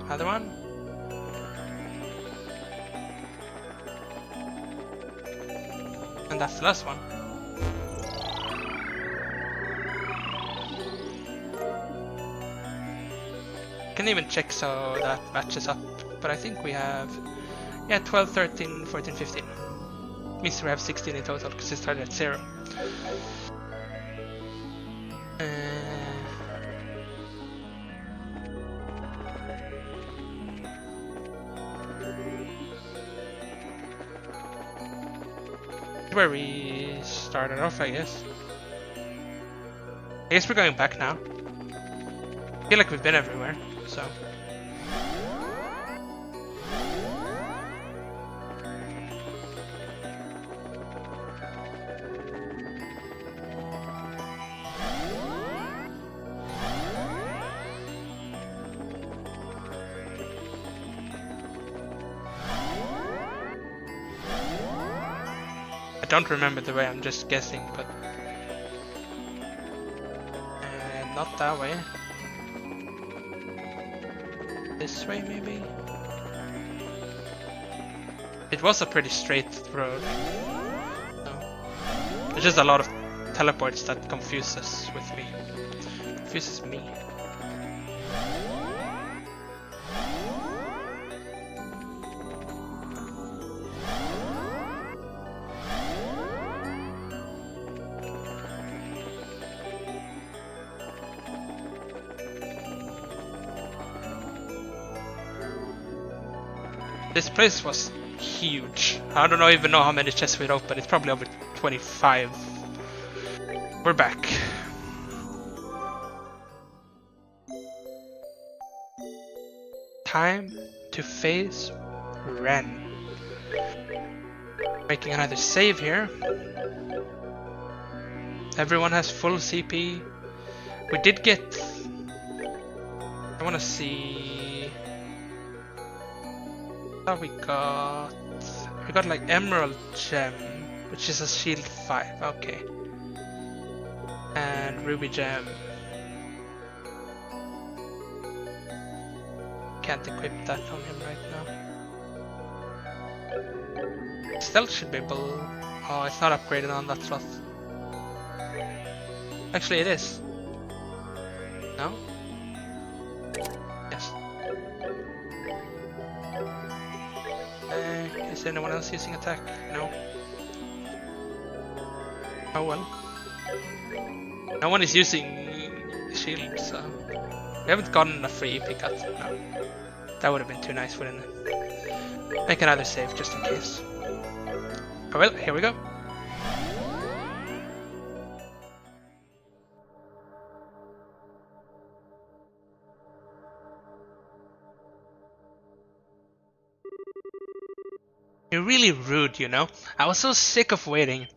Another one. And that's the last one. Can even check so that matches up, but I think we have 12, 13, 14, 15. Means we have 16 in total because it started at 0. Where we started off, I guess. I guess we're going back now. I feel like we've been everywhere, so. I don't remember the way, I'm just guessing, but not that way. This way, maybe? It was a pretty straight road. No. There's just a lot of teleports that confuses me. Confuses me. This place was huge. I don't even know how many chests we'd open. It's probably over 25. We're back. Time to face Ren. Making another save here. Everyone has full CP. We did get... I want to see... We got like Emerald Gem, which is a shield 5, okay. And Ruby Gem. Can't equip that on him right now. Stealth should be able... Oh, it's not upgraded on that slot. Actually it is. No? Yes. Is anyone else using attack? No. Oh well. No one is using shield, so we haven't gotten a free pick up. No. That would have been too nice, wouldn't it? Make another save just in case. Oh well, here we go. You're really rude, you know? I was so sick of waiting.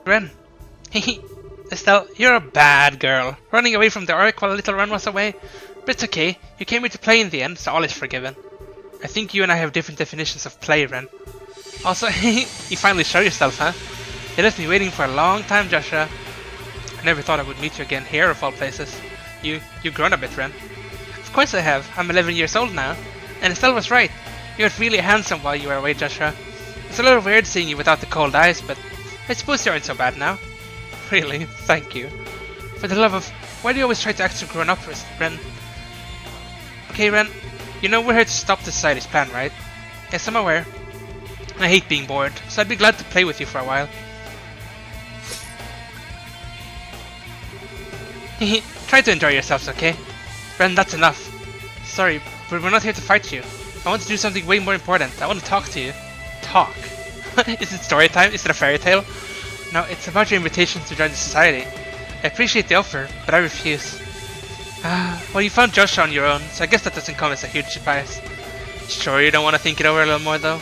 Ren. Hehe. Estelle, you're a bad girl. Running away from the Ark while little Ren was away. But it's okay. You came here to play in the end, so all is forgiven. I think you and I have different definitions of play, Ren. Also, you finally show yourself, huh? You left me waiting for a long time, Joshua. I never thought I would meet you again here of all places. You've grown a bit, Ren. Of course I have. I'm 11 years old now. And Estelle was right. You were really handsome while you were away, Joshua. It's a little weird seeing you without the cold eyes, but I suppose you aren't so bad now. Really? Thank you. For the love of... Why do you always try to act so grown up, Ren? Okay, Ren. You know we're here to stop the society's plan, right? Yes, I'm aware. I hate being bored, so I'd be glad to play with you for a while. Hehe, try to enjoy yourselves, okay? Ren, that's enough. Sorry, but we're not here to fight you. I want to do something way more important. I want to talk to you. Talk? Is it story time? Is it a fairy tale? No, it's about your invitation to join the society. I appreciate the offer, but I refuse. Well, you found Joshua on your own, so I guess that doesn't come as a huge surprise. Sure, you don't want to think it over a little more, though?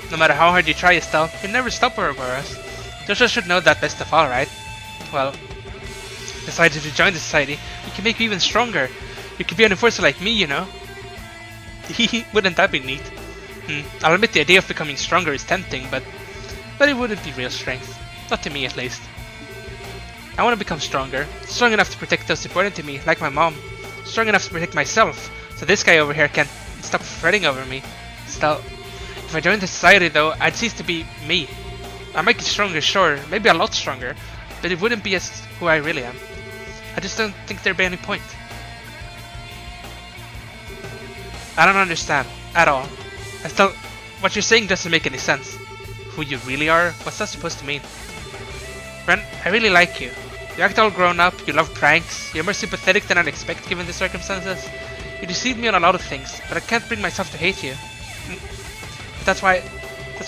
No matter how hard you try, Estelle, you'll never stop over us. Joshua should know that best of all, right? Well, besides, if you join the society, you can make me even stronger. You could be an enforcer like me, you know? Wouldn't that be neat? I'll admit the idea of becoming stronger is tempting, but it wouldn't be real strength. Not to me, at least. I want to become stronger. Strong enough to protect those important to me, like my mom. Strong enough to protect myself, so this guy over here can stop fretting over me. Still, if I joined the society though, I'd cease to be me. I might get stronger, sure, maybe a lot stronger, but it wouldn't be as who I really am. I just don't think there'd be any point. I don't understand, at all. Still, what you're saying doesn't make any sense. Who you really are? What's that supposed to mean? Ren, I really like you. You act all grown up, you love pranks, you're more sympathetic than I'd expect given the circumstances. You deceived me on a lot of things, but I can't bring myself to hate you. That's why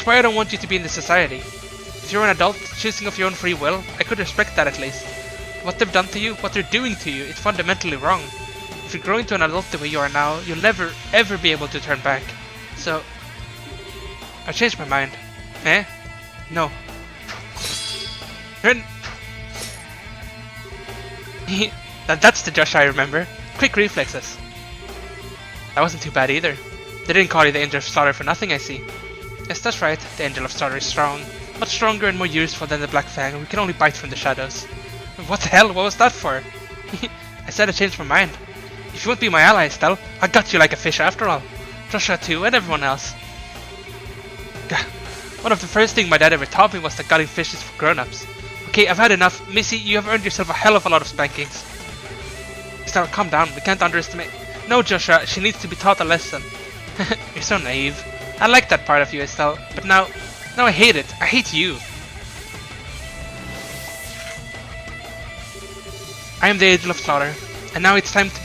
I don't want you to be in the society. If you're an adult, choosing of your own free will, I could respect that at least. What they've done to you, what they're doing to you, it's fundamentally wrong. If you grow into an adult the way you are now, you'll never ever be able to turn back. So, I changed my mind. Eh? No. Ren! That's the Josh I remember. Quick reflexes. That wasn't too bad either. They didn't call you the Angel of Slaughter for nothing, I see. Yes, that's right. The Angel of Slaughter is strong. Much stronger and more useful than the Black Fang, and we can only bite from the shadows. What the hell? What was that for? I said I changed my mind. If you won't be my ally, Estelle, I got you like a fish after all. Joshua too, and everyone else. One of the first things my dad ever taught me was that gutting fish is for grown-ups. Okay, I've had enough. Missy, you have earned yourself a hell of a lot of spankings. Estelle, calm down. We can't underestimate... No, Joshua, she needs to be taught a lesson. You're so naive. I like that part of you, Estelle, but now I hate it. I hate you. I am the Angel of Slaughter, and now it's time to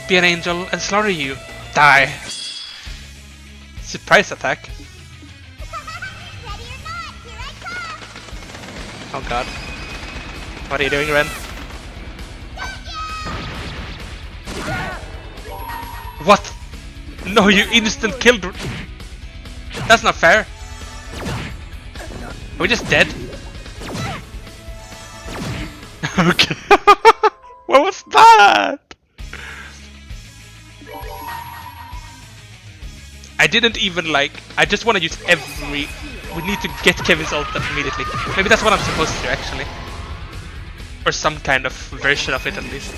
be an angel and slaughter you. Die. Surprise attack. Oh god. What are you doing, Ren? What? No, you instant killed. That's not fair. Are we just dead? Okay. What was that? I didn't even like. I just want to use every. We need to get Kevin's ult up immediately. Maybe that's what I'm supposed to do, actually. Or some kind of version of it, at least.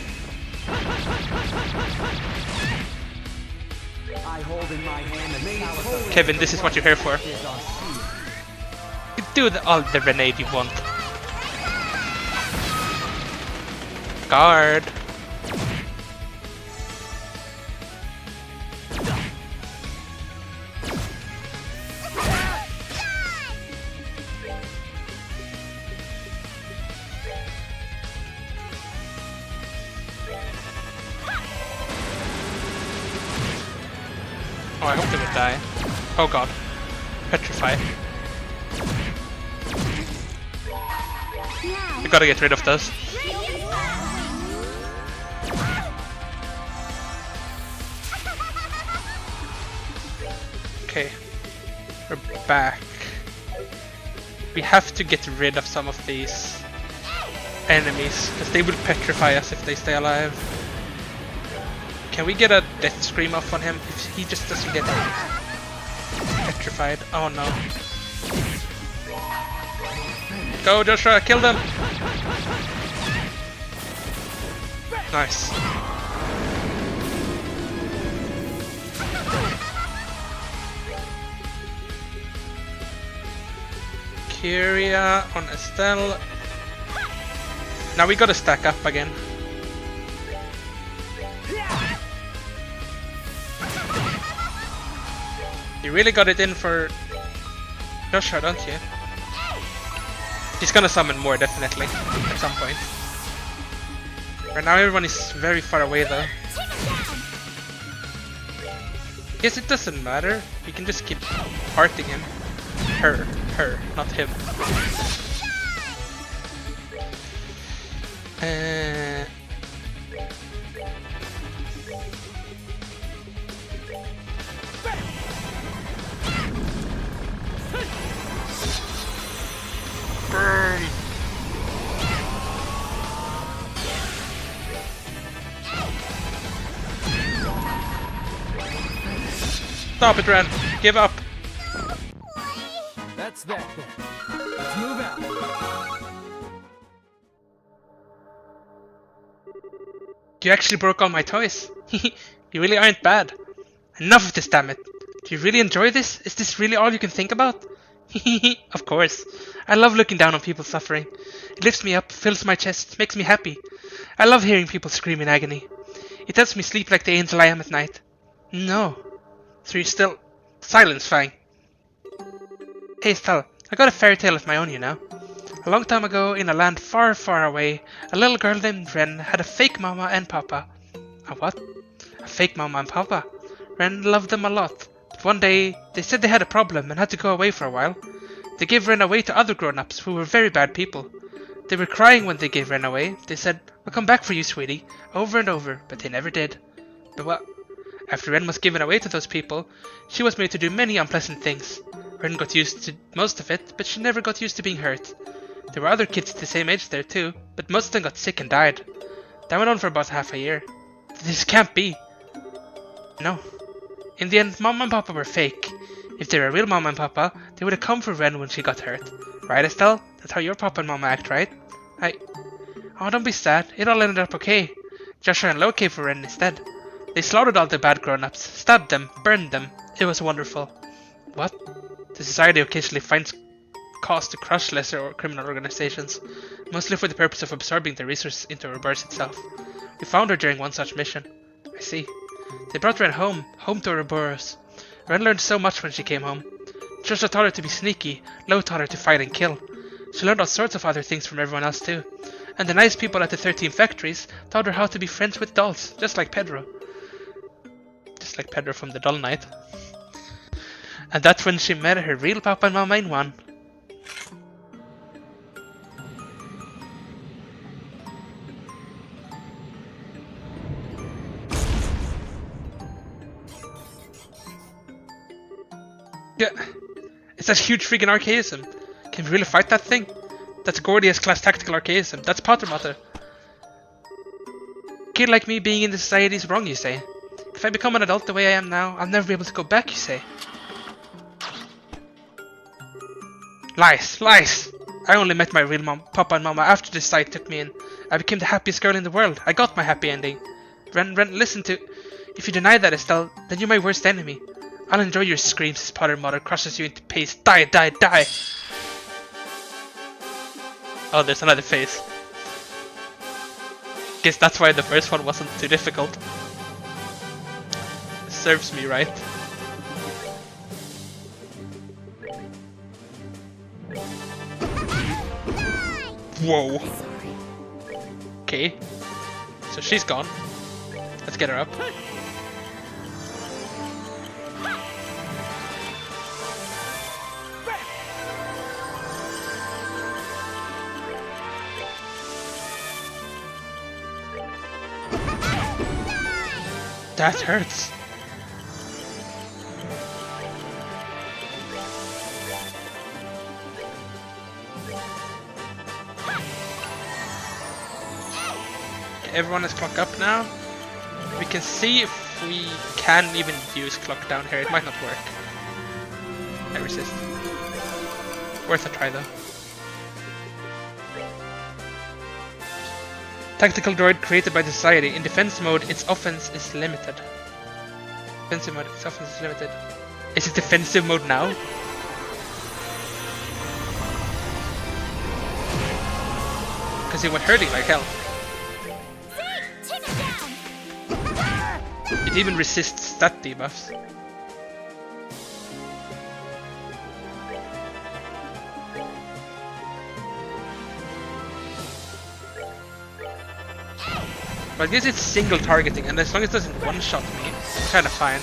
Kevin, this is what you're here for. Do all the grenade you want. Guard. Oh, I hope they would die. Oh god. Petrify. We gotta get rid of those. Okay. We're back. We have to get rid of some of these. enemies, because they will petrify us if they stay alive. Can we get a death scream off on him if he just doesn't get petrified? Oh no. Go Joshua, kill them! Nice. Kyria on Estelle. Now we gotta stack up again. You really got it in for Joshua, don't you? He's gonna summon more, definitely, at some point. Right now everyone is very far away though. Guess it doesn't matter. We can just keep hearting him. Her, not him. Burn. Stop it, Ren. Give up. That's that then. Let's move out. You actually broke all my toys. You really aren't bad. Enough of this, damn it. Do you really enjoy this? Is this really all you can think about? Of course. I love looking down on people suffering. It lifts me up, fills my chest, makes me happy. I love hearing people scream in agony. It helps me sleep like the angel I am at night. No. So you're still... Silence, fine. Hey Estelle, I got a fairy tale of my own, you know. A long time ago, in a land far, far away, a little girl named Ren had a fake mama and papa. A what? A fake mama and papa. Ren loved them a lot. But one day, they said they had a problem and had to go away for a while. They gave Ren away to other grown-ups who were very bad people. They were crying when they gave Ren away. They said, "We'll come back for you, sweetie," over and over, but they never did. But what? After Ren was given away to those people, she was made to do many unpleasant things. Ren got used to most of it, but she never got used to being hurt. There were other kids the same age there too, but most of them got sick and died. That went on for about half a year. This can't be. No. In the end, Mom and Papa were fake. If they were real Mom and Papa, they would have come for Ren when she got hurt. Right, Estelle? That's how your Papa and Mama act, right? Oh, don't be sad. It all ended up okay. Joshua and Lo came for Ren instead. They slaughtered all the bad grown-ups, stabbed them, burned them. It was wonderful. What? The society occasionally finds cause to crush lesser or criminal organizations, mostly for the purpose of absorbing the resources into Ouroboros itself. We found her during one such mission. I see. They brought Ren home to Ouroboros. Ren learned so much when she came home. Joshua taught her to be sneaky, Lo taught her to fight and kill. She learned all sorts of other things from everyone else too. And the nice people at the 13 factories taught her how to be friends with dolls, just like Pedro. Just like Pedro from the Doll Night. And that's when she met her real Papa and Mama in one. Yeah, it's that huge freaking archaism. Can we really fight that thing? That's Gordia's class tactical archaism. That's Potter Mother. A kid like me being in the society is wrong, you say? If I become an adult the way I am now, I'll never be able to go back, you say? Lies, lies! I only met my real Papa and Mama after this site took me in. I became the happiest girl in the world. I got my happy ending. Ren, listen to... If you deny that, Estelle, then you're my worst enemy. I'll enjoy your screams as Potter Mother crushes you into paste. Die, die, die! Oh, there's another face. Guess that's why the first one wasn't too difficult. Serves me right. Whoa. Okay. So she's gone. Let's get her up. That hurts. everyone is clock up now. We can see if we can even use clock down here. It might not work. I resist. Worth a try though. Tactical droid created by society. In defense mode, its offense is limited. Defensive mode, its offense is limited. Is it defensive mode now? Because it went hurting like hell. Take it down. It even resists stat debuffs. But I guess it's single targeting, and as long as it doesn't one-shot me, it's kinda fine.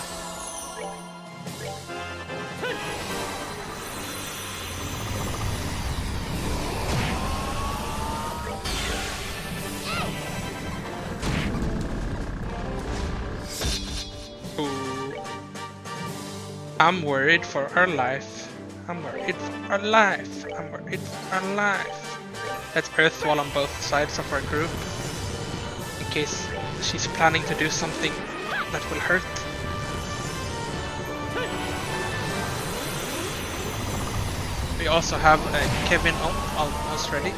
Ooh. I'm worried for our life. I'm worried for our life. I'm worried for our life. Let's earth wall on both sides of our group. In case she's planning to do something that will hurt. We also have Kevin almost ready.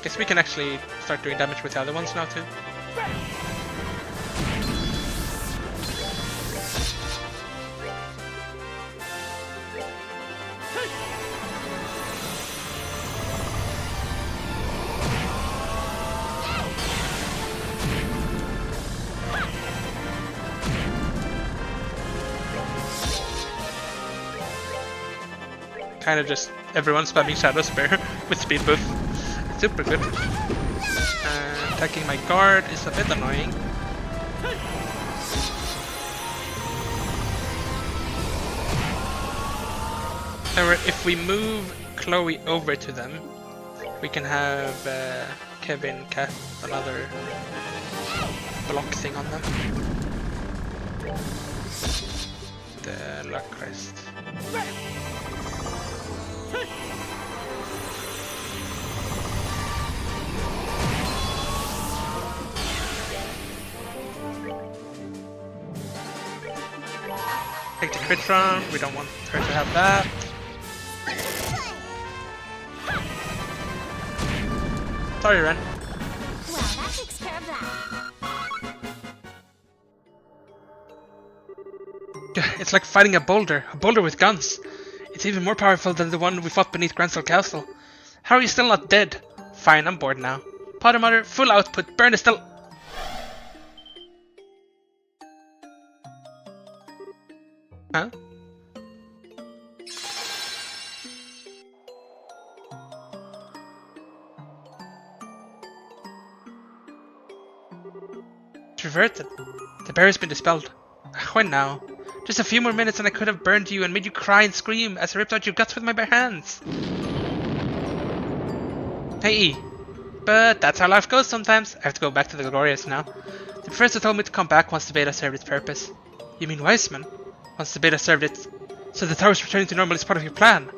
Guess we can actually start doing damage with the other ones now too. Kind of just everyone spamming Shadow Spear with speed buff. Super good. Attacking my guard is a bit annoying. However, if we move Chloe over to them, we can have Kevin cast another block thing on them. The luck crest. Take the crit run, we don't want her to have that. Sorry, Ren. Well, that takes care of that. It's like fighting a boulder with guns. It's even more powerful than the one we fought beneath Grancel Castle. How are you still not dead? Fine, I'm bored now. Potter Mother, full output, burn is still... Huh? It's reverted. The barrier's been dispelled. When now? Just a few more minutes and I could have burned you and made you cry and scream as I ripped out your guts with my bare hands. Hey E. But that's how life goes sometimes. I have to go back to the Glorious now. The professor told me to come back once the beta served its purpose. You mean Wiseman? Once the beta served it. So the tower's returning to normal is part of your plan?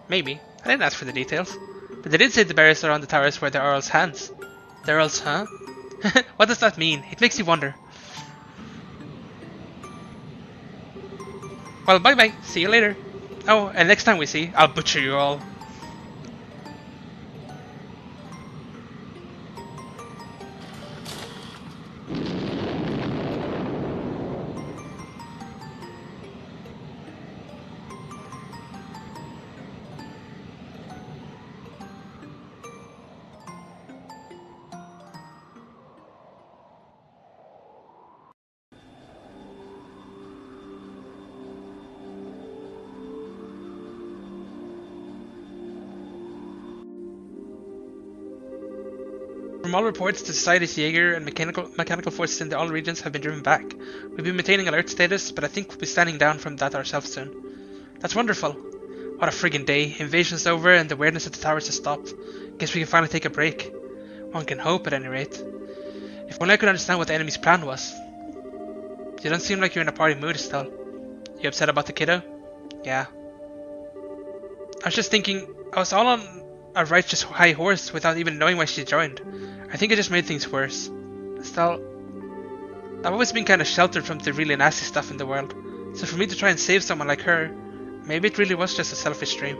Maybe. I didn't ask for the details. But they did say the barriers around the towers were the Earl's hands. The Earl's, huh? What does that mean? It makes you wonder. Well, bye bye. See you later. Oh, and next time we see, I'll butcher you all. From all reports, the Society's Jaeger and mechanical forces in all regions have been driven back. We've been maintaining alert status, but I think we'll be standing down from that ourselves soon. That's wonderful. What a friggin' day. Invasion's over and the weirdness at the towers has stopped. Guess we can finally take a break. One can hope at any rate. If only I could understand what the enemy's plan was. You don't seem like you're in a party mood still. You upset about the kiddo? Yeah. I was just thinking, I was all on a righteous high horse without even knowing why she joined. I think it just made things worse. Still, I've always been kind of sheltered from the really nasty stuff in the world. So for me to try and save someone like her, maybe it really was just a selfish dream.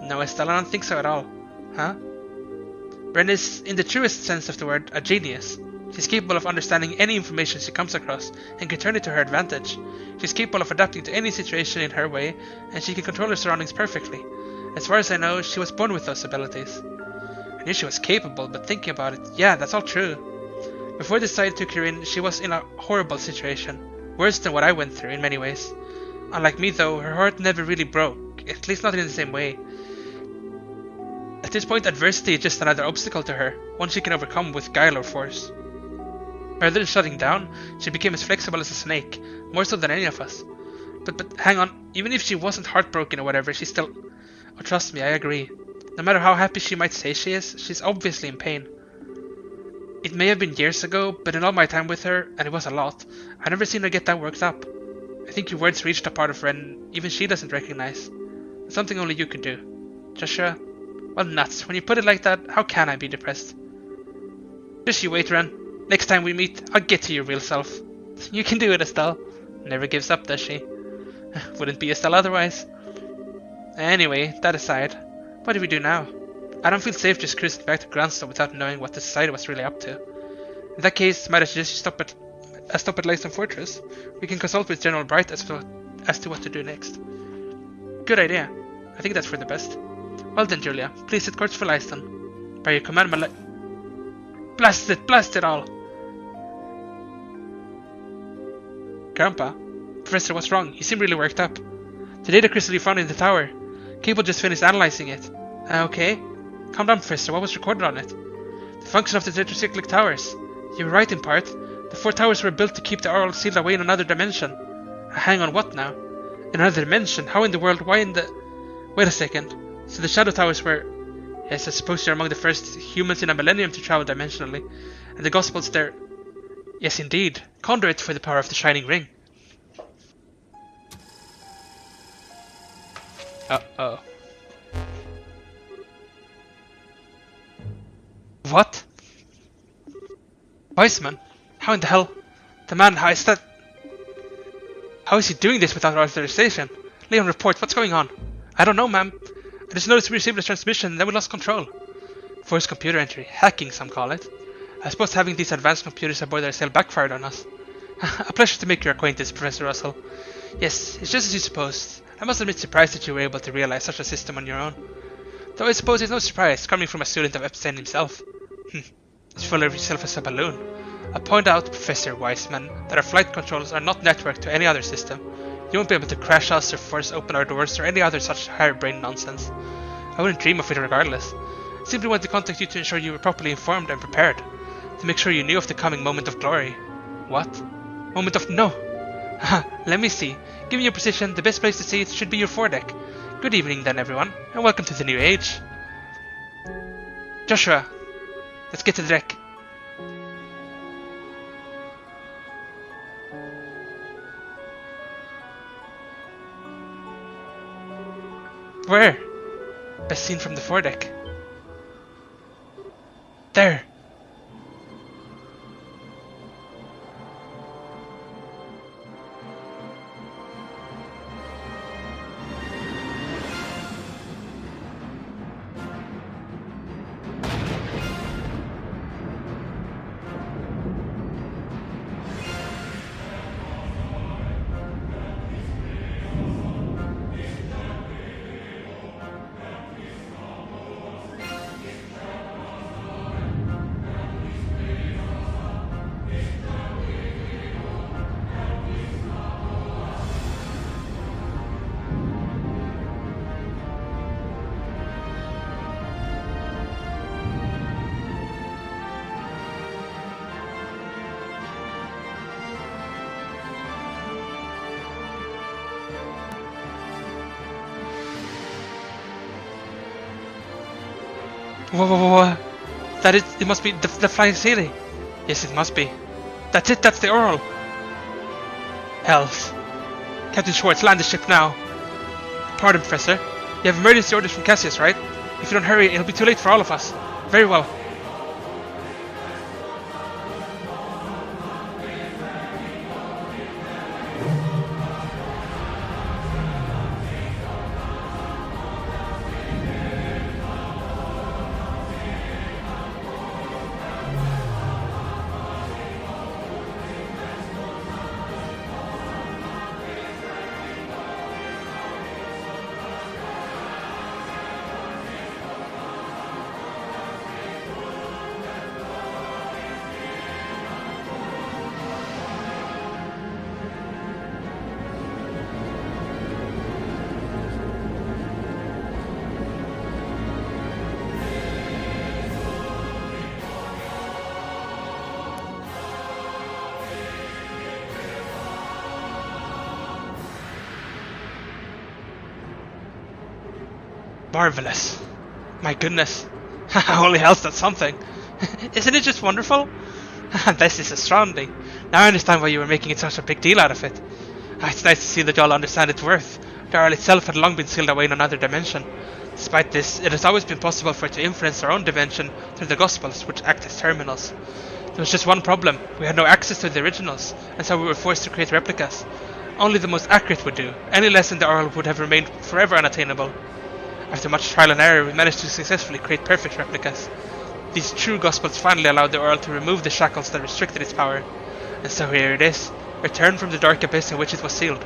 No, Estelle, I don't think so at all. Huh? Ren is, in the truest sense of the word, a genius. She's capable of understanding any information she comes across and can turn it to her advantage. She's capable of adapting to any situation in her way, and she can control her surroundings perfectly. As far as I know, she was born with those abilities. I knew she was capable, but thinking about it, yeah, that's all true. Before this side took her in, she was in a horrible situation. Worse than what I went through in many ways. Unlike me though, her heart never really broke, at least not in the same way. At this point, adversity is just another obstacle to her, one she can overcome with guile or force. Rather than shutting down, she became as flexible as a snake, more so than any of us. But hang on, even if she wasn't heartbroken or whatever, she's still... Oh, trust me, I agree. No matter how happy she might say she is, she's obviously in pain. It may have been years ago, but in all my time with her, and it was a lot, I've never seen her get that worked up. I think your words reached a part of Ren even she doesn't recognize. It's something only you can do. Joshua? Well, nuts. When you put it like that, how can I be depressed? Just you wait, Ren. Next time we meet, I'll get to your real self. You can do it, Estelle. Never gives up, does she? Wouldn't be Estelle otherwise. Anyway, that aside, what do we do now? I don't feel safe just cruising back to Grandstone without knowing what the society was really up to. In that case, might I suggest you stop at Lyston Fortress? We can consult with General Bright as to what to do next. Good idea. I think that's for the best. Well then, Julia, please set course for Lyston. By your command, my blast it all! Grandpa? Professor, what's wrong? You seem really worked up. The data crystal you found in the tower. Cable just finished analyzing it. Okay. Calm down, Professor. What was recorded on it? The function of the tetracyclic towers. You were right in part. The 4 towers were built to keep the Oral sealed away in another dimension. Hang on, what now? In another dimension? How in the world? Why in the... Wait a second. So the Shadow Towers were... Yes, I suppose you're among the first humans in a millennium to travel dimensionally. And the Gospels there... Yes, indeed. Conduit for the power of the Shining Ring. Uh-oh. What? Weissman? How in the hell? The man, how is that? How is he doing this without authorization? Leon, report, what's going on? I don't know, ma'am. I just noticed we received a transmission and then we lost control. Forced computer entry. Hacking, some call it. I suppose having these advanced computers aboard our sail backfired on us. A pleasure to make your acquaintance, Professor Russell. Yes, it's just as you supposed. I must admit surprised that you were able to realize such a system on your own. Though I suppose it's no surprise, coming from a student of Epstein himself. It's full of yourself as a balloon. I point out, Professor Weissman, that our flight controls are not networked to any other system. You won't be able to crash us or force open our doors or any other such harebrained nonsense. I wouldn't dream of it regardless. I simply wanted to contact you to ensure you were properly informed and prepared. To make sure you knew of the coming moment of glory. What? Moment of... No! Haha, let me see. Given your position, the best place to see it should be your foredeck. Good evening then, everyone, and welcome to the new age. Joshua, let's get to the deck. Where? Best seen from the foredeck. There! Whoa. That is, it must be the flying ceiling. Yes, it must be. That's it, that's the Oral. Hells. Captain Schwartz, land the ship now. Pardon, Professor. You have emergency orders from Cassius, right? If you don't hurry, it'll be too late for all of us. Very well. Marvelous. My goodness. Holy hell, that's something. Isn't it just wonderful? This is astounding. Now I understand why you were making such a big deal out of it. It's nice to see that you all understand its worth. The Earl itself had long been sealed away in another dimension. Despite this, it has always been possible for it to influence our own dimension through the Gospels, which act as terminals. There was just one problem. We had no access to the originals, and so we were forced to create replicas. Only the most accurate would do. Any less in the Earl would have remained forever unattainable. After much trial and error, we managed to successfully create perfect replicas. These true Gospels finally allowed the Earl to remove the shackles that restricted its power. And so here it is, returned from the dark abyss in which it was sealed.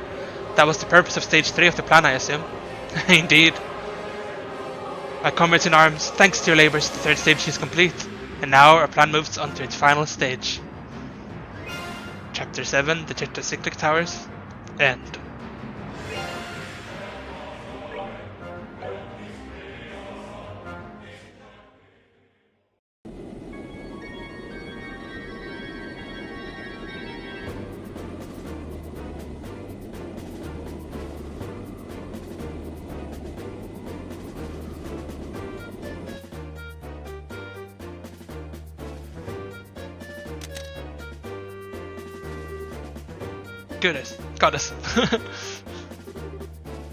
That was the purpose of Stage 3 of the plan, I assume. Indeed. My comrades in arms, thanks to your labours, the third stage is complete. And now our plan moves on to its final stage. Chapter 7, the Tetracyclic Towers, End. Goodness, goddess.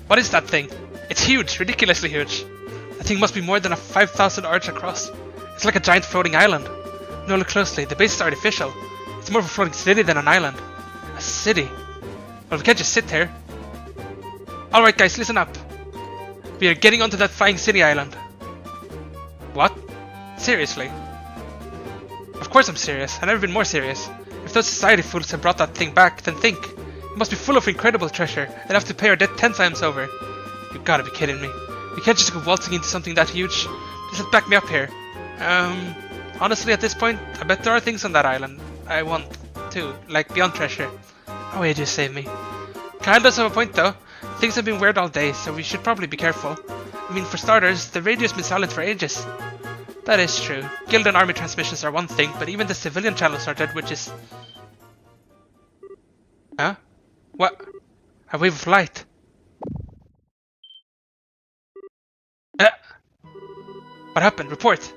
What is that thing? It's huge, ridiculously huge. That thing must be more than a 5,000 arch across. It's like a giant floating island. No, look closely, the base is artificial. It's more of a floating city than an island. A city. Well, we can't just sit here. Alright guys, listen up. We are getting onto that flying city island. What? Seriously? Of course I'm serious. I've never been more serious. If those society fools have brought that thing back, then think. It must be full of incredible treasure. They'd have to pay our debt 10 times over. You've gotta be kidding me. We can't just go waltzing into something that huge. Just back me up here. Honestly at this point, I bet there are things on that island I want too, like beyond treasure. Oh wait, you saved me. Kyle does have a point though. Things have been weird all day, so we should probably be careful. I mean, for starters, the radio's been silent for ages. That is true. Guild and army transmissions are one thing, but even the civilian channels are dead, which is... Huh? What? A wave of light. What happened? Report.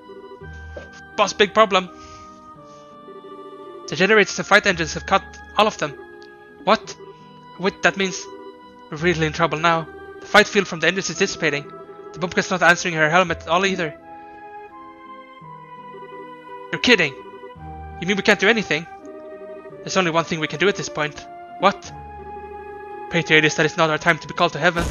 Boss, big problem. The generators and flight engines have cut all of them. What? Wait, that means we're really in trouble now. The fight field from the engines is dissipating. The Bumpka's not answering her helmet at all either. You're kidding. You mean we can't do anything? There's only one thing we can do at this point. What? Pray to Hades that it's not our time to be called to heaven.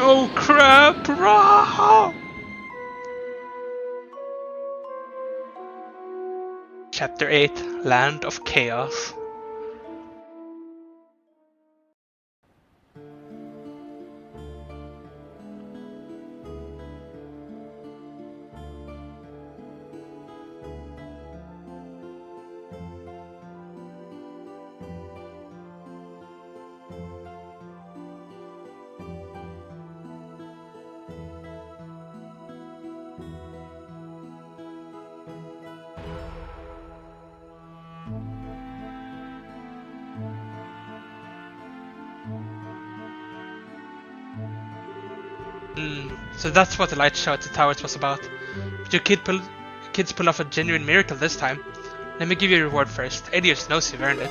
Oh crap! Rah! Chapter 8, Land of Chaos. So that's what the light show at the towers was about. But your kids pull off a genuine miracle this time. Let me give you a reward first. 80 years knows you've earned it.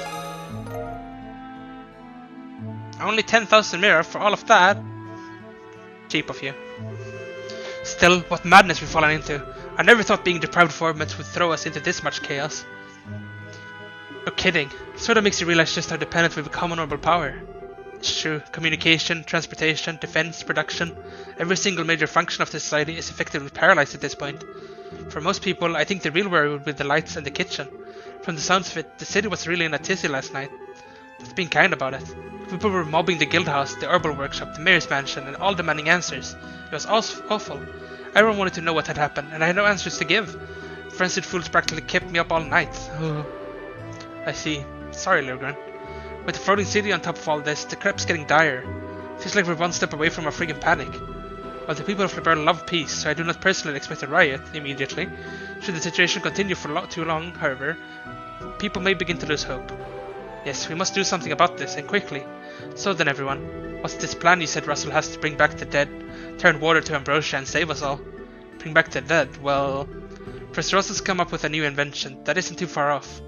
Only 10,000 mirror for all of that? Cheap of you. Still, what madness we've fallen into. I never thought being deprived of orbits would throw us into this much chaos. No kidding. It sort of makes you realize just how dependent we've become on orbital power. It's true. Communication, transportation, defense, production. Every single major function of the society is effectively paralyzed at this point. For most people, I think the real worry would be the lights and the kitchen. From the sounds of it, the city was really in a tizzy last night. That's being kind about it. People were mobbing the guild house, the herbal workshop, the mayor's mansion, and all demanding answers. It was awful. Everyone wanted to know what had happened, and I had no answers to give. Frenzied fools practically kept me up all night. I see. Sorry, Lurgren. With the floating city on top of all this, the crep's getting dire. Feels like we're one step away from a friggin' panic. Well, the people of Liberl love peace, so I do not personally expect a riot immediately. Should the situation continue for too long, however, people may begin to lose hope. Yes, we must do something about this, and quickly. So then, everyone, what's this plan you said Russell has to bring back the dead, turn water to ambrosia, and save us all? Bring back the dead? Well, Professor Russell's come up with a new invention that isn't too far off.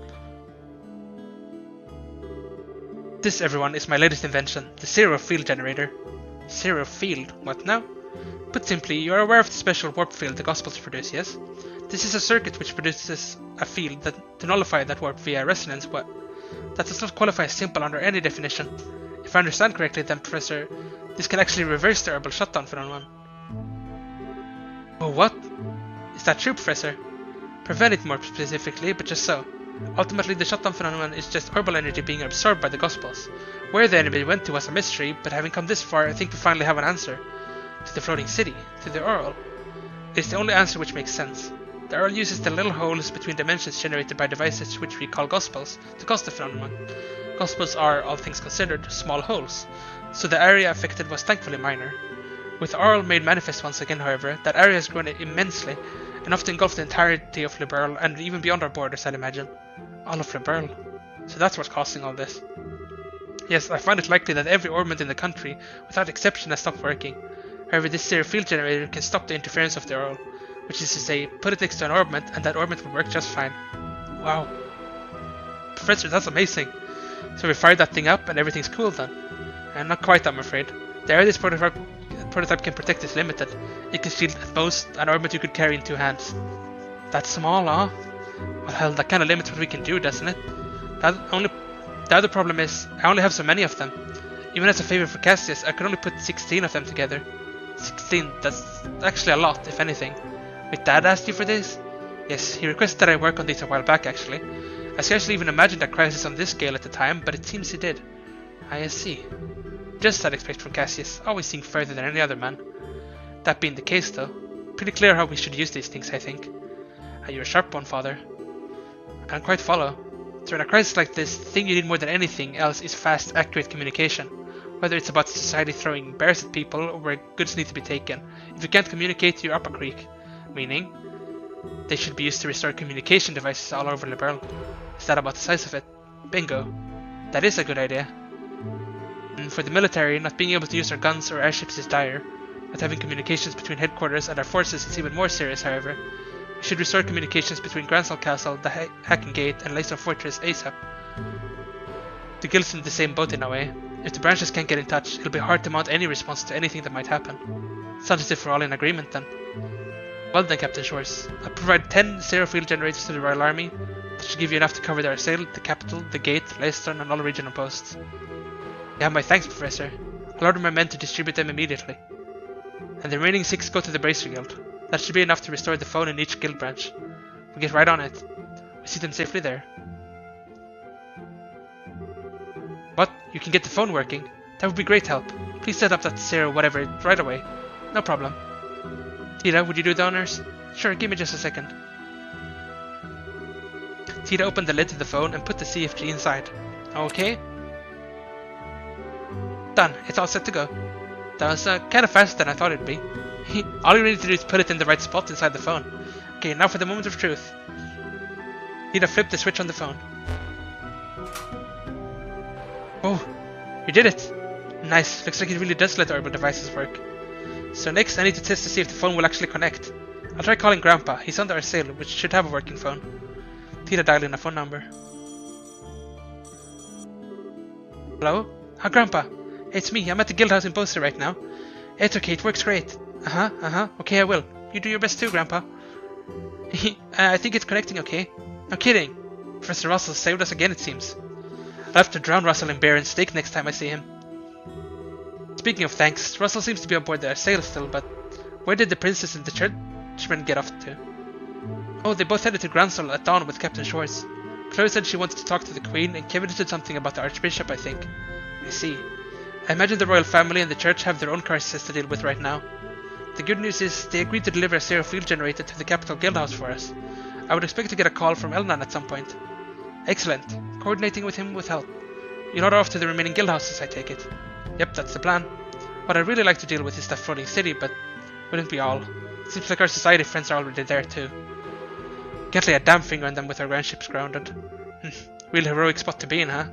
This, everyone, is my latest invention, the Zero Field Generator. Zero Field? What now? Put simply, you are aware of the special warp field the Gospels produce, yes? This is a circuit which produces a field to nullify that warp via resonance, but that does not qualify as simple under any definition. If I understand correctly, then, Professor, this can actually reverse the herbal shutdown phenomenon. Oh, what? Is that true, Professor? Prevent it more specifically, but just so. Ultimately, the shutdown phenomenon is just herbal energy being absorbed by the Gospels. Where the enemy went to was a mystery, but having come this far, I think we finally have an answer. To the floating city, to the Earl. It's the only answer which makes sense. The Earl uses the little holes between dimensions generated by devices which we call Gospels to cause the phenomenon. Gospels are, all things considered, small holes, so the area affected was thankfully minor. With Earl made manifest once again, however, that area has grown immensely, enough to engulf the entirety of Liberl and even beyond our borders, I'd imagine. All of Liberl. So that's what's causing all this. Yes, I find it likely that every orbment in the country, without exception, has stopped working. However, this Zero Field Generator can stop the interference of the Earl, which is to say, put it next to an orbment and that orbment will work just fine. Wow. Professor, that's amazing. So we fired that thing up and everything's cool then. And not quite, I'm afraid. The area this prototype can protect is limited. It can shield at most an orbment you could carry in two hands. That's small, huh? Well, hell, that kind of limits what we can do, doesn't it? The other problem is, I only have so many of them. Even as a favor for Cassius, I could only put 16 of them together. 16, that's actually a lot, if anything. Wait, Dad asked you for this? Yes, he requested that I work on these a while back, actually. I scarcely even imagined a crisis on this scale at the time, but it seems he did. I see. Just as I'd expect from Cassius, always seeing further than any other man. That being the case, though, pretty clear how we should use these things, I think. You're a sharp one, Father. I can't quite follow. During a crisis like this, the thing you need more than anything else is fast, accurate communication. Whether it's about society throwing bears at people or where goods need to be taken. If you can't communicate, you're up a creek. Meaning, they should be used to restore communication devices all over Liberl. Is that about the size of it? Bingo. That is a good idea. And for the military, not being able to use our guns or airships is dire. Not having communications between headquarters and our forces is even more serious, however. We should restore communications between Gransal Castle, the Hacking Gate, and Laser Fortress ASAP. The guild's in the same boat in a way. If the branches can't get in touch, it'll be hard to mount any response to anything that might happen. Sounds as if we're all in agreement then. Well then, Captain Shores. I'll provide 10 Zero Field Generators to the Royal Army. That should give you enough to cover the Arsail, the capital, the gate, Leicester, and all regional posts. You have my thanks, Professor. I'll order my men to distribute them immediately. And the remaining 6 go to the Bracer Guild. That should be enough to restore the phone in each guild branch. We'll get right on it. We see them safely there. What? You can get the phone working? That would be great help. Please set up that Zero whatever right away. No problem. Tita, would you do the honors? Sure, give me just a second. Tita opened the lid to the phone and put the CFG inside. Okay? Done. It's all set to go. That was kind of faster than I thought it'd be. All you need to do is put it in the right spot inside the phone. Okay, now for the moment of truth. Tita flipped the switch on the phone. Oh, you did it! Nice, looks like it really does let orbital devices work. So next I need to test to see if the phone will actually connect. I'll try calling Grandpa, he's under our sail, which should have a working phone. Tita dialed in a phone number. Hello? Grandpa. It's me. I'm at the guild house in Boaster right now. It's okay. It works great. Okay, I will. You do your best too, Grandpa. I think it's connecting okay. No kidding. Professor Russell saved us again, it seems. I'll have to drown Russell in beer and steak next time I see him. Speaking of thanks, Russell seems to be on board their sail still, but where did the princess and the churchmen get off to? Oh, they both headed to Gransol at dawn with Captain Schwartz. Chloe said she wanted to talk to the Queen, and Kevin said something about the Archbishop, I think. I see. I imagine the royal family and the church have their own crisis to deal with right now. The good news is they agreed to deliver a zero field generator to the capital guildhouse for us. I would expect to get a call from Elnan at some point. Excellent. Coordinating with him with help. You're not off to the remaining guildhouses, I take it. Yep, that's the plan. What I'd really like to deal with is that floating city, but wouldn't be all. Seems like our society friends are already there too. Can't lay a damn finger on them with our grand ships grounded. Real heroic spot to be in, huh?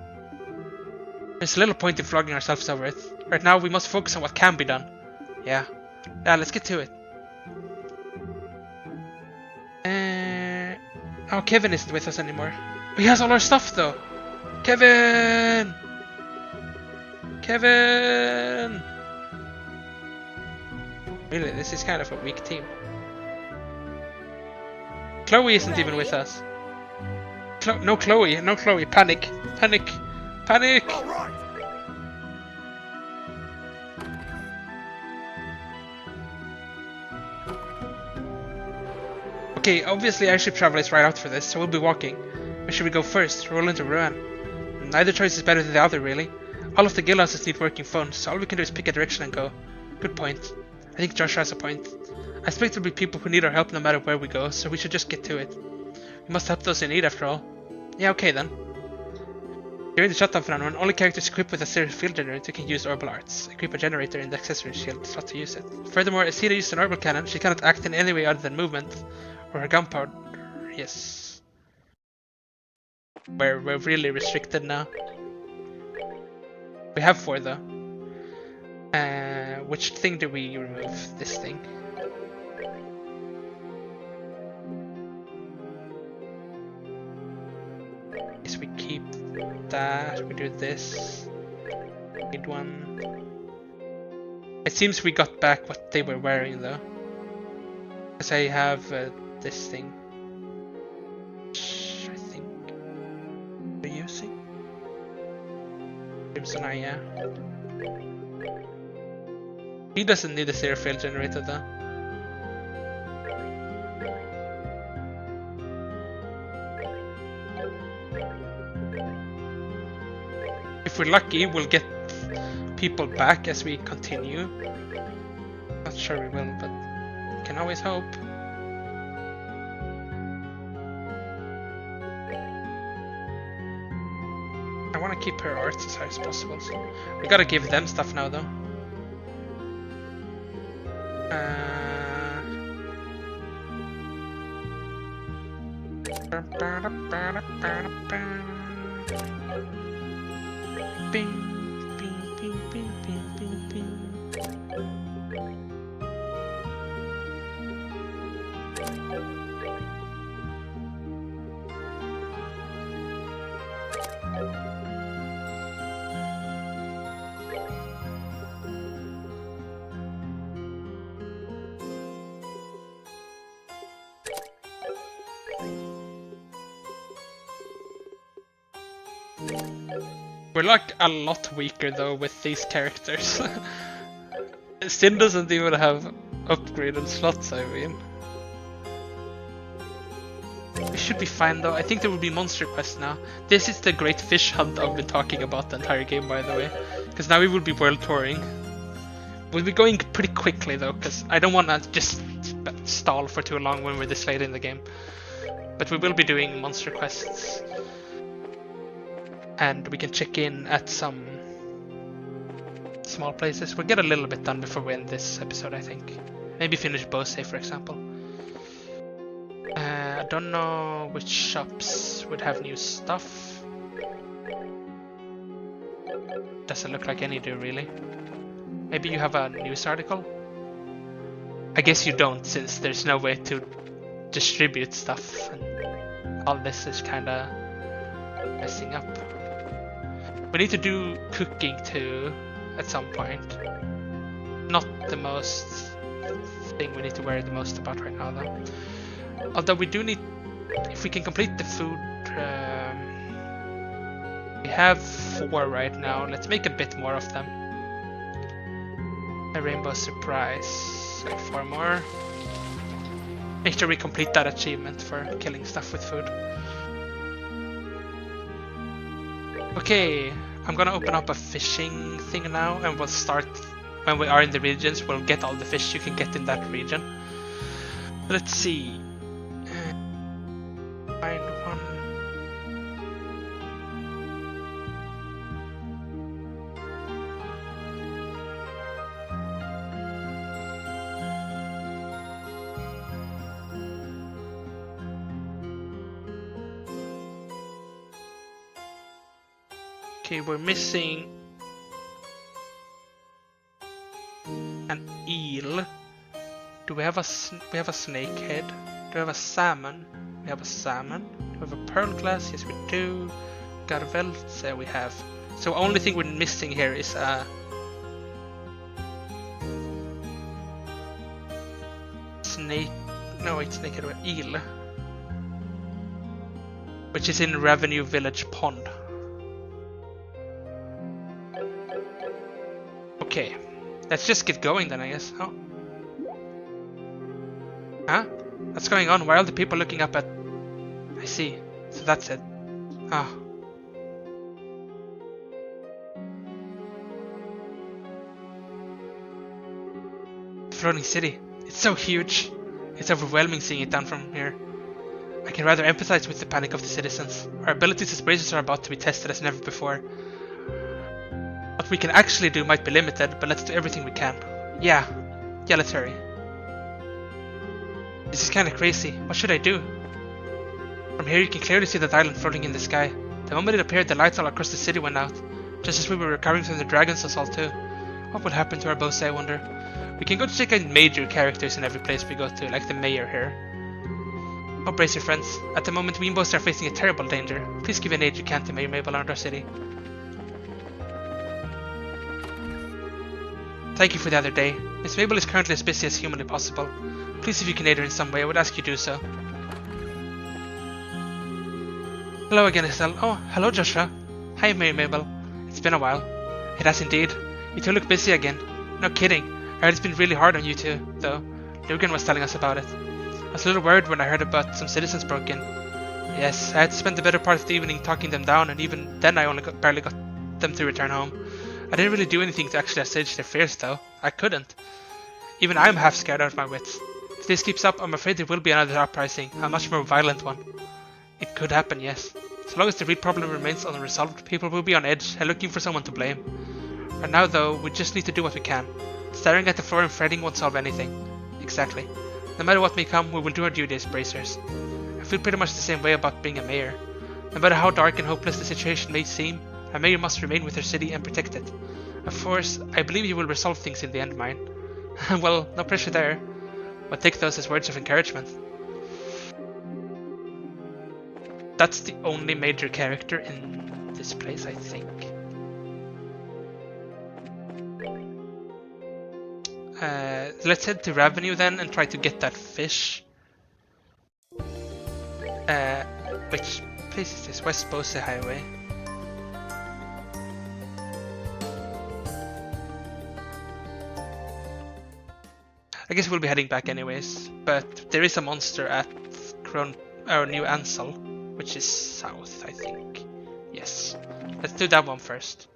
There's little point in flogging ourselves over it. Right now we must focus on what can be done. Yeah, let's get to it. Oh, Kevin isn't with us anymore. He has all our stuff though. Kevin! Kevin! Really, this is kind of a weak team. Chloe isn't even with us. No Chloe, panic, panic, panic! All right. Okay, obviously airship travel is right out for this, so we'll be walking. Where should we go first? Roland or Rouen? Neither choice is better than the other, really. All of the guildhouses need working phones, so all we can do is pick a direction and go. Good point. I think Josh has a point. I expect there'll be people who need our help no matter where we go, so we should just get to it. We must help those in need after all. Yeah, okay then. During the shutdown phenomenon, only characters equipped with a serious field generator can use orbital arts. Equip a generator in the accessory shield slot to use it. Furthermore, as Hida used an orbital cannon, she cannot act in any way other than movement, or her gunpowder. Yes. We're really restricted now. We have 4 though. Which thing do we remove? This thing. Yes, we keep that. We do this. Need one. It seems we got back what they were wearing though. Because I have this thing. Which I think we're using. Crimson Eye, yeah. He doesn't need a zero fail generator though. If we're lucky, we'll get people back as we continue. Not sure we will, but can always hope. I want to keep her arts as high as possible, so we gotta give them stuff now though. Bing, bing, bing, bing, bing, bing, bing. We're like a lot weaker though with these characters. Sin doesn't even have upgraded slots, I mean. We should be fine though. I think there will be monster quests now. This is the great fish hunt I've been talking about the entire game, by the way. Because now we will be world touring. We'll be going pretty quickly though, because I don't want to just stall for too long when we're this late in the game. But we will be doing monster quests. And we can check in at some small places. We'll get a little bit done before we end this episode, I think. Maybe finish Bose, for example. I don't know which shops would have new stuff. Doesn't look like any do, really. Maybe you have a news article? I guess you don't, since there's no way to distribute stuff. And all this is kind of messing up. We need to do cooking too at some point. Not the most thing we need to worry the most about right now though. Although we do need, if we can complete the food, we have 4 right now. Let's make a bit more of them. A rainbow surprise. So 4 more. Make sure we complete that achievement for killing stuff with food. Okay, I'm gonna open up a fishing thing now, and we'll start when we are in the regions. We'll get all the fish you can get in that region. Let's see. Find one. Okay, we're missing an eel. Do we have a snake head? Do we have a salmon? We have a salmon. Do we have a pearl glass? Yes, we do. Garvelt, there we have. So only thing we're missing here is a snake. No, wait, snake head or eel, which is in Revenue Village Pond. Okay, let's just get going then, I guess. Oh. Huh? What's going on? Why are all the people looking up at... I see. So that's it. Ah. The floating city. It's so huge. It's overwhelming seeing it down from here. I can rather empathize with the panic of the citizens. Our abilities as bracers are about to be tested as never before. What we can actually do might be limited, but let's do everything we can. Yeah, let's hurry. This is kinda crazy. What should I do? From here you can clearly see that island floating in the sky. The moment it appeared, the lights all across the city went out, just as we were recovering from the dragon's assault too. What would happen to our boats, I wonder? We can go to check out major characters in every place we go to, like the mayor here. Oh, brace your friends. At the moment, we both are facing a terrible danger. Please give an aid you can to Mayor Mabel around our city. Thank you for the other day. Miss Mabel is currently as busy as humanly possible. Please, if you can aid her in some way, I would ask you to do so. Hello again, Estelle. Oh, hello, Joshua. Hi, Mary Mabel. It's been a while. It has indeed. You two look busy again. No kidding. I heard it's been really hard on you two, though. Lugan was telling us about it. I was a little worried when I heard about some citizens broke in. Yes, I had to spend the better part of the evening talking them down, and even then I only barely got them to return home. I didn't really do anything to actually assuage their fears, though. I couldn't. Even I'm half scared out of my wits. If this keeps up, I'm afraid there will be another uprising, a much more violent one. It could happen, yes. So long as the real problem remains unresolved, people will be on edge and looking for someone to blame. Right now, though, we just need to do what we can. Staring at the floor and fretting won't solve anything. Exactly. No matter what may come, we will do our duty as bracers. I feel pretty much the same way about being a mayor. No matter how dark and hopeless the situation may seem, a mayor must remain with her city and protect it. Of course, I believe you will resolve things in the end, mine. Well, no pressure there, but take those as words of encouragement. That's the only major character in this place, I think. Let's head to Revenue then and try to get that fish. Which place is this? West Bose Highway. I guess we'll be heading back anyways, but there is a monster at New Ansel, which is south, I think. Yes. Let's do that one first.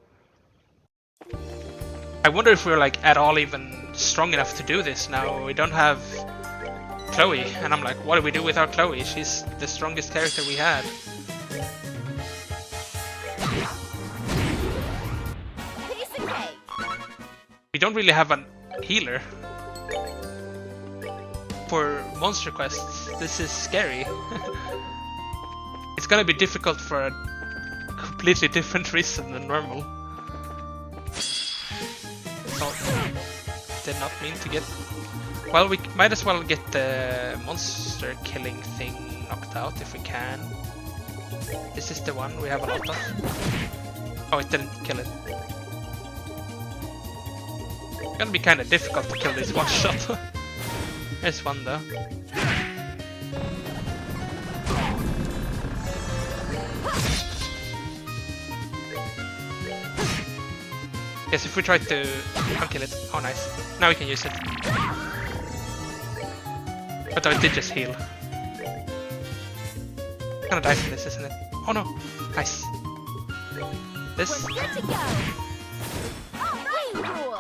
I wonder if we're like at all even strong enough to do this now. We don't have Chloe, and I'm like, what do we do without Chloe? She's the strongest character we had. We don't really have a healer for monster quests. This is scary. It's gonna be difficult for a completely different reason than normal. So, did not mean to get... Well, we might as well get the monster killing thing knocked out if we can. This is the one we have a lot of. Oh, it didn't kill it. It's gonna be kind of difficult to kill this one shot. There's one though. Yes, if we try to kill it. Oh, nice. Now we can use it. But I did just heal. Gonna die from this, isn't it? Oh no! Nice. This. We're good to go. We rule.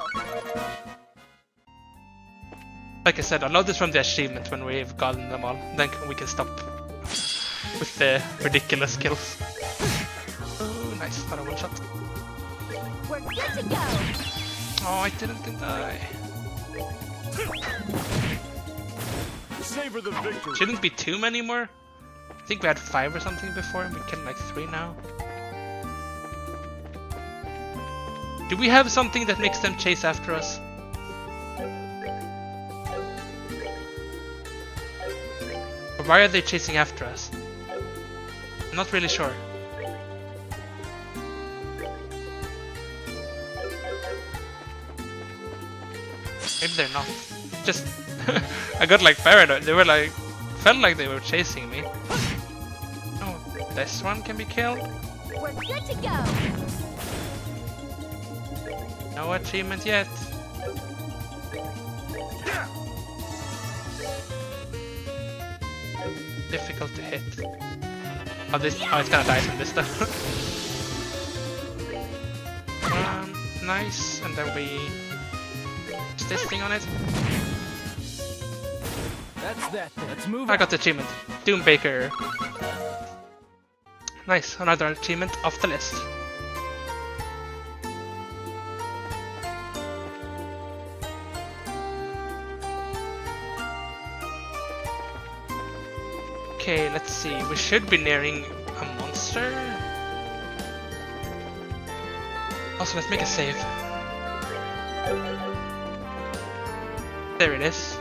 Like I said, I'll load this from the achievement when we've gotten them all. Then we can stop with the ridiculous kills. Oh, nice. Not a one shot. We're good to go. Oh, I didn't die. Savor the victory. Shouldn't be too many more. I think we had 5 or something before, and we killed like 3 now. Do we have something that makes them chase after us? Or why are they chasing after us? I'm not really sure. Maybe they're not. Just I got like paranoid. They were like felt like they were chasing me. Oh, this one can be killed. We're good to go. No achievement yet. Difficult to hit. Oh, this. Oh, it's gonna die from this stuff. Nice, and then we. Is this thing on it? That's that. Let's move I out. got the achievement. Doom Baker. Nice, another achievement off the list. Okay, let's see. We should be nearing a monster. Also, let's make a save. There it is.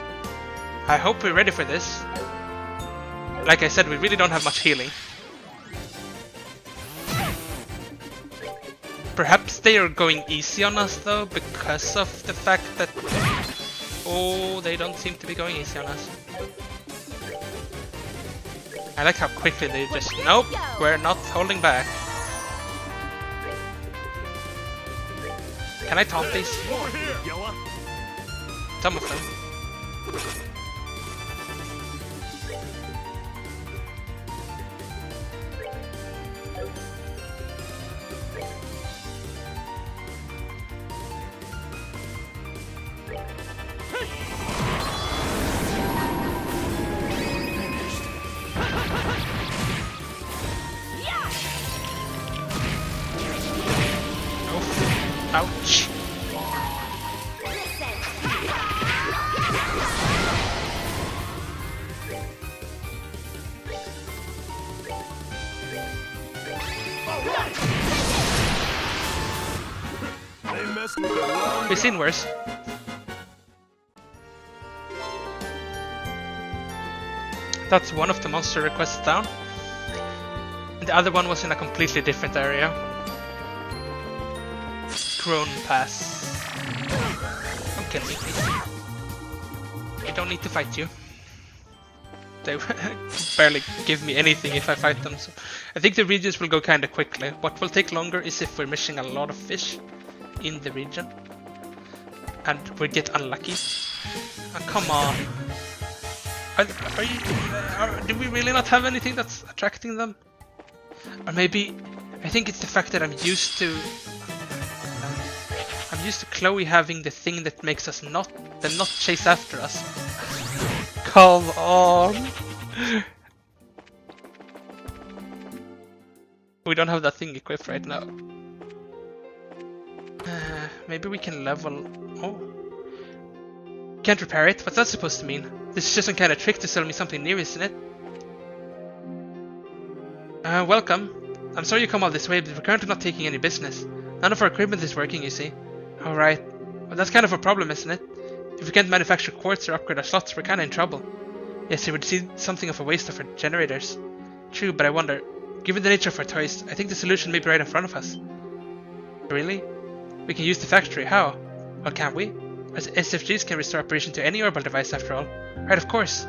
I hope we're ready for this. Like I said, we really don't have much healing. Perhaps they are going easy on us though, because of the fact that... Oh, they don't seem to be going easy on us. I like how quickly they just... Nope, we're not holding back. Can I taunt these? Over here, Yella. Some of them. Ouch. They messed with the wrong We've seen worse. That's one of the monster requests down. And the other one was in a completely different area. Crone Pass. Don't kill me, please. I don't need to fight you. They barely give me anything if I fight them, so I think the regions will go kinda quickly. What will take longer is if we're missing a lot of fish in the region. And we get unlucky. Oh, come on. Do we really not have anything that's attracting them? Or maybe, I think it's the fact that I'm used to Chloe having the thing that makes us not chase after us. Come on. We don't have that thing equipped right now. Maybe we can level... Oh. Can't repair it? What's that supposed to mean? This is just some kind of trick to sell me something new, isn't it? Welcome. I'm sorry you come all this way, but we're currently not taking any business. None of our equipment is working, you see. Alright. Well, that's kind of a problem, isn't it? If we can't manufacture quartz or upgrade our slots, we're kinda in trouble. Yes, it would seem something of a waste of our generators. True, but I wonder, Given the nature of our toys, I think the solution may be right in front of us. Really? We can use the factory. How? Well, can't we? As SFGs can restore operation to any orbital device after all. Right, of course.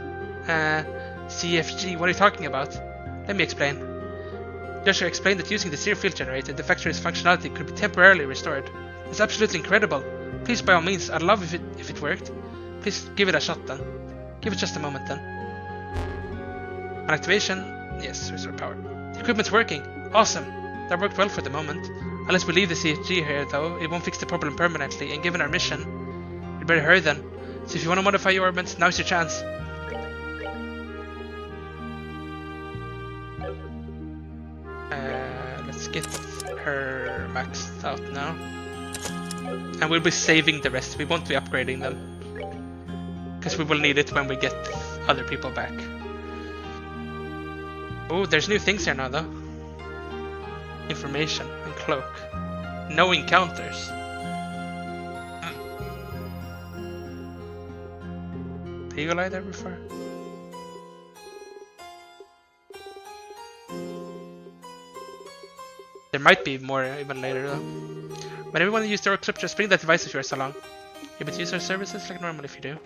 CFG, what are you talking about? Let me explain. Joshua explained that using the Seer field generator, the factory's functionality could be temporarily restored. It's absolutely incredible. Please, by all means, I'd love if it worked. Please give it a shot then. Give it just a moment then. On activation, yes, restore power. The equipment's working. Awesome. That worked well for the moment. Unless we leave the CFG here though, it won't fix the problem permanently, and given our mission, we'd better hurry then. So if you want to modify your orbits, now's your chance. Let's get her maxed out now. And we'll be saving the rest, we won't be upgrading them. Because we will need it when we get other people back. Oh, there's new things here now though. Information and cloak. No encounters. Eagle eye there before? There might be more even later though. Whenever you want to use the Eclipse, just bring that device of yours along. Able to use our services like normal if you do.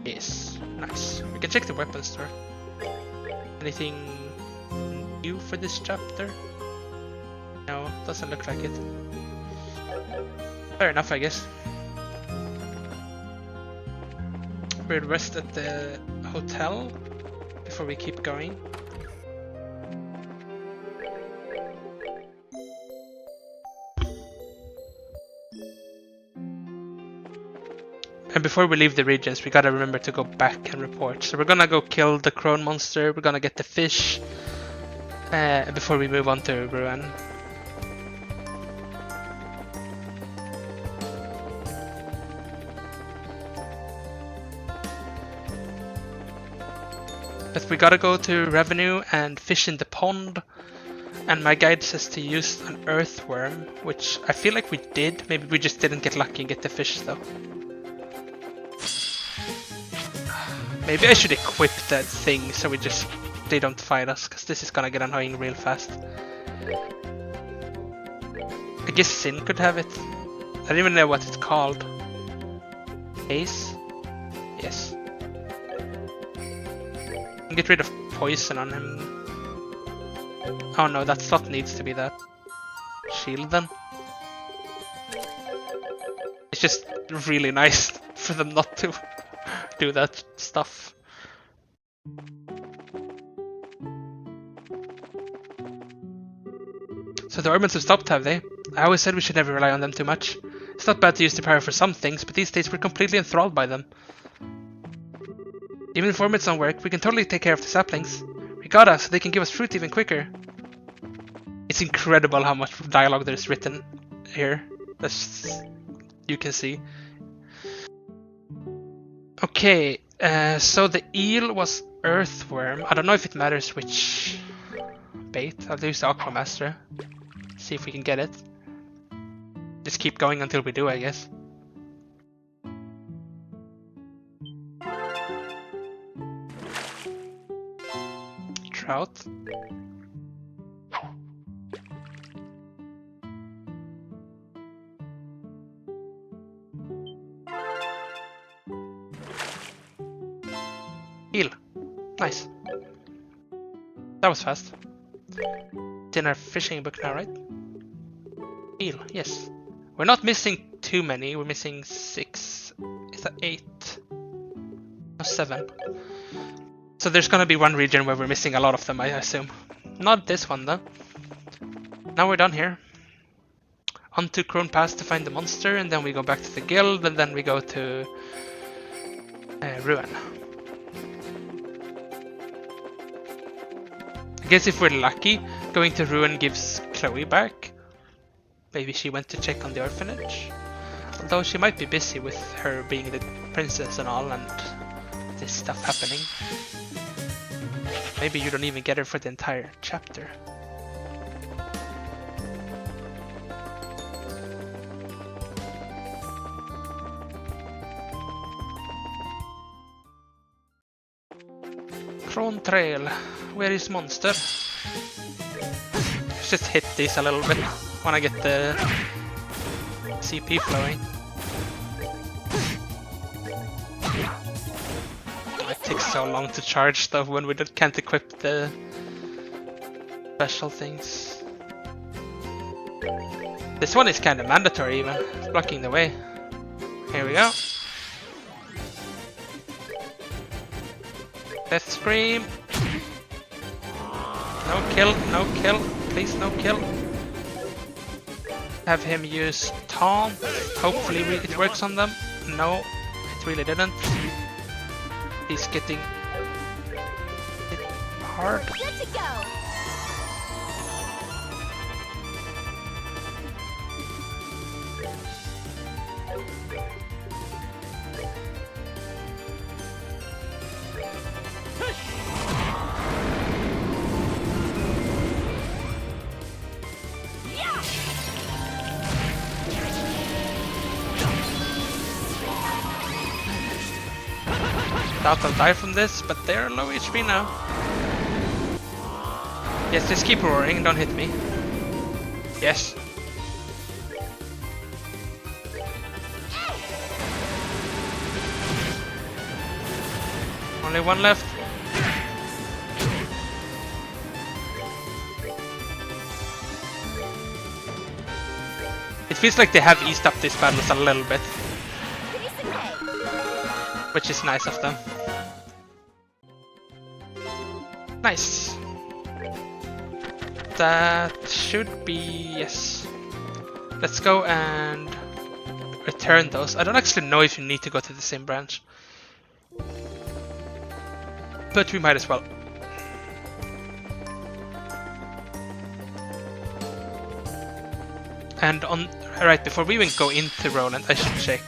Yes, nice. We can check the weapons store. Anything new for this chapter? No, doesn't look like it. Fair enough, I guess. We'll rest at the hotel before we keep going. And before we leave the regions, we gotta remember to go back and report. So we're gonna go kill the crone monster, we're gonna get the fish before we move on to Ruan. But we gotta go to Revenue and fish in the pond. And my guide says to use an earthworm, which I feel like we did. Maybe we just didn't get lucky and get the fish though. Maybe I should equip that thing so they don't fight us, because this is gonna get annoying real fast. I guess Sin could have it. I don't even know what it's called. Ace? Yes. Get rid of poison on him. Oh no, that slot needs to be that. Shield then. It's just really nice for them not to do that stuff. So the Orbits have stopped, have they? I always said we should never rely on them too much. It's not bad to use the power for some things, but these days we're completely enthralled by them. Even if Orbits don't work, we can totally take care of the saplings. We gotta, so they can give us fruit even quicker. It's incredible how much dialogue there's written here. That's you can see. Okay, so the eel was earthworm. I don't know if it matters which bait. I'll use the Aquamaster. See if we can get it. Just keep going until we do, I guess. Trout. Eel. Nice. That was fast. It's in our fishing book now, right? Eel, yes. We're not missing too many, we're missing 6. Is that 8? No, 7. So there's gonna be one region where we're missing a lot of them, I assume. Not this one though. Now we're done here. On to Crone Pass to find the monster, and then we go back to the guild, and then we go to Ruan. I guess if we're lucky, going to Ruan gives Chloe back. Maybe she went to check on the orphanage. Although she might be busy with her being the princess and all, and this stuff happening. Maybe you don't even get her for the entire chapter. Crone Trail. Where is monster? Let's just hit these a little bit. Wanna get the CP flowing. It takes so long to charge stuff when we can't equip the special things. This one is kind of mandatory even. It's blocking the way. Here we go. Death Scream. No kill, no kill. Please no kill. Have him use taunt. Hopefully it works on them. No, it really didn't. He's getting hit hard. Good to go. Doubt I'll die from this, but they're low HP now. Yes, just keep roaring, don't hit me. Yes. Only one left. It feels like they have eased up these battles a little bit, which is nice of them. Nice. That should be yes. Let's go and return those. I don't actually know if you need to go to the same branch, but we might as well. And on right before we even go into Roland, I should check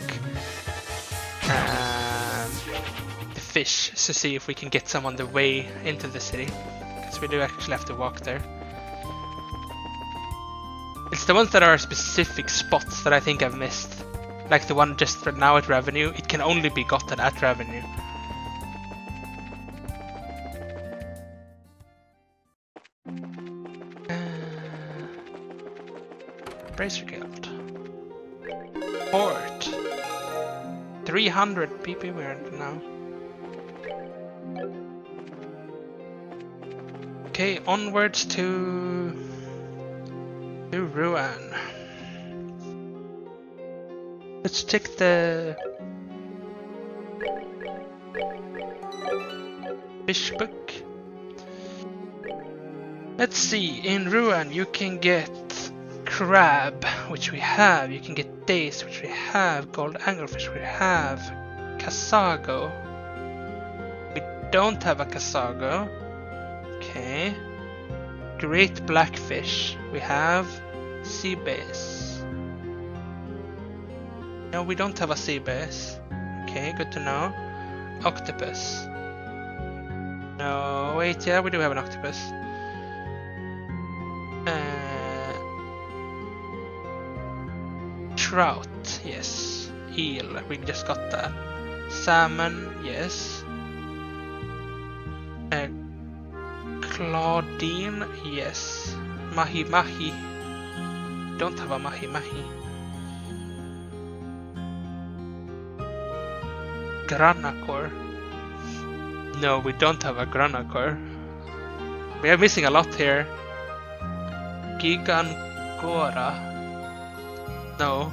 the fish to see if we can get some on the way into the city, because we do actually have to walk there. It's the ones that are specific spots that I think I've missed, like the one just for now at Revenue. It can only be gotten at Revenue. Bracer Guild. Port. 300 PP we're at now. Okay, onwards to Ruan. Let's check the fish book. Let's see, in Ruan you can get crab, which we have, you can get dace, which we have, gold anglerfish, we have, casago. We don't have a casago. Okay. Great blackfish. We have sea bass. No, we don't have a sea bass. Okay, good to know. Octopus. No, wait, yeah, we do have an octopus. Trout, yes. Eel, we just got that. Salmon, yes. Claudine, yes. Mahi mahi. Don't have a mahi mahi. Granacor. No, we don't have a Granacor. We are missing a lot here. Gigancora. No.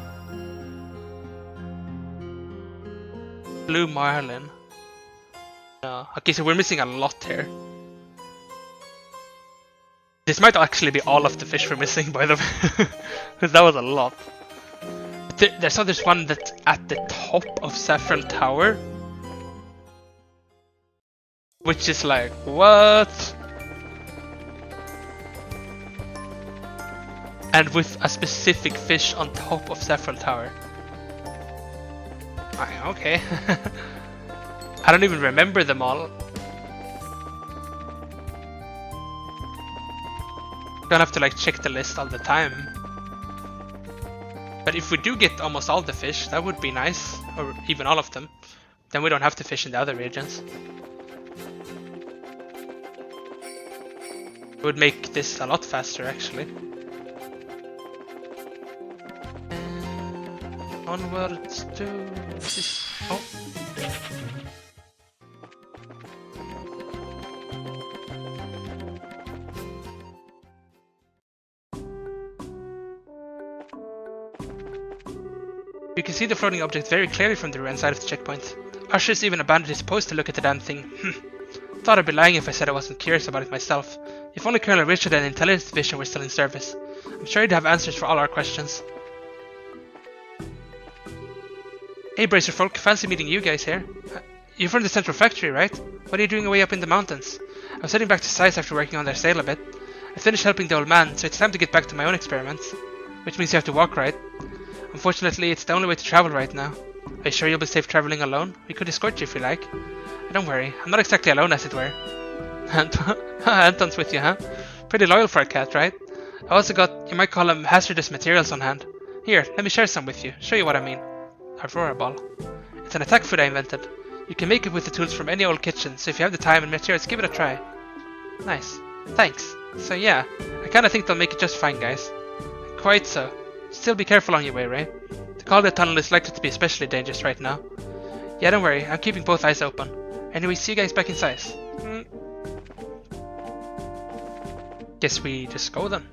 Blue Marlin. No. Okay, so we're missing a lot here. This might actually be all of the fish we're missing, by the way. Because that was a lot. There's this one that's at the top of Saffron Tower. Which is like, what? And with a specific fish on top of Saffron Tower. Okay. I don't even remember them all. Don't have to like check the list all the time. But if we do get almost all the fish, that would be nice. Or even all of them. Then we don't have to fish in the other regions. It would make this a lot faster, actually. Onwards to this. Oh. You can see the floating object very clearly from the rear side of the checkpoint. Ushers even abandoned his post to look at the damn thing. Thought I'd be lying if I said I wasn't curious about it myself. If only Colonel Richard and the Intelligence Division were still in service. I'm sure he'd have answers for all our questions. Hey Bracer folk, fancy meeting you guys here. You're from the Central Factory, right? What are you doing away up in the mountains? I was heading back to Size after working on their sail a bit. I finished helping the old man, so it's time to get back to my own experiments. Which means you have to walk, right? Unfortunately, it's the only way to travel right now. Are you sure you'll be safe traveling alone? We could escort you if you like. Don't worry, I'm not exactly alone as it were. Anton's with you, huh? Pretty loyal for a cat, right? I also got, you might call them hazardous materials on hand. Here, let me share some with you, show you what I mean. Aurora Ball. It's an attack food I invented. You can make it with the tools from any old kitchen, so if you have the time and materials, give it a try. Nice. Thanks. So yeah, I kinda think they'll make it just fine, guys. Quite so. Still be careful on your way, Ray. The Calder Tunnel is likely to be especially dangerous right now. Yeah, don't worry, I'm keeping both eyes open. Anyway, see you guys back in Size. Guess we just go then.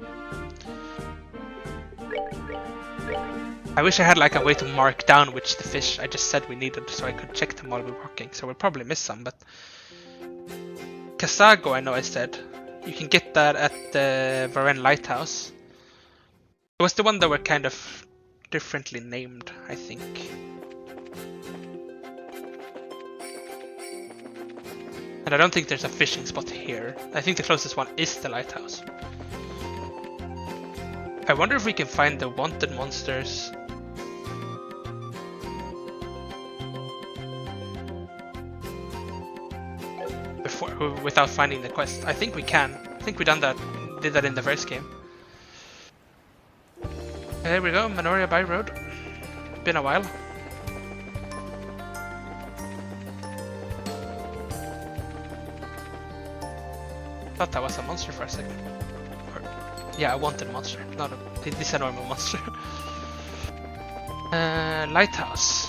I wish I had like a way to mark down which the fish I just said we needed so I could check them while we're walking, so we'll probably miss some, but... Casago I know I said. You can get that at the Varenne Lighthouse. It was the one that were kind of differently named, I think. And I don't think there's a fishing spot here. I think the closest one is the lighthouse. I wonder if we can find the wanted monsters. Without finding the quest. I think we can. I think we did that in the first game. There we go, Manoria by road. Been a while. Thought that was a monster for a second. Or, yeah, a wanted monster, not this is a normal monster. Lighthouse.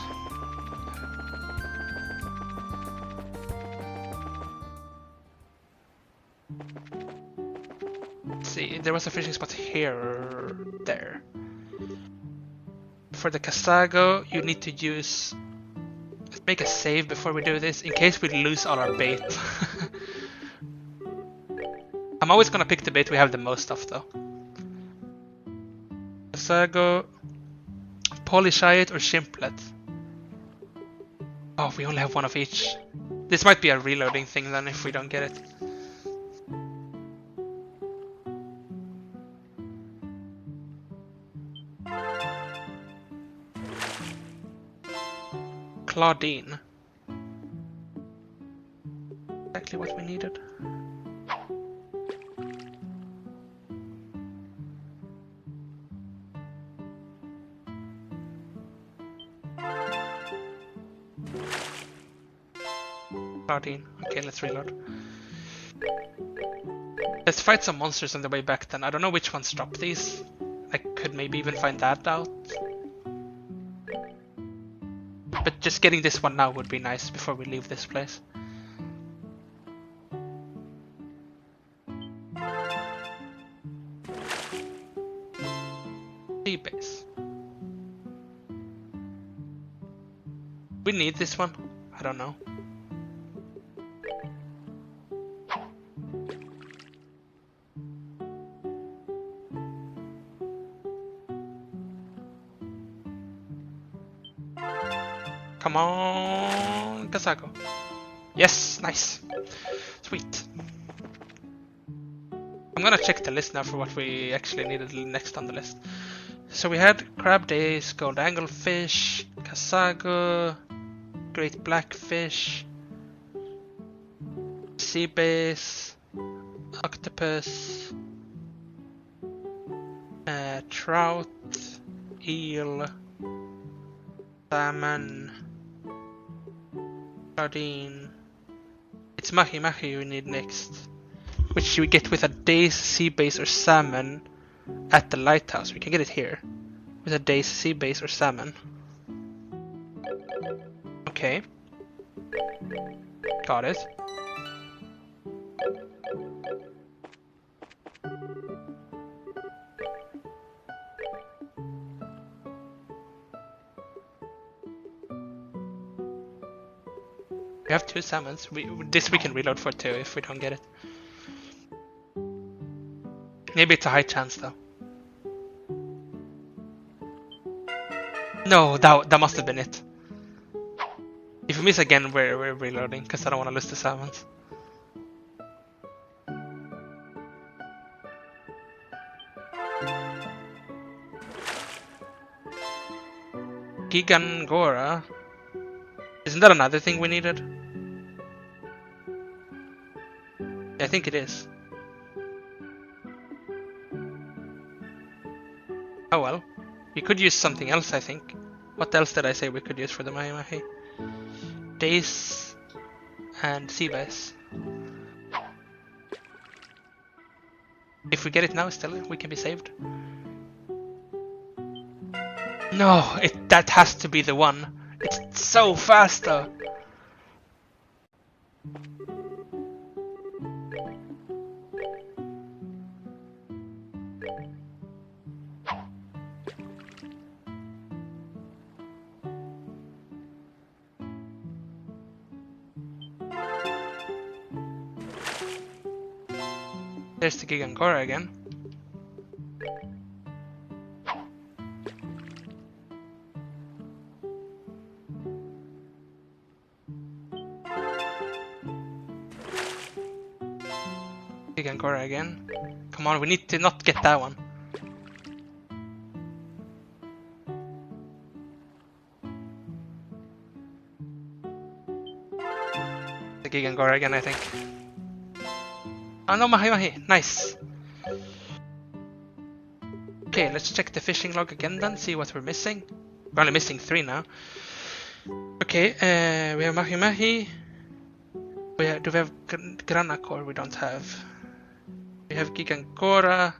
Let's see, there was a fishing spot here or there. For the Casago, you need to use... Let's make a save before we do this, in case we lose all our bait. I'm always gonna pick the bait we have the most of, though. Casago, Polyshite or Shimplet. Oh, we only have one of each. This might be a reloading thing then if we don't get it. Claudine. Exactly what we needed. Claudine. Okay, let's reload. Let's fight some monsters on the way back then. I don't know which ones drop these. I could maybe even find that out. But just getting this one now would be nice before we leave this place. Sea base. We need this one? I don't know. Come on, Casago. Yes, nice. Sweet. I'm gonna check the list now for what we actually needed next on the list. So we had crab days, gold anglefish, Casago, great blackfish, sea bass, octopus, trout, eel, salmon, sardine. It's mahi mahi we need next. which we get with a day's sea bass or salmon at the lighthouse. We can get it here with a day's sea bass or salmon. Okay. Got it. We have 2 salmons. This we can reload for too if we don't get it. Maybe it's a high chance though. No, that must have been it. If we miss again, we're reloading because I don't want to lose the salmons. Gigangora. Isn't that another thing we needed? I think it is. Oh well. We could use something else, I think. What else did I say we could use for the Mahi Mahi? Days and sea bass. If we get it now, still we can be saved. No, that has to be the one. It's so fast though. There's the Gigangora again. Gigangora again. Come on, we need to not get that one. The Gigangora again, I think. Oh no, Mahi Mahi, nice. Okay, let's check the fishing log again then, see what we're missing. We're only missing 3 now. Okay, we have Mahi Mahi. Do we have Granacor? We don't have. We have Gigangora.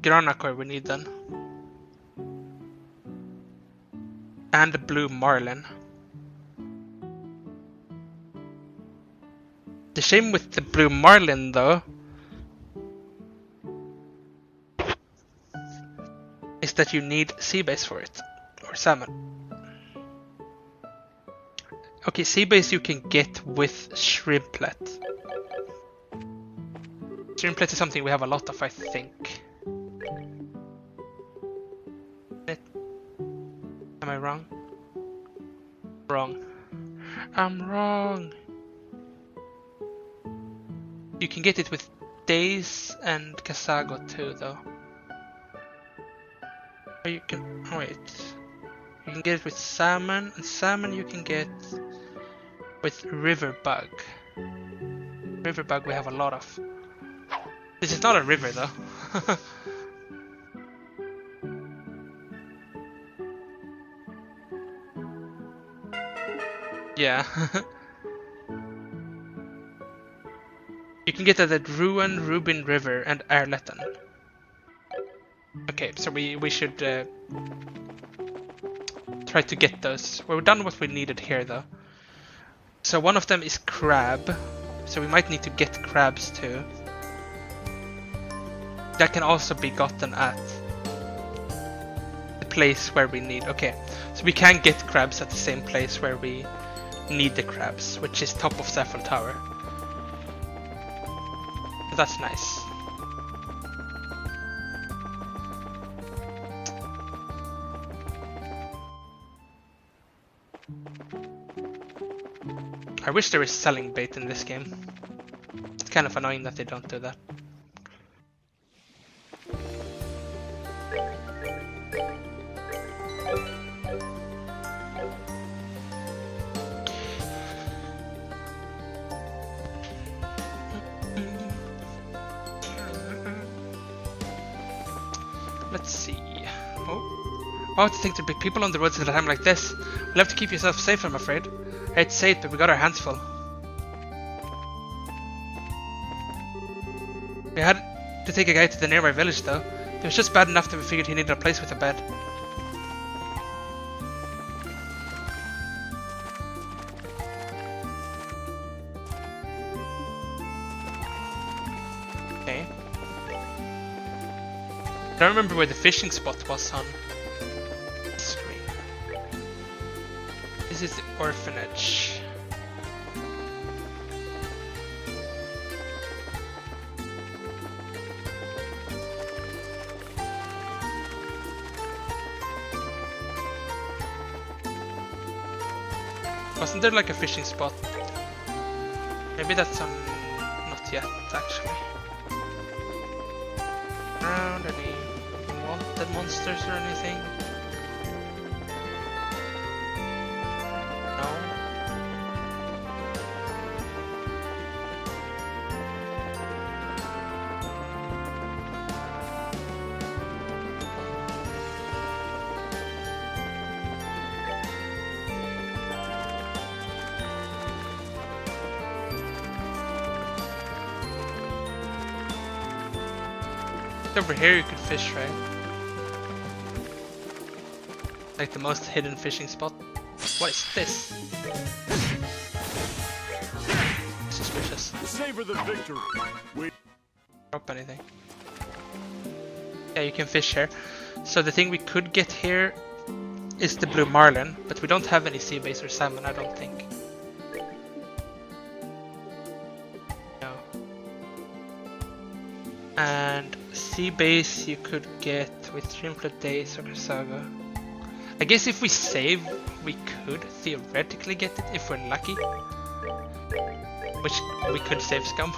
Granacor we need then. And the blue marlin. The shame with the blue marlin though is that you need sea bass for it. Or salmon. Okay, sea bass you can get with shrimplet. Shrimplet is something we have a lot of, I think. Am I wrong? Wrong. I'm wrong. You can get it with days and casago too, though. Or you can wait. You can get it with salmon, and salmon you can get with river bug. River bug we have a lot of. This is not a river though. Yeah. You can get that at Ruin, Rubin River, and Erletten. Okay, so we should try to get those. We've done what we needed here though. So one of them is crab, so we might need to get crabs too. That can also be gotten at the place where we need. Okay, so we can get crabs at the same place where we need the crabs, which is top of Saffron Tower. That's nice. I wish there was selling bait in this game. It's kind of annoying that they don't do that. Let's see. Oh, Wow, to think there'd be people on the roads at a time like this. You'll have to keep yourself safe, I'm afraid. I hate to say it, but we got our hands full. We had to take a guy to the nearby village, though. It was just bad enough that we figured he needed a place with a bed. Okay. I don't remember where the fishing spot was on the screen. This is the orphanage. Wasn't there like a fishing spot? Maybe that's on... not yet, actually. Around any wanted monsters or anything? No? Over here you could fish, right? Like the most hidden fishing spot. What is this? Suspicious. Savor the victory. We Drop anything. Yeah, you can fish here. So the thing we could get here is the blue marlin, but we don't have any sea bass or salmon, I don't think. No. And sea bass you could get with Shrimplet Days or Casago. I guess if we save, we could theoretically get it if we're lucky. Which we could save Scum.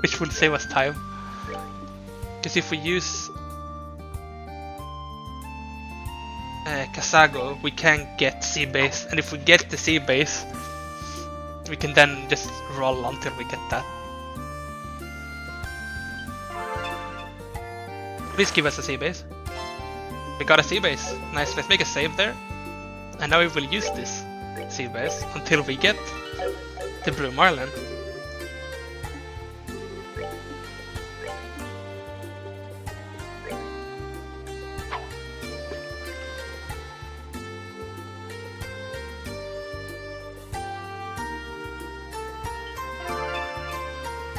Which would save us time. Because if we use Casago, we can get sea bass, and if we get the sea bass, we can then just roll until we get that. Please give us a sea base. We got a sea base. Nice, let's make a save there. And now we will use this sea base until we get the blue marlin.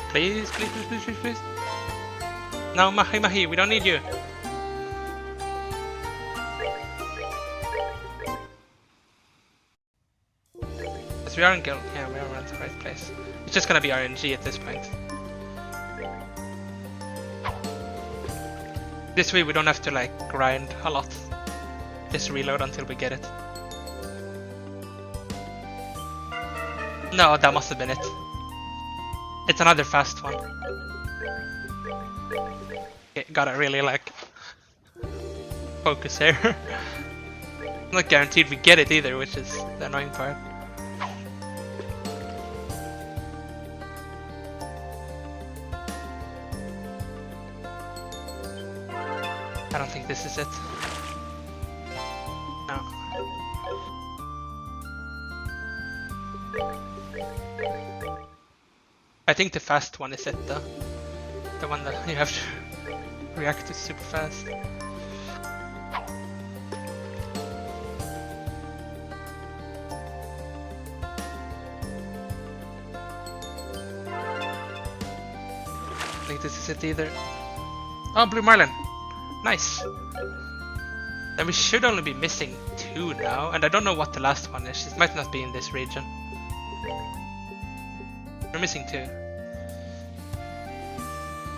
Please, please, please, please, please, please. No, Mahi, we don't need you. Yes, we are in guild. Yeah, we are in the right place. It's just gonna be RNG at this point. This way we don't have to like grind a lot. Just reload until we get it. No, that must have been it. It's another fast one. Okay, gotta really like focus here. I'm not guaranteed we get it either, which is the annoying part. I don't think this is it. No. I think the fast one is it though. The one that you have to react to super fast. I think this is it either. Oh, blue marlin! Nice! And we should only be missing 2 now, and I don't know what the last one is. It might not be in this region. We're missing 2.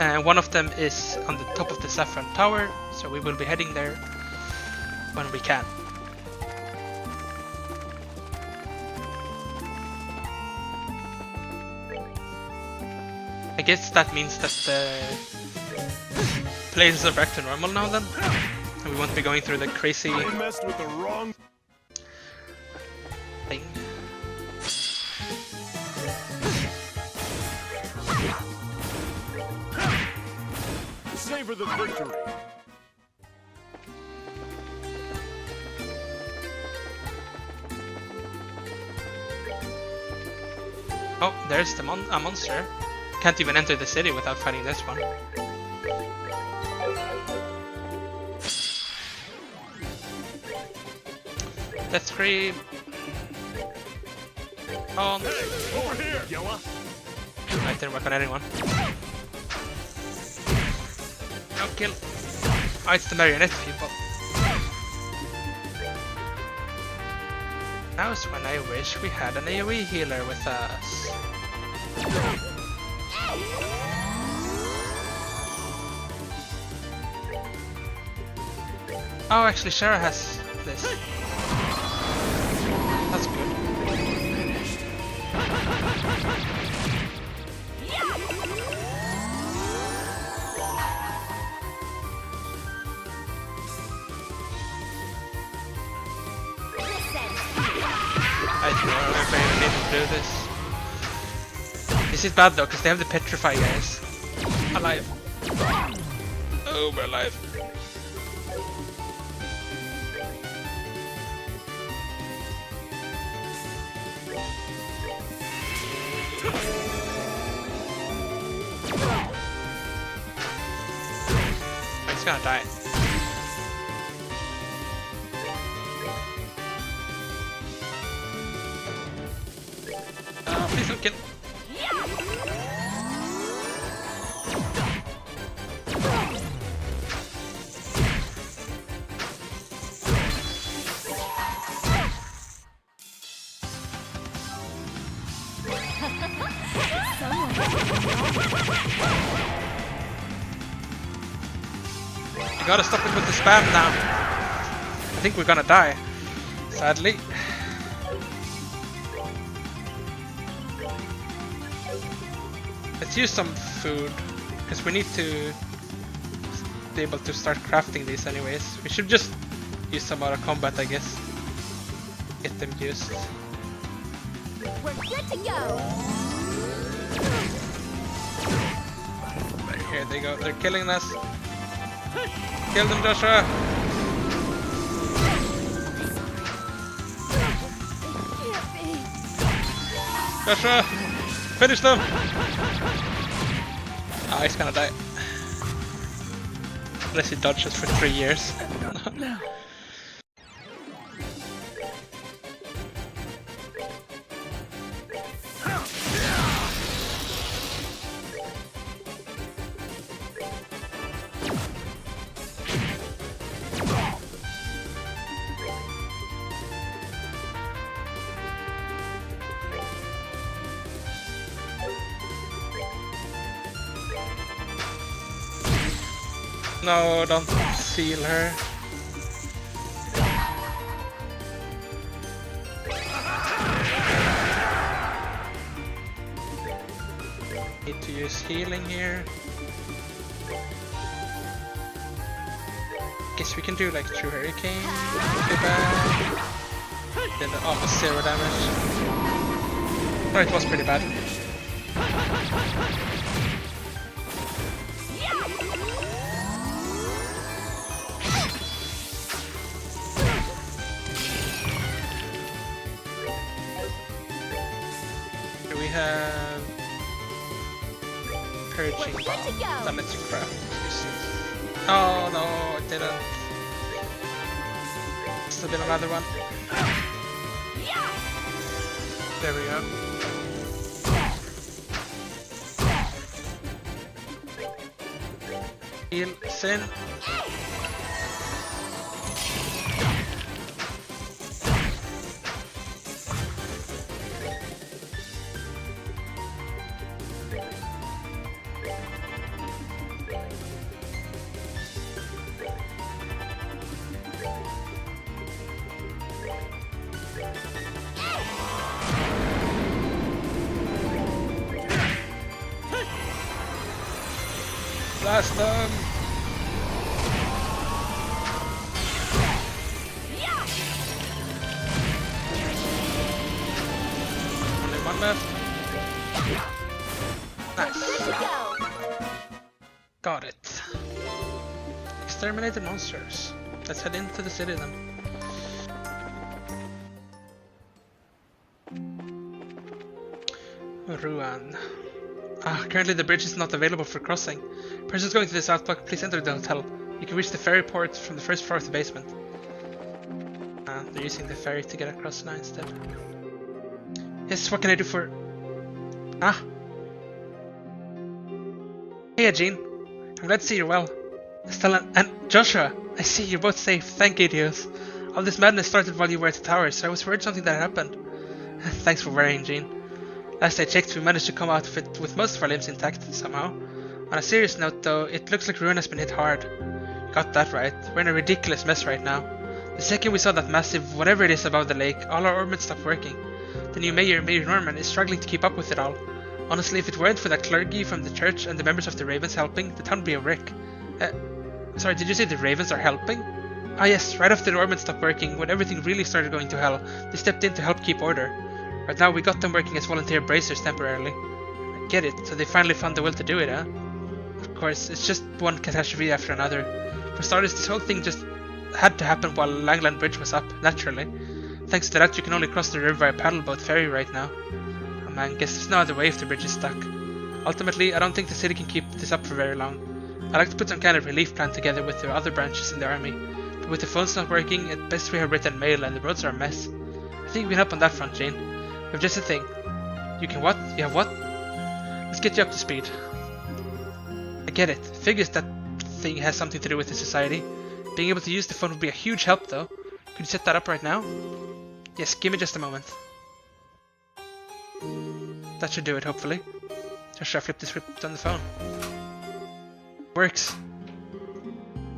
And one of them is on the top of the Saffron Tower, so we will be heading there when we can. I guess that means that the places are back to normal now then, and we won't be going through the crazy they messed with the wrong. thing. Savor the victory. Oh, there's the a monster. Can't even enter the city without fighting this one. Death Scream. On. Hey, over here, Yella. I didn't work on anyone. No kill. Oh, it's the marionette people. Now's when I wish we had an AoE healer with us. Oh, actually, Shara has this. That's good. I don't know if I even need to do this. This is bad though, because they have the petrify guys. Alive. Oh, we're alive. He's gonna die. Oh, please don't kill. You gotta stop it with the spam now. I think we're gonna die, sadly. Let's use some food, because we need to be able to start crafting these anyways. We should just use some out of combat, I guess. Get them used. We're good to go. Here they go, they're killing us. Kill them, Joshua! Joshua! Finish them! Oh, he's gonna die. Unless he dodges for 3 years. No, don't seal her. Need to use healing here. Guess we can do like true hurricane. Not too bad. Did almost 0 damage. Oh, it was pretty bad. We have purging bomb. That lets you craft. Oh no, it didn't. Still been another one. There we go. Heal, Sin. Blast them! Only one left. Nice. Got it. Exterminate the monsters. Let's head into the city then. Ruan. Currently the bridge is not available for crossing. Persons going to the south block, please enter the hotel. You can reach the ferry port from the first floor of the basement. They're using the ferry to get across now instead. Yes, what can I do for... Hey, Jean. I'm glad to see you're well. Estella and Joshua, I see you're both safe. Thank you, Dios. All this madness started while you were at the tower, so I was worried something that happened. Thanks for worrying, Jean. Last I checked, we managed to come out of it with most of our limbs intact, somehow. On a serious note, though, it looks like Ruin has been hit hard. You got that right. We're in a ridiculous mess right now. The second we saw that massive whatever it is above the lake, all our orbits stopped working. The new mayor, Mayor Norman, is struggling to keep up with it all. Honestly, if it weren't for the clergy from the church and the members of the Ravens helping, the town would be a wreck. Sorry, did you say the Ravens are helping? Ah yes, right after the orbit stopped working, when everything really started going to hell, they stepped in to help keep order. Right now we got them working as volunteer bracers temporarily. I get it, so they finally found the will to do it, huh? Of course, it's just one catastrophe after another. For starters, this whole thing just had to happen while Langland Bridge was up, naturally. Thanks to that, you can only cross the river via paddleboat ferry right now. Oh man, guess there's no other way if the bridge is stuck. Ultimately, I don't think the city can keep this up for very long. I'd like to put some kind of relief plan together with the other branches in the army, but with the phones not working, at best we have written mail and the roads are a mess. I think we can help on that front, Jane. We have just a thing. You can what? You have what? Let's get you up to speed. I get it. Figures that thing has something to do with the society. Being able to use the phone would be a huge help though. Could you set that up right now? Yes, give me just a moment. That should do it, hopefully. Just flip the script on the phone. Works.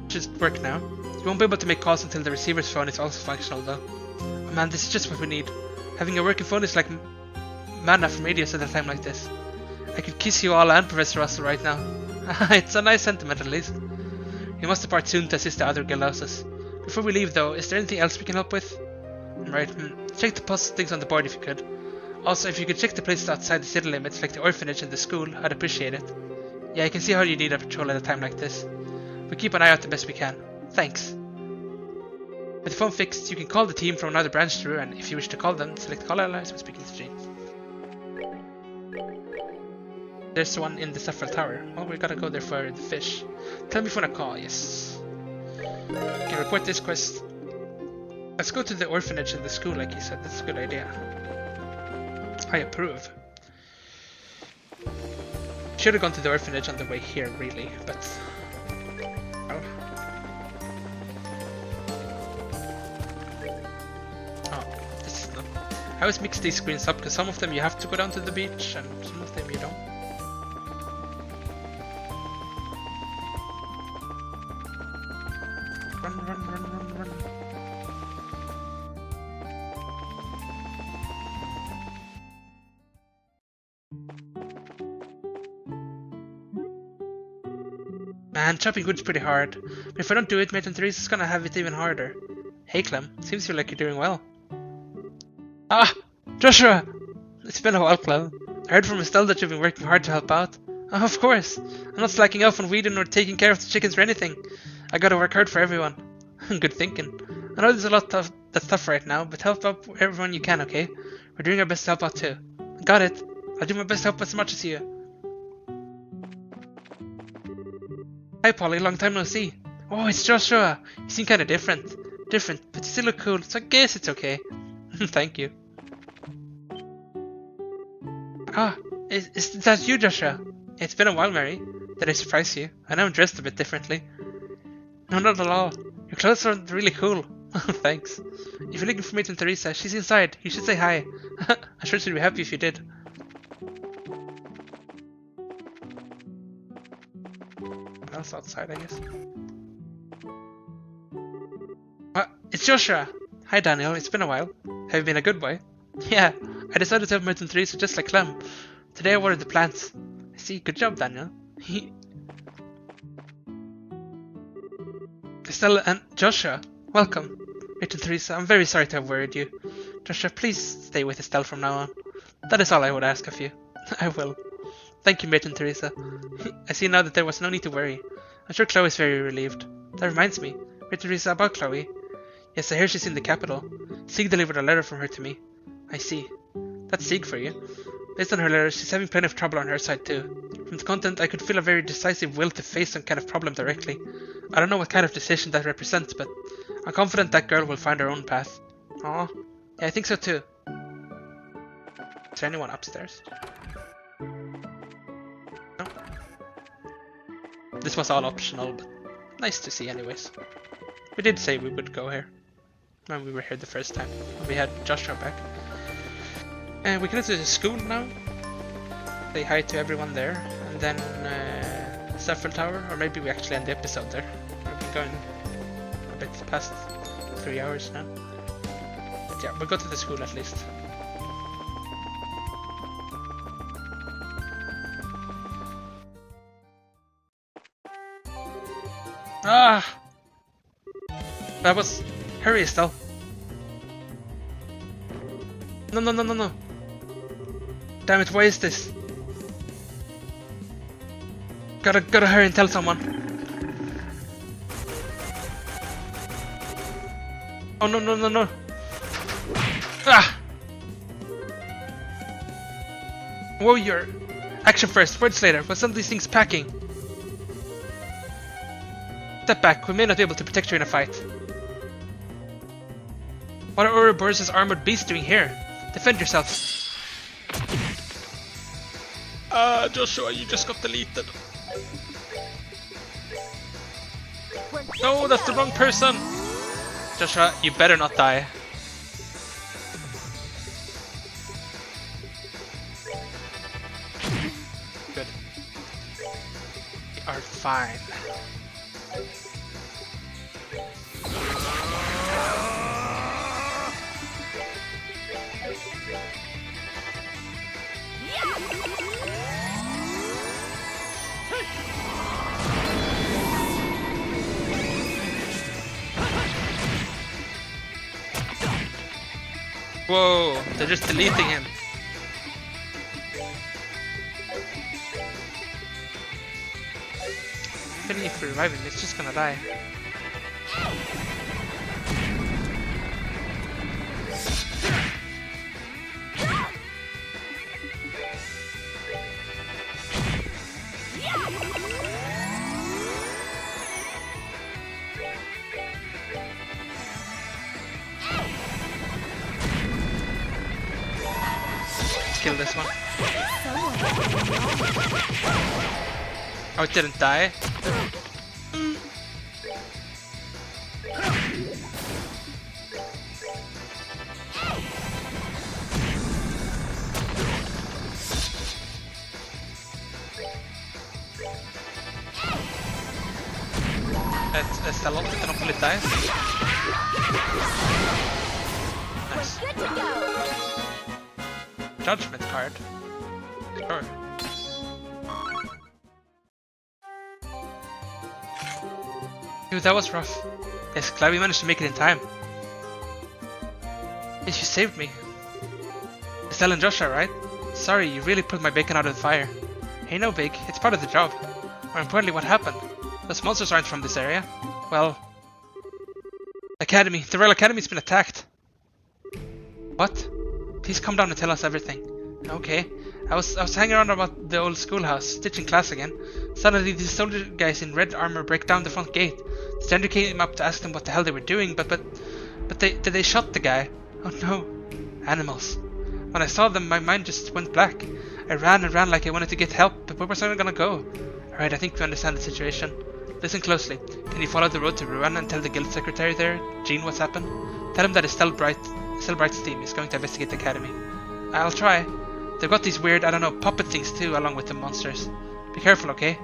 Should work now. You won't be able to make calls until the receiver's phone is also functional though. Oh man, this is just what we need. Having a working phone is like manna from radios at a time like this. I could kiss you all and Professor Russell right now. It's a nice sentiment at least. We must depart soon to assist the other guild houses. Before we leave though, is there anything else we can help with? Right, check the postings on the board if you could. Also, if you could check the places outside the city limits like the orphanage and the school, I'd appreciate it. Yeah, I can see how you need a patrol at a time like this. We keep an eye out the best we can. Thanks. With the phone fixed, you can call the team from another branch through, and if you wish to call them, select call allies when speaking to Jane. There's one in the Saffron Tower. Well, we gotta go there for the fish. Tell me if you wanna call, yes. Okay, report this quest. Let's go to the orphanage and the school like you said, that's a good idea. I approve. Should have gone to the orphanage on the way here really, but... well. Oh, this is not... I always mix these screens up because some of them you have to go down to the beach and some of them you don't. Run, run, run, run, run. Man, chopping wood's pretty hard. But if I don't do it, Mate and Teresa's gonna have it even harder. Hey Clem, seems like you're doing well. Ah! Joshua! It's been a while, Clem. I heard from Estelle that you've been working hard to help out. Oh, of course. I'm not slacking off on weeding or taking care of the chickens or anything. I gotta work hard for everyone. Good thinking. I know there's a lot that's tough right now, but help out everyone you can, okay? We're doing our best to help out too. Got it. I'll do my best to help as much as you. Hi Polly, long time no see. Oh, it's Joshua. You seem kinda different. But you still look cool, so I guess it's okay. Thank you. Ah, is that you, Joshua? It's been a while, Mary. Did I surprise you? I know I'm dressed a bit differently. No, not at all. Your clothes are really cool. Thanks. If you're looking for Mate and Teresa, she's inside. You should say hi. I'm sure she'd be happy if you did. Else outside, I guess. It's Joshua! Hi Daniel, it's been a while. Have you been a good boy? Yeah, I decided to have Mate and Teresa just like Clem. Today I watered the plants. I see, good job Daniel. Estella and Joshua, welcome. Mate and Teresa, I'm very sorry to have worried you. Joshua, please stay with Estelle from now on. That is all I would ask of you. I will. Thank you, Mate and Teresa. I see now that there was no need to worry. I'm sure Chloe is very relieved. That reminds me. Mate Teresa, about Chloe. Yes, I hear she's in the capital. Sieg delivered a letter from her to me. I see. That's Sieg for you. Based on her letter, she's having plenty of trouble on her side too. From the content, I could feel a very decisive will to face some kind of problem directly. I don't know what kind of decision that represents, but I'm confident that girl will find her own path. Aw, yeah, I think so too. Is there anyone upstairs? No? This was all optional, but nice to see anyways. We did say we would go here when we were here the first time, when we had Joshua back. And we can go to the school now. Say hi to everyone there, and then Zephyr Tower, or maybe we actually end the episode there. We've been going a bit past 3 hours now. But yeah, we'll go to the school at least. Ah! That was... Hurry, Estelle! No, no, no, no, no! Damn it, why is this? Gotta hurry and tell someone. Oh no, no, no, no! Ah! Whoa, you're... Action first, words later. What's some of these things packing? Step back, we may not be able to protect you in a fight. What are Ouroboros' armored beasts doing here? Defend yourself. Joshua, you just got deleted. No, that's the wrong person! Joshua, you better not die. Good. We are fine. Whoa, they're just deleting him. Even if we revive him, it's just gonna die. Kill this one. Oh, it didn't die. It's a lot, and hopefully it dies. Nice. Judgment card. Sure. Dude, that was rough. Yes, glad we managed to make it in time. Yes, you saved me. Estelle and Joshua, right? Sorry, you really put my bacon out of the fire. Hey, no big, it's part of the job. More importantly, what happened? Those monsters aren't from this area. Well... Academy. The Royal Academy's been attacked. What? Please come down and tell us everything. Okay. I was hanging around about the old schoolhouse, teaching class again. Suddenly these soldier guys in red armor break down the front gate. The stranger came up to ask them what the hell they were doing, but they shot the guy. Oh no. Animals. When I saw them, my mind just went black. I ran and ran like I wanted to get help, but where was I gonna go? Alright, I think we understand the situation. Listen closely. Can you follow the road to Ruan and tell the guild secretary there, Jean, what's happened? Tell him that Estelle Bright's team is going to investigate the academy. I'll try. They've got these weird, I don't know, puppet things too, along with the monsters. Be careful, okay?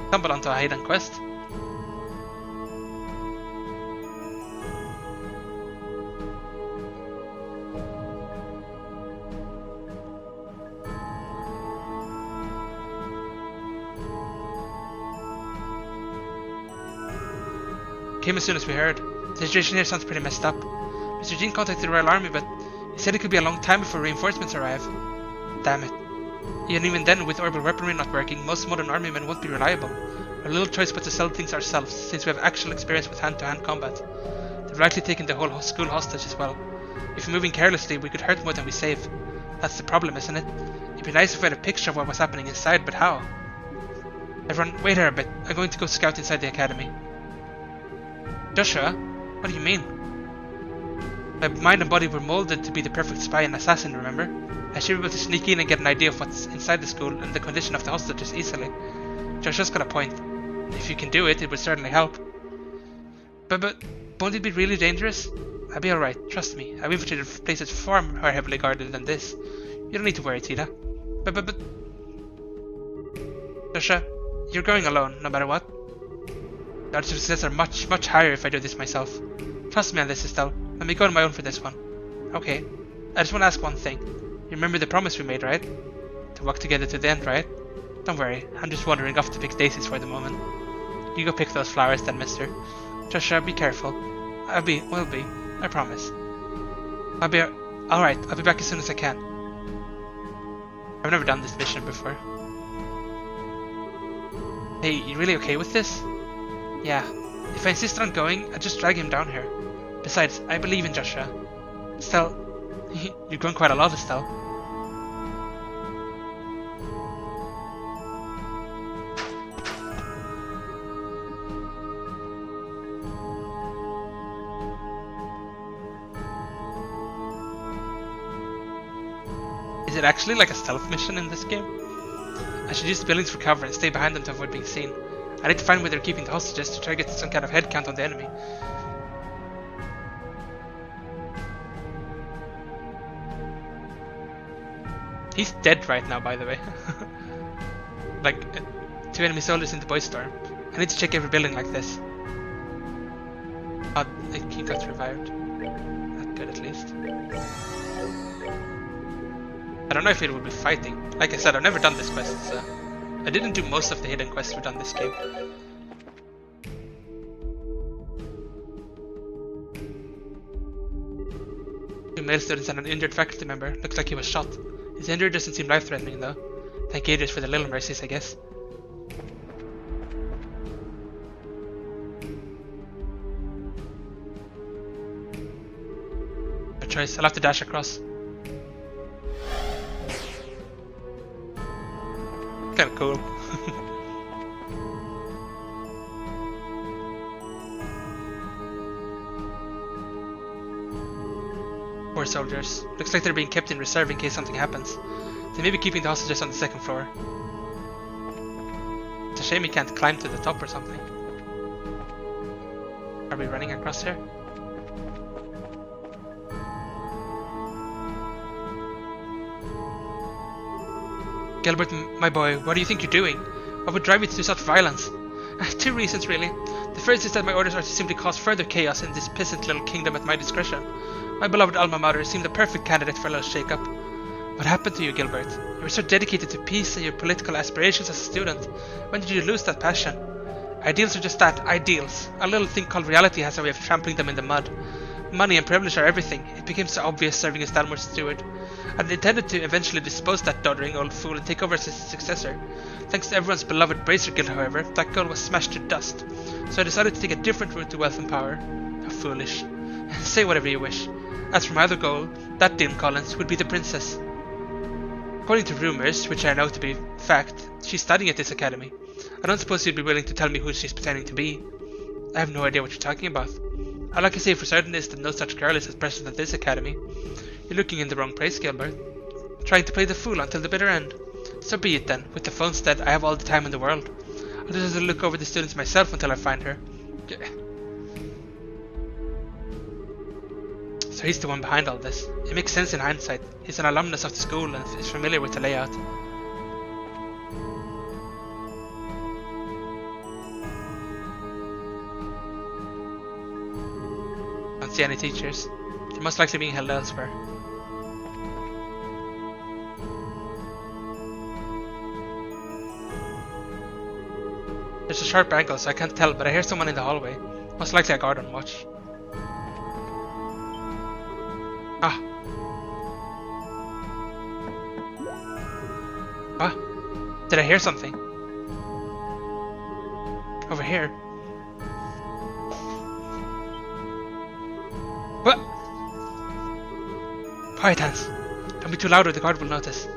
Stumble onto a hidden quest. Came as soon as we heard. The situation here sounds pretty messed up. Mr. Jean contacted the Royal Army, but he said it could be a long time before reinforcements arrive. Damn it. And even then, with orbital weaponry not working, most modern army men won't be reliable. Our little choice but to sell things ourselves, since we have actual experience with hand-to-hand combat. They've likely taken the whole school hostage as well. If we're moving carelessly, we could hurt more than we save. That's the problem, isn't it? It'd be nice if we had a picture of what was happening inside, but how? Everyone, wait here a bit. I'm going to go scout inside the academy. Joshua? What do you mean? My mind and body were molded to be the perfect spy and assassin, remember? I should be able to sneak in and get an idea of what's inside the school and the condition of the hostages easily. Joshua's got a point. If you can do it, it would certainly help. But won't it be really dangerous? I'll be alright, trust me. I've infiltrated places far more heavily guarded than this. You don't need to worry, Tita. But... Joshua, you're going alone, no matter what. The odds of success are much higher if I do this myself. Trust me on this, Estelle. Let me go on my own for this one. Okay. I just want to ask one thing. You remember the promise we made, right? To work together to the end, right? Don't worry, I'm just wandering off to pick daisies for the moment. You go pick those flowers then, mister. Joshua, be careful. Will be. I promise. Alright, I'll be back as soon as I can. I've never done this mission before. Hey, you really okay with this? Yeah. If I insist on going, I'd just drag him down here. Besides, I believe in Joshua. Estelle, you've grown quite a lot, Estelle. Is it actually like a stealth mission in this game? I should use the buildings for cover and stay behind them to avoid being seen. I need to find where they're keeping the hostages to try to get some kind of head count on the enemy. He's dead right now, by the way. Like, 2 enemy soldiers in the boy storm. I need to check every building like this. Oh, he got revived. Not good, at least. I don't know if it will be fighting. Like I said, I've never done this quest, so I didn't do most of the hidden quests we've done this game. Two male students and an injured faculty member. Looks like he was shot. His injury doesn't seem life-threatening though. Thank Adrius for the little mercies, I guess. No choice, I'll have to dash across. Kinda cool. Poor soldiers. Looks like they're being kept in reserve in case something happens. They may be keeping the hostages on the second floor. It's a shame he can't climb to the top or something. Are we running across here? Gilbert, my boy, what do you think you're doing? What would drive you to do such violence? 2 reasons, really. The first is that my orders are to simply cause further chaos in this peasant little kingdom at my discretion. My beloved alma mater seemed the perfect candidate for a little shake-up. What happened to you, Gilbert? You were so dedicated to peace and your political aspirations as a student. When did you lose that passion? Ideals are just that, ideals. A little thing called reality has a way of trampling them in the mud. Money and privilege are everything. It became so obvious serving as Dalmore's steward. I'd intended to eventually dispose that doddering old fool and take over as his successor. Thanks to everyone's beloved Bracer Guild, however, that goal was smashed to dust. So I decided to take a different route to wealth and power. How foolish. Say whatever you wish. As for my other goal, that Dame Collins would be the princess. According to rumors, which I know to be fact, she's studying at this academy. I don't suppose you'd be willing to tell me who she's pretending to be. I have no idea what you're talking about. All I can say for certain is that no such girl is at present at this academy. You're looking in the wrong place, Gilbert. Trying to play the fool until the bitter end. So be it then. With the phone's dead, I have all the time in the world. I'll just have to look over the students myself until I find her. So he's the one behind all this. It makes sense in hindsight. He's an alumnus of the school and is familiar with the layout. Don't see any teachers. They're most likely being held elsewhere. There's a sharp angle, so I can't tell, but I hear someone in the hallway. Most likely a guard on watch. Ah. What? Did I hear something? Over here. What? Quiet hands. Don't be too loud or the guard will notice.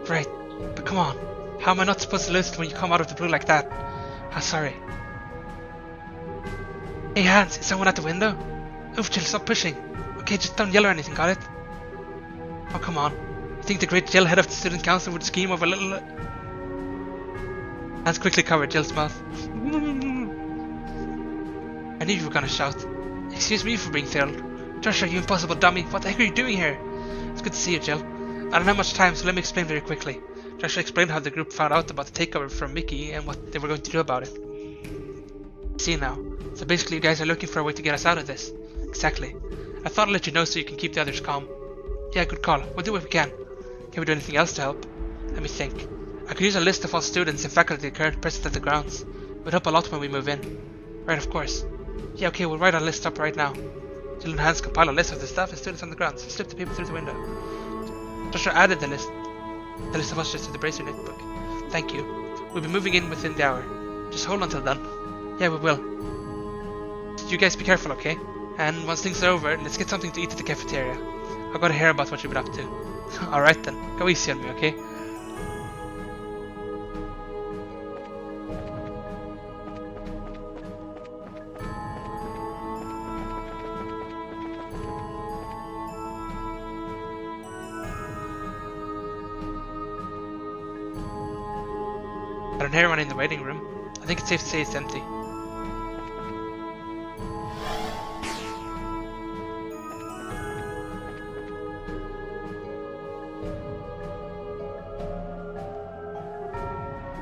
Right, but come on. How am I not supposed to listen when you come out of the blue like that? Ah, sorry. Hey Hans, is someone at the window? Oof, Jill, stop pushing. Okay, just don't yell or anything, got it? Oh, come on. You think the great Jill, head of the student council, would scheme of a little... Hans quickly covered Jill's mouth. I knew you were gonna shout. Excuse me for being thrilled. Joshua, you impossible dummy. What the heck are you doing here? It's good to see you, Jill. I don't have much time, so let me explain very quickly. Joshua explained how the group found out about the takeover from Mickey and what they were going to do about it. See now. So basically you guys are looking for a way to get us out of this. Exactly. I thought I'd let you know so you can keep the others calm. Yeah, good call. We'll do what we can. Can we do anything else to help? Let me think. I could use a list of all students and faculty currently present at the grounds. It would help a lot when we move in. Right, of course. Yeah, okay, we'll write our list up right now. Jill and Hans compile a list of the staff and students on the grounds. Slip the paper through the window. Joshua added the list of us just to the bracer notebook. Thank you. We'll be moving in within the hour. Just hold until then. Yeah, we will. You guys be careful, okay? And once things are over, let's get something to eat at the cafeteria. I gotta hear about what you've been up to. Alright then, go easy on me, okay? I don't hear anyone in the waiting room. I think it's safe to say it's empty.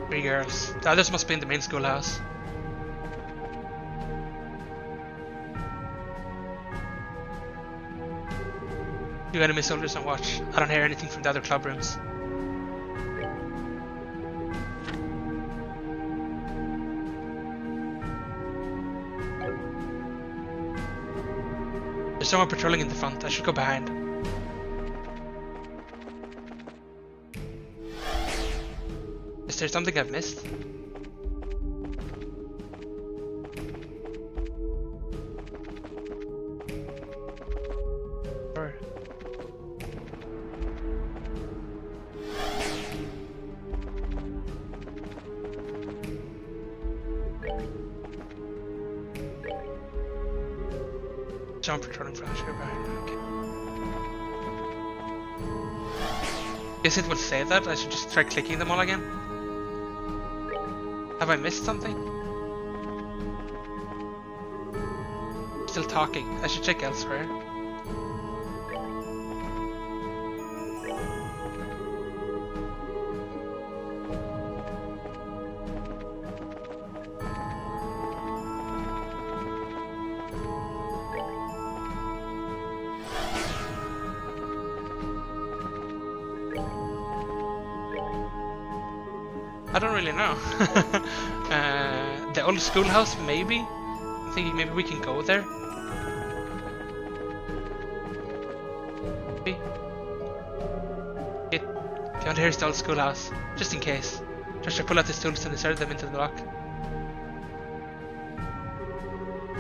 Three girls. The others must be in the main schoolhouse. Two enemy soldiers on watch. I don't hear anything from the other club rooms. There's someone patrolling in the front. I should go behind. Is there something I've missed? Or... Someone patrolling from the ship behind. Okay. Guess it will say that. I should just try clicking them all again. Have I missed something? Still talking. I should check elsewhere. I don't really know. The old schoolhouse, maybe? I'm thinking maybe we can go there. Maybe. Beyond here is the old schoolhouse, just in case. Joshua pull out his tools and insert them into the lock.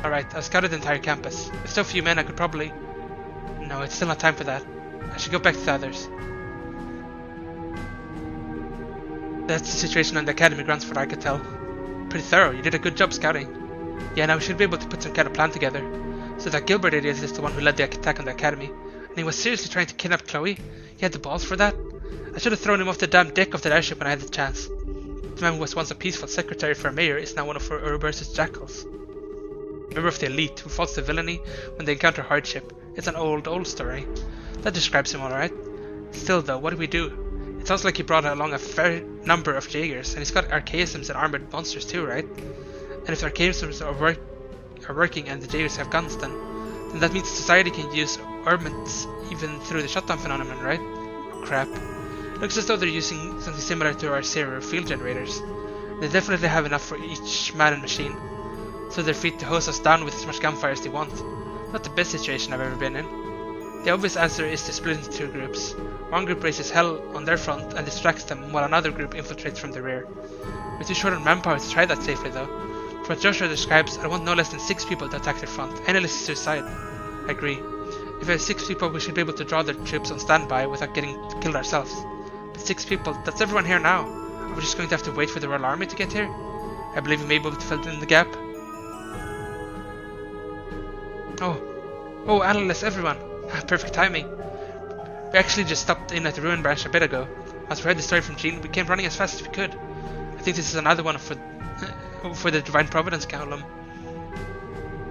Alright, I've scouted the entire campus. With so few men I could probably... No, it's still not time for that. I should go back to the others. That's the situation on the academy grounds for what I could tell. Pretty thorough, you did a good job scouting. Yeah, now we should be able to put some kind of plan together. So that Gilbert idiot is the one who led the attack on the academy. And he was seriously trying to kidnap Chloe? He had the balls for that? I should have thrown him off the damn deck of the airship when I had the chance. The man who was once a peaceful secretary for a mayor is now one of Ouroboros' jackals. A member of the elite who falls to villainy when they encounter hardship. It's an old story. That describes him alright. Still though, what do we do? It sounds like he brought along a fair number of Jaegers, and he's got archaisms and armored monsters too, right? And if the archaisms are working and the Jaegers have guns, then that means society can use armaments even through the shutdown phenomenon, right? Oh, crap. Looks as though they're using something similar to our Zero field generators. They definitely have enough for each man and machine, so they're free to hose us down with as much gunfire as they want. Not the best situation I've ever been in. The obvious answer is to split into two groups. One group raises hell on their front and distracts them, while another group infiltrates from the rear. We're too short on manpower to try that safely though. For what Joshua describes, I want no less than 6 people to attack their front. Any less is suicide. I agree. If we have 6 people, we should be able to draw their troops on standby without getting killed ourselves. But 6 people, that's everyone here now. Are we just going to have to wait for the Royal Army to get here? I believe we may be able to fill in the gap. Oh, analysts, everyone. Perfect timing. We actually just stopped in at the Ruin Branch a bit ago. As we heard the story from Jean, we came running as fast as we could. I think this is another one for the Divine Providence column.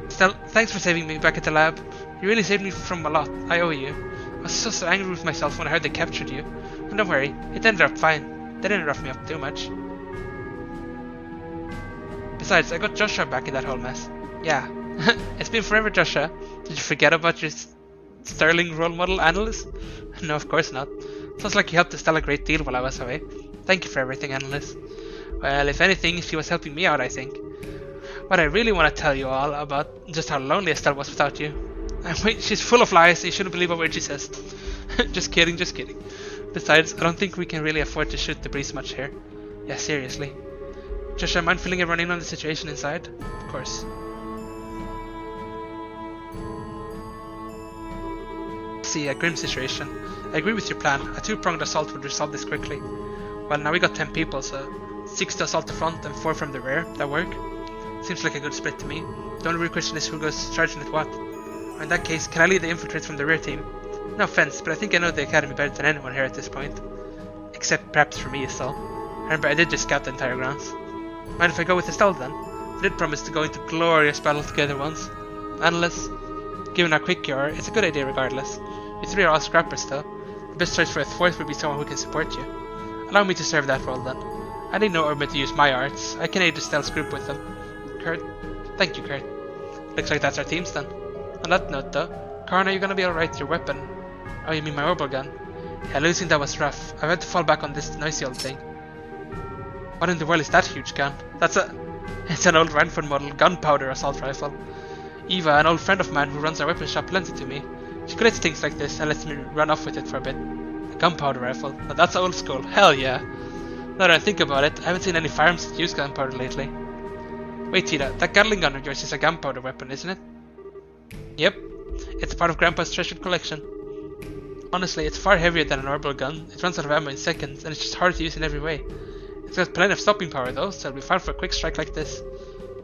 Still, thanks for saving me back at the lab. You really saved me from a lot. I owe you. I was so angry with myself when I heard they captured you. And don't worry, it ended up fine. They didn't rough me up too much. Besides, I got Joshua back in that whole mess. Yeah. It's been forever, Joshua. Did you forget about your sterling role model analyst? No, of course not. Sounds like you helped Estelle a great deal while I was away. Thank you for everything, analyst. Well, if anything, she was helping me out, I think. But I really want to tell you all about just how lonely Estelle was without you. Wait, she's full of lies, so you shouldn't believe a word she says. Just kidding, just kidding. Besides, I don't think we can really afford to shoot the breeze much here. Yeah, seriously. Joshua, mind filling everyone in on the situation inside? Of course. See, a grim situation. I agree with your plan. A two-pronged assault would resolve this quickly. Well, now we got 10 people, so 6 to assault the front and 4 from the rear. That work? Seems like a good split to me. The only real question is who goes charging at what. In that case, can I lead the infiltrates from the rear team? No offense, but I think I know the academy better than anyone here at this point. Except perhaps for me, Estelle. Remember, I did just scout the entire grounds. Mind if I go with Estelle then? I did promise to go into glorious battle together once. Analysts, given our quick you are, it's a good idea regardless. You 3 are all scrappers though. The best choice for a 4th would be someone who can support you. Allow me to serve that role then. I need no Urban to use my arts. I can aid Estelle's group with them. Kurt? Thank you, Kurt. Looks like that's our teams then. On that note though, Karn, are you gonna be alright with your weapon? Oh, you mean my orbital gun? Yeah, losing that was rough. I've had to fall back on this noisy old thing. What in the world is that huge gun? It's an old Ranford model gunpowder assault rifle. Eva, an old friend of mine who runs our weapon shop, lent it to me. She collects things like this and lets me run off with it for a bit. A gunpowder rifle. Now that's old school. Hell yeah. Now that I think about it, I haven't seen any firearms that use gunpowder lately. Wait, Tita, that Gatling gun of yours is a gunpowder weapon, isn't it? Yep. It's part of Grandpa's treasured collection. Honestly, it's far heavier than an orbital gun. It runs out of ammo in seconds, and it's just hard to use in every way. It's got plenty of stopping power though, so it'll be fine for a quick strike like this.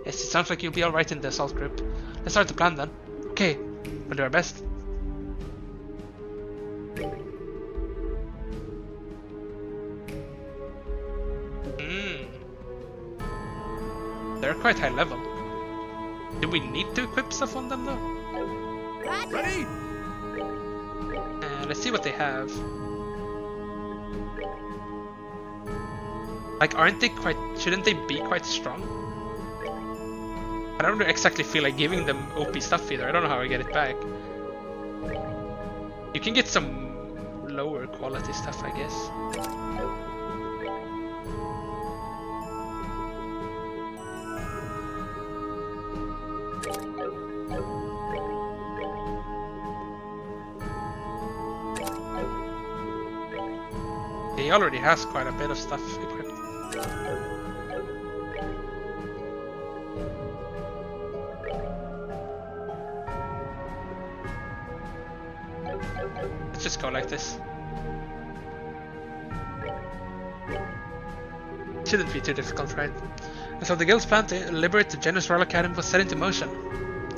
Yes, it sounds like you'll be alright in the assault group. Let's start the plan then. Okay, we'll do our best. They're quite high level. Do we need to equip stuff on them though? Ready? Let's see what they have. Like, shouldn't they be quite strong? I don't exactly feel like giving them OP stuff either. I don't know how I get it back. You can get some lower quality stuff, I guess. He already has quite a bit of stuff equipped. Let's just go like this. Shouldn't be too difficult, right? And so the guild's plan to liberate the generous Royal Academy was set into motion.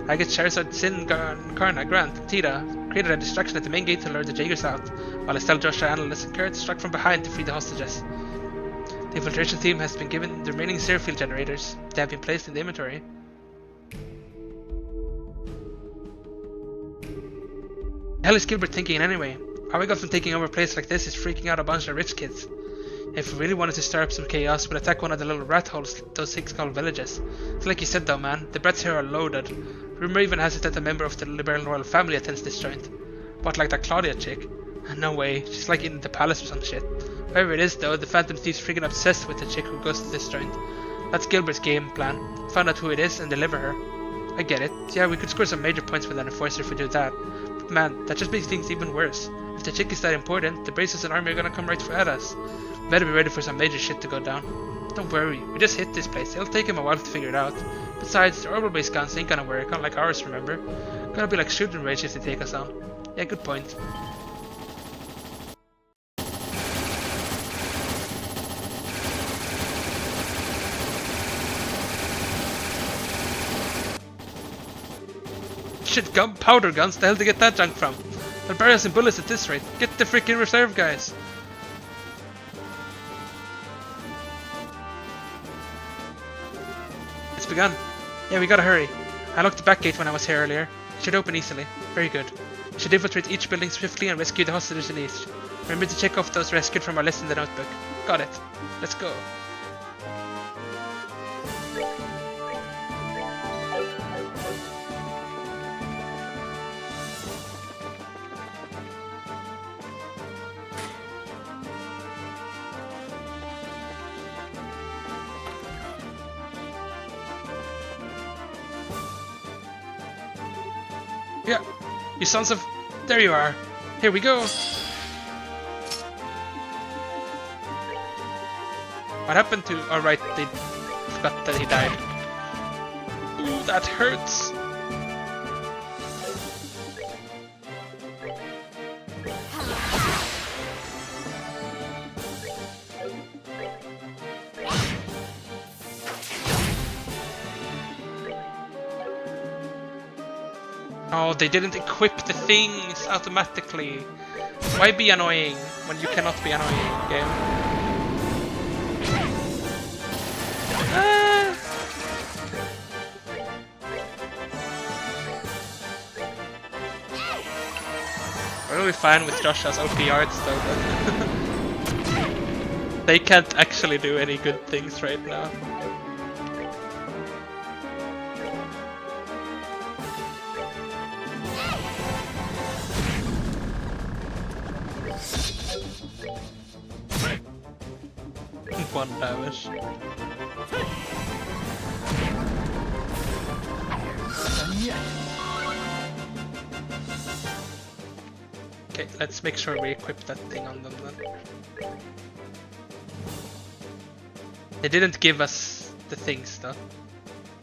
I get Charizard, Sin, Karna, Grant, and Tita created a distraction at the main gate to lure the Jaegers out, while Estelle, Joshua, Analyst, and Kurt struck from behind to free the hostages. The infiltration team has been given the remaining zero field generators. They have been placed in the inventory. The hell is Gilbert thinking anyway? How we got from taking over a place like this is freaking out a bunch of rich kids. If we really wanted to stir up some chaos, we'd attack one of the little rat holes those 6 called villages. It's like you said though, man, the brats here are loaded. Rumor even has it that a member of the Liberal royal family attends this joint. But like that Claudia chick? No way, she's like in the palace or some shit. Whoever it is though, the Phantom Thief's freaking obsessed with the chick who goes to this joint. That's Gilbert's game plan. Find out who it is and deliver her. I get it. Yeah, we could score some major points with an enforcer if we do that. But man, that just makes things even worse. If the chick is that important, the Braces and army are gonna come right at us. Better be ready for some major shit to go down. Don't worry, we just hit this place. It'll take him a while to figure it out. Besides, the orbital base guns ain't gonna work, unlike ours, remember? Gonna be like shooting range if they take us on. Yeah, good point. Shit, powder guns, the hell did they get that junk from? They'll bury us in bullets at this rate. Get the freaking reserve guys. It's begun. Yeah, we gotta hurry. I locked the back gate when I was here earlier. It should open easily. Very good. We should infiltrate each building swiftly and rescue the hostages in each. Remember to check off those rescued from our list in the notebook. Got it. Let's go. Yeah, you sons of... There you are. Here we go. What happened to... Oh right, they forgot that he died. Ooh, that hurts. Oh, they didn't equip the things automatically. Why be annoying when you cannot be annoying, game? Ah. We're really fine with Joshua's OP arts though, but they can't actually do any good things right now. One damage. Okay, let's make sure we equip that thing on them then. They didn't give us the things though.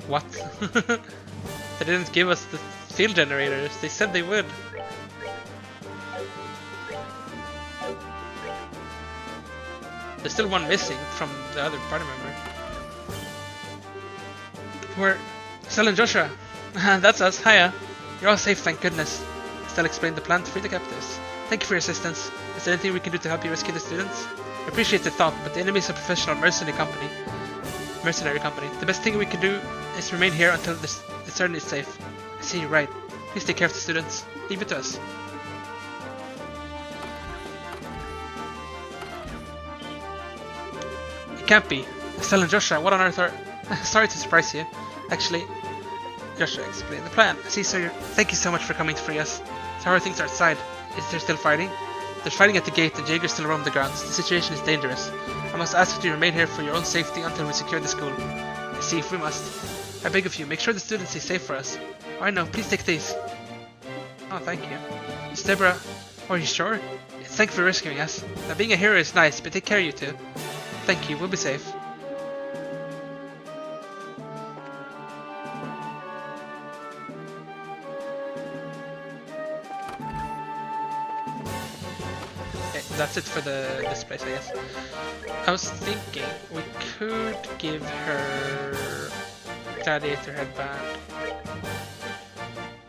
What? They didn't give us the field generators. They said they would. There's still one missing from the other party member. We're Stella and Joshua. That's us. Hiya. You're all safe, thank goodness. Stella explained the plan to free the captives. Thank you for your assistance. Is there anything we can do to help you rescue the students? I appreciate the thought, but the enemy is a professional mercenary company. The best thing we can do is remain here until it's certainly safe. I see you're right. Please take care of the students. Leave it to us. It can't be. Estelle and Joshua, what on earth are... Sorry to surprise you. Actually, Joshua explained the plan. See, so thank you so much for coming to free us. So how are things outside? Is there still fighting? There's fighting at the gate and Jaegers still roam the grounds. The situation is dangerous. I must ask you to remain here for your own safety until we secure the school. I see, if we must. I beg of you, make sure the students stay safe for us. Oh, I know, please take these. Oh, thank you. Miss Deborah, are you sure? Thank you for rescuing us. Now, being a hero is nice, but take care of you too. Thank you, we'll be safe. Okay, that's it for this place, I guess. I was thinking we could give her gladiator headband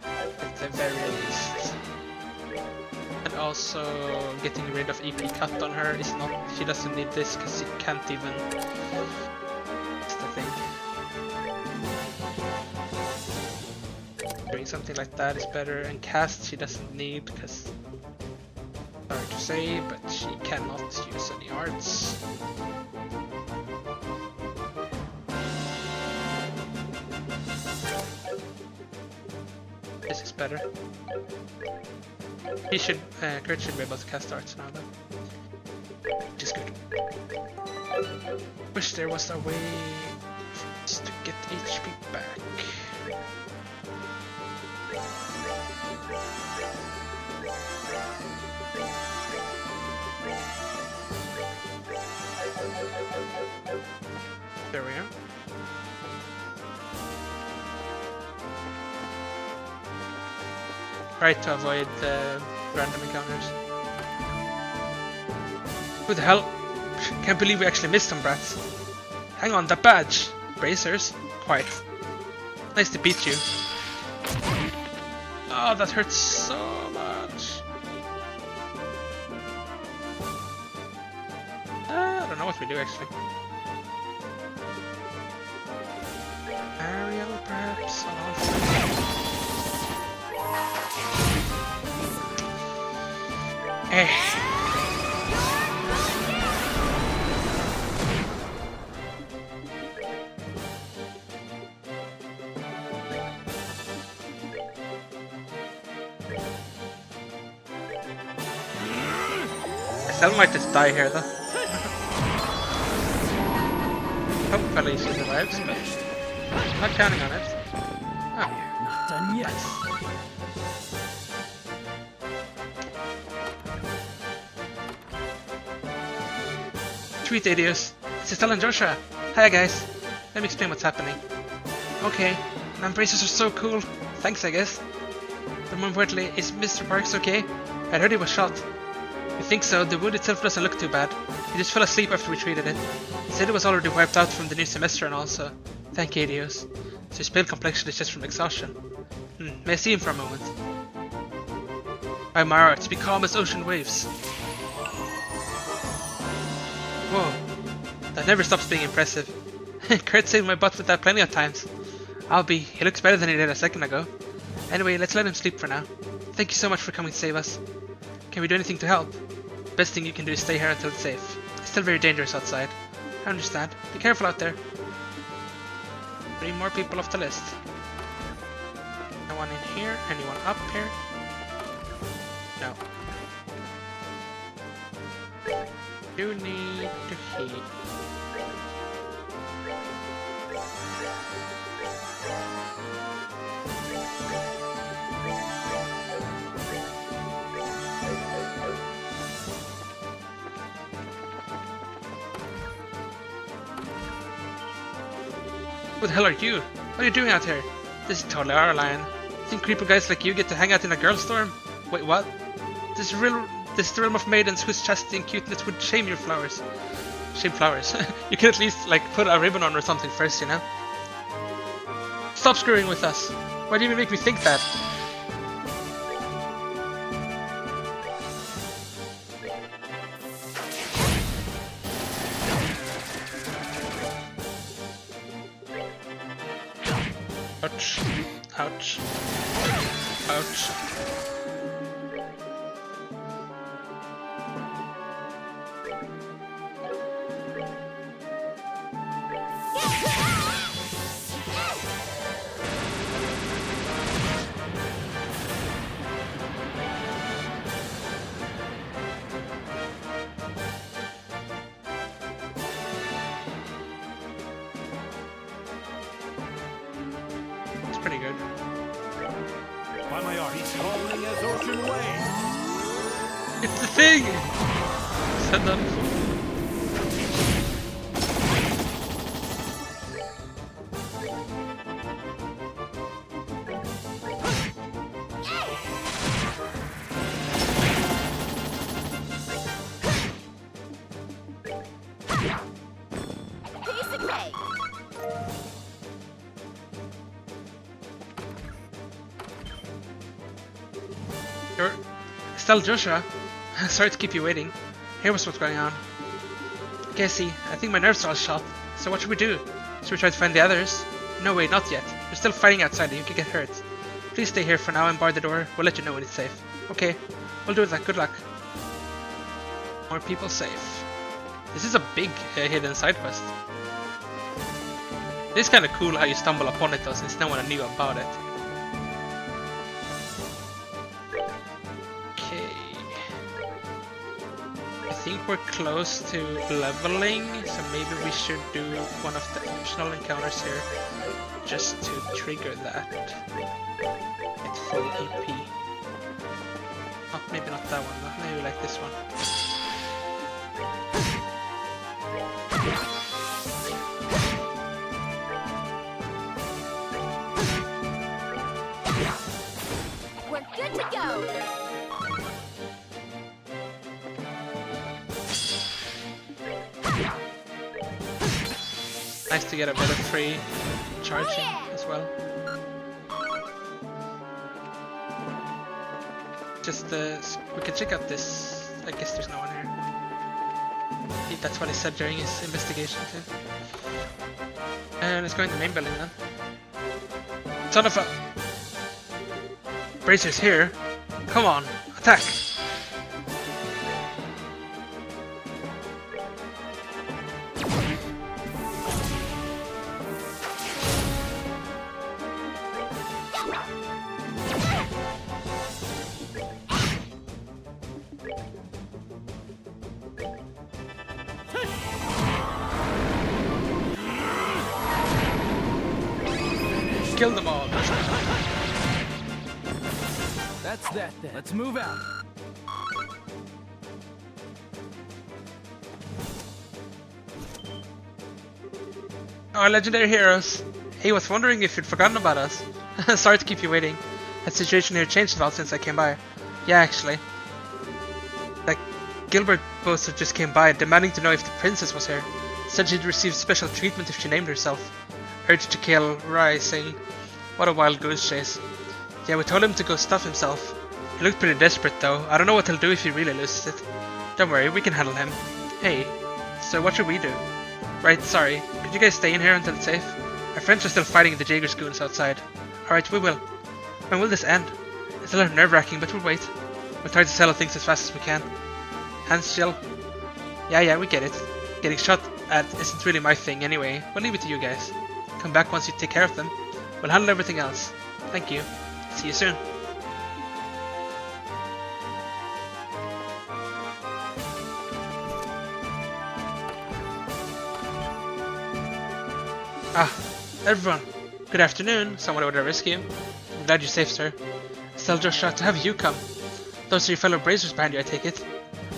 at the very least. And also getting rid of EP cut on her is not, she doesn't need this because she can't even, that's the thing. Doing something like that is better, and cast she doesn't need because, sorry to say, but she cannot use any arts. This is better. He should, Kurt should be able to cast arts now though. Which is good. Wish there was a way for us to get HP back. There we are. Try to avoid the random encounters. Who the hell? Can't believe we actually missed some brats. Hang on, that badge! Bracers? Quite. Nice to beat you. Oh, that hurts so much. I don't know what we do actually. Ariel, perhaps? On all sides. Estelle might just die here though. Hopefully she survives, but not counting on it. Oh. Not done yet. Tweet Adios. It's Estelle and Joshua. Hi guys. Let me explain what's happening. Okay, my braces are so cool. Thanks, I guess. But more importantly, is Mr. Parks okay? I heard he was shot. I think so. The wound itself doesn't look too bad. He just fell asleep after we treated it. He said it was already wiped out from the new semester and also. Thank you, Adios. So his pale complexion is just from exhaustion. May I see him for a moment? By Mara, to be calm as ocean waves. Whoa. That never stops being impressive. Kurt saved my butt with that plenty of times. He looks better than he did a second ago. Anyway, let's let him sleep for now. Thank you so much for coming to save us. Can we do anything to help? Best thing you can do is stay here until it's safe. It's still very dangerous outside. I understand. Be careful out there. 3 more people off the list. No one in here? Anyone up here? No. Do need to heal. Who the hell are you? What are you doing out here? This is totally our line. Think creeper guys like you get to hang out in a girl storm? Wait, what? This is the realm of maidens whose chastity and cuteness would shame your flowers. Shame flowers. You can at least like put a ribbon on or something first, you know? Stop screwing with us. Why do you even make me think that? Ouch. Ouch. Ouch. It's pretty good. By my art, he's calling as ocean waves. It's the thing! Send them. Piece of cake. You're Estelle, Joshua. Sorry to keep you waiting. Here was what's going on. Okay, see, I think my nerves are all shot. So what should we do? Should we try to find the others? No, wait, not yet. We're still fighting outside and you could get hurt. Please stay here for now and bar the door. We'll let you know when it's safe. Okay, we'll do that. Good luck. More people safe. This is a big hidden side quest. It's kind of cool how you stumble upon it though, since no one knew about it. Okay. I think we're close to leveling, so maybe we should do one of the optional encounters here, just to trigger that. At full EP. Oh, maybe not that one, though. Maybe like this one. We're good to go. nice to get a bit of free charging as well. Just we can check out this. I guess there's no one here. That's what he said during his investigation too. And let's go in the main building then. Son of a... Bracers here. Come on, attack! Kill them all. That's that then. Let's move out. Our legendary heroes. Hey, was wondering if you'd forgotten about us. Sorry to keep you waiting. That situation here changed a lot since I came by. Yeah, actually. That Gilbert Boser just came by, demanding to know if the princess was here. Said she'd receive special treatment if she named herself. Urged to kill Rising. What a wild goose chase. Yeah, we told him to go stuff himself. He looked pretty desperate though. I don't know what he'll do if he really loses it. Don't worry, we can handle him. Hey, so what should we do? Right, sorry. Could you guys stay in here until it's safe? Our friends are still fighting the Jaeger goons outside. Alright, we will. When will this end? It's a little nerve-wracking, but we'll wait. We'll try to settle things as fast as we can. Hands still. Yeah, we get it. Getting shot at isn't really my thing anyway. We'll leave it to you guys. Come back once you take care of them. We'll handle everything else. Thank you. See you soon. Ah, everyone. Good afternoon. Someone ordered a rescue. I'm glad you're safe, sir. Still just shocked to have you come. Those are your fellow bracers behind you, I take it?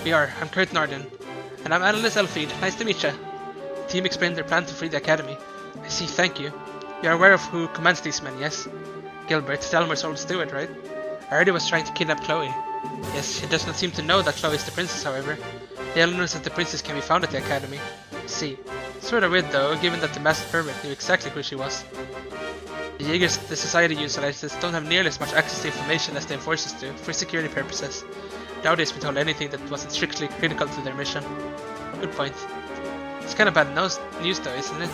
We are. I'm Kurt Norden. And I'm Annalise Elfried. Nice to meet you. The team explained their plan to free the academy. I see, thank you. You are aware of who commands these men, yes? Gilbert, Delmer's old steward, right? I heard he was trying to kidnap Chloe. Yes, he does not seem to know that Chloe is the princess, however. He only knows that the princess can be found at the academy. See. Sorta weird though, given that the masked pervert knew exactly who she was. The Jaegers the society utilizes don't have nearly as much access to information as the enforcers do, for security purposes. Nowadays we told anything that wasn't strictly critical to their mission. Good point. It's kinda bad news though, isn't it?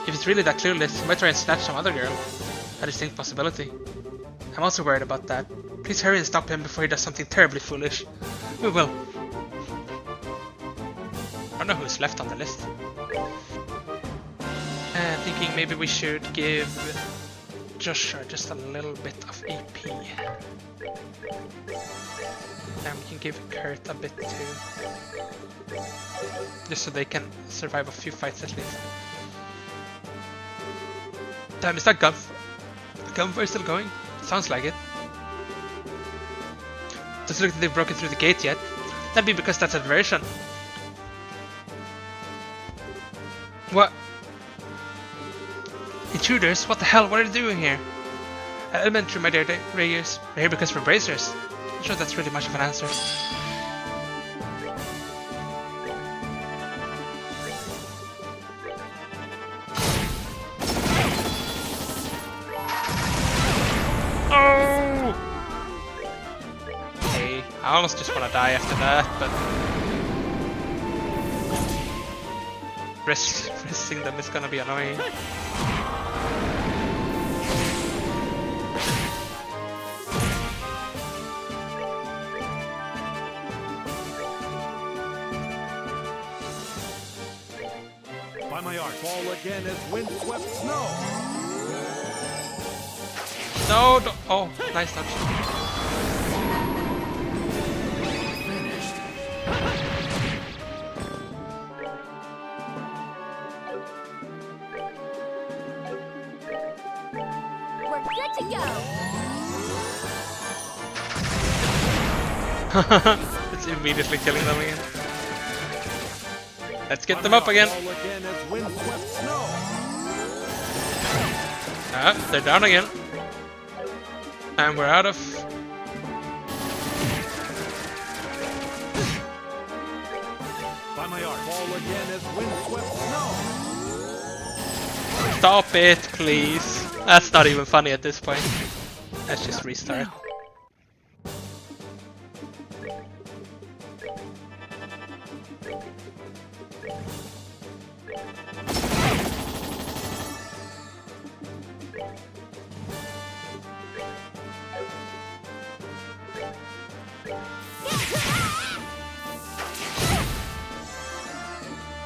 If it's really that clueless, he might try and snatch some other girl. A distinct possibility. I'm also worried about that. Please hurry and stop him before he does something terribly foolish. We will. I don't know who's left on the list. Thinking maybe we should give Joshua just a little bit of AP. And we can give Kurt a bit too. Just so they can survive a few fights at least. Damn, is that gunfire still going? Sounds like it. Doesn't look like they've broken through the gate yet. That'd be because that's a diversion. What? Intruders? What the hell? What are they doing here? Elementary, my dear Reyes. We're here because we're bracers. Not sure that's really much of an answer. Oh! Hey, I almost just want to die after that, but resisting them is gonna be annoying. By my art, fall again as windswept snow. No, don't. Oh, nice touch. Finished. We're good to go. It's immediately killing them again. Let's get them up again. Fall again as windswept snow. Ah, they're down again. And we're out of... By my art, fall again as windswept snow. Stop it, please. That's not even funny at this point. Let's just restart.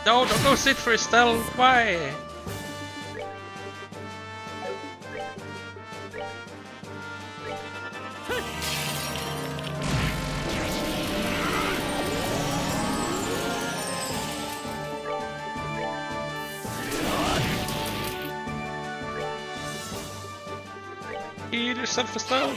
No, don't go sit for Estelle. Why? Heal yourself, Estelle.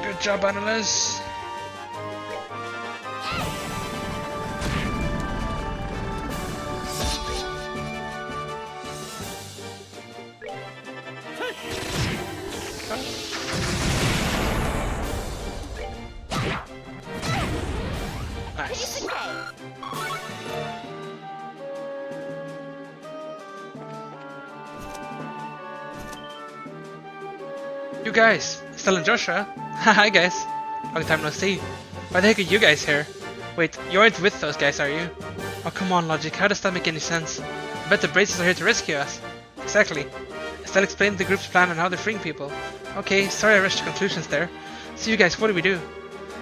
Good job, Annalise. Nice. You guys, Estelle and Joshua. Hi guys, long time no see. Why the heck are you guys here? Wait, you aren't with those guys, are you? Oh come on, Logic, how does that make any sense? I bet the Braces are here to rescue us. Exactly. Estelle explained the group's plan and how they're freeing people. Okay, sorry I rushed to conclusions there. So you guys, what do we do?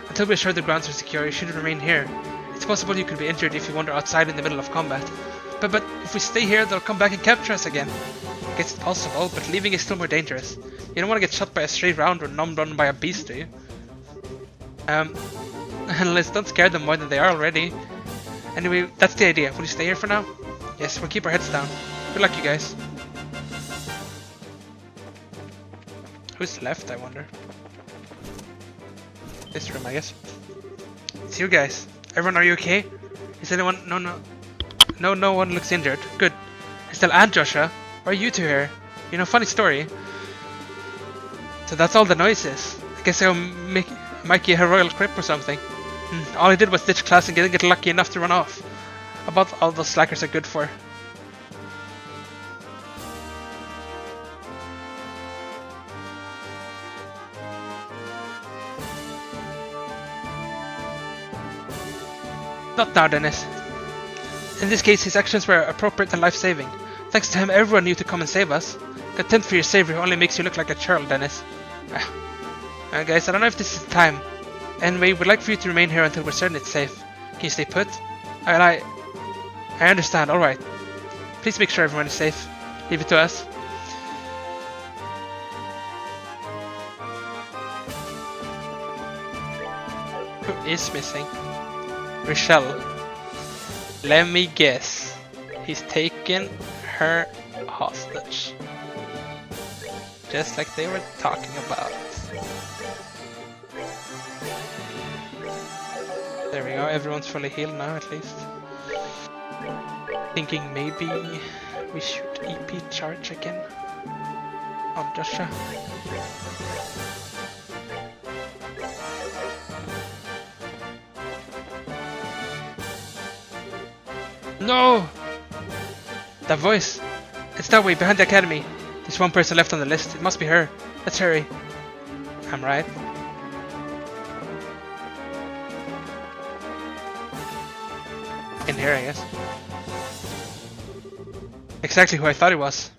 Until we're sure the grounds are secure, you should remain here. It's possible you could be injured if you wander outside in the middle of combat. But if we stay here, they'll come back and capture us again. I guess it's possible, but leaving is still more dangerous. You don't want to get shot by a stray round or numbed on by a beast, do you? Let's don't scare them more than they are already. Anyway, that's the idea. Will you stay here for now? Yes, we'll keep our heads down. Good luck, you guys. Who's left, I wonder? This room, I guess. It's you guys. Everyone, are you okay? Is anyone... No one looks injured. Good. Estelle and Joshua, why are you two here? You know, funny story. So that's all the noise is. I guess I'll make Mikey a royal crip or something. All I did was ditch class and get lucky enough to run off. About all those slackers are good for. Not now, Dennis. In this case, his actions were appropriate and life-saving. Thanks to him, everyone knew to come and save us. Contempt for your savior only makes you look like a churl, Dennis. Guys, I don't know if this is the time. Anyway, we'd like for you to remain here until we're certain it's safe. Can you stay put? I understand, alright. Please make sure everyone is safe. Leave it to us. Who is missing? Rochelle. Let me guess. He's taken her hostage. Just like they were talking about. There we go, everyone's fully healed now at least. Thinking maybe we should EP charge again on Joshua. No! That voice! It's that way, behind the academy. There's one person left on the list. It must be her. Let's hurry. I'm right. In here, I guess. Exactly who I thought it was.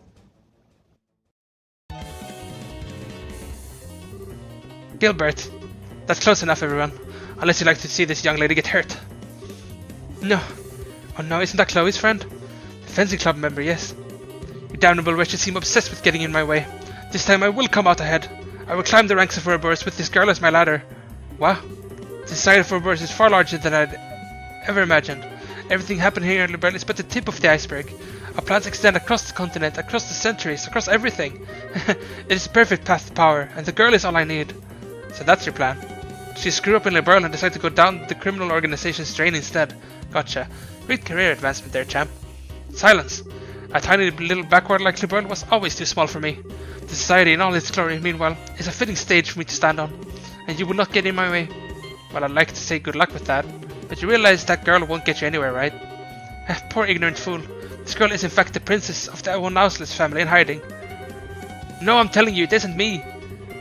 Gilbert. That's close enough, everyone. Unless you'd like to see this young lady get hurt. No. Oh no, isn't that Chloe's friend? The fencing club member, yes. You damnable wretches seem obsessed with getting in my way. This time I will come out ahead. I will climb the ranks of Ouroboros with this girl as my ladder. Wow. The society of Ouroboros is far larger than I'd ever imagined. Everything happening here in Liberl is but the tip of the iceberg. Our plans extend across the continent, across the centuries, across everything. It is the perfect path to power, and the girl is all I need. So that's your plan. She screw up in Liberl and decided to go down the criminal organization's drain instead. Gotcha. Great career advancement there, champ. Silence! A tiny little backward likely world was always too small for me. The society in all its glory, meanwhile, is a fitting stage for me to stand on, and you will not get in my way. Well, I'd like to say good luck with that, but you realize that girl won't get you anywhere, right? Poor ignorant fool. This girl is in fact the princess of the Onouseless family in hiding. No, I'm telling you, it isn't me.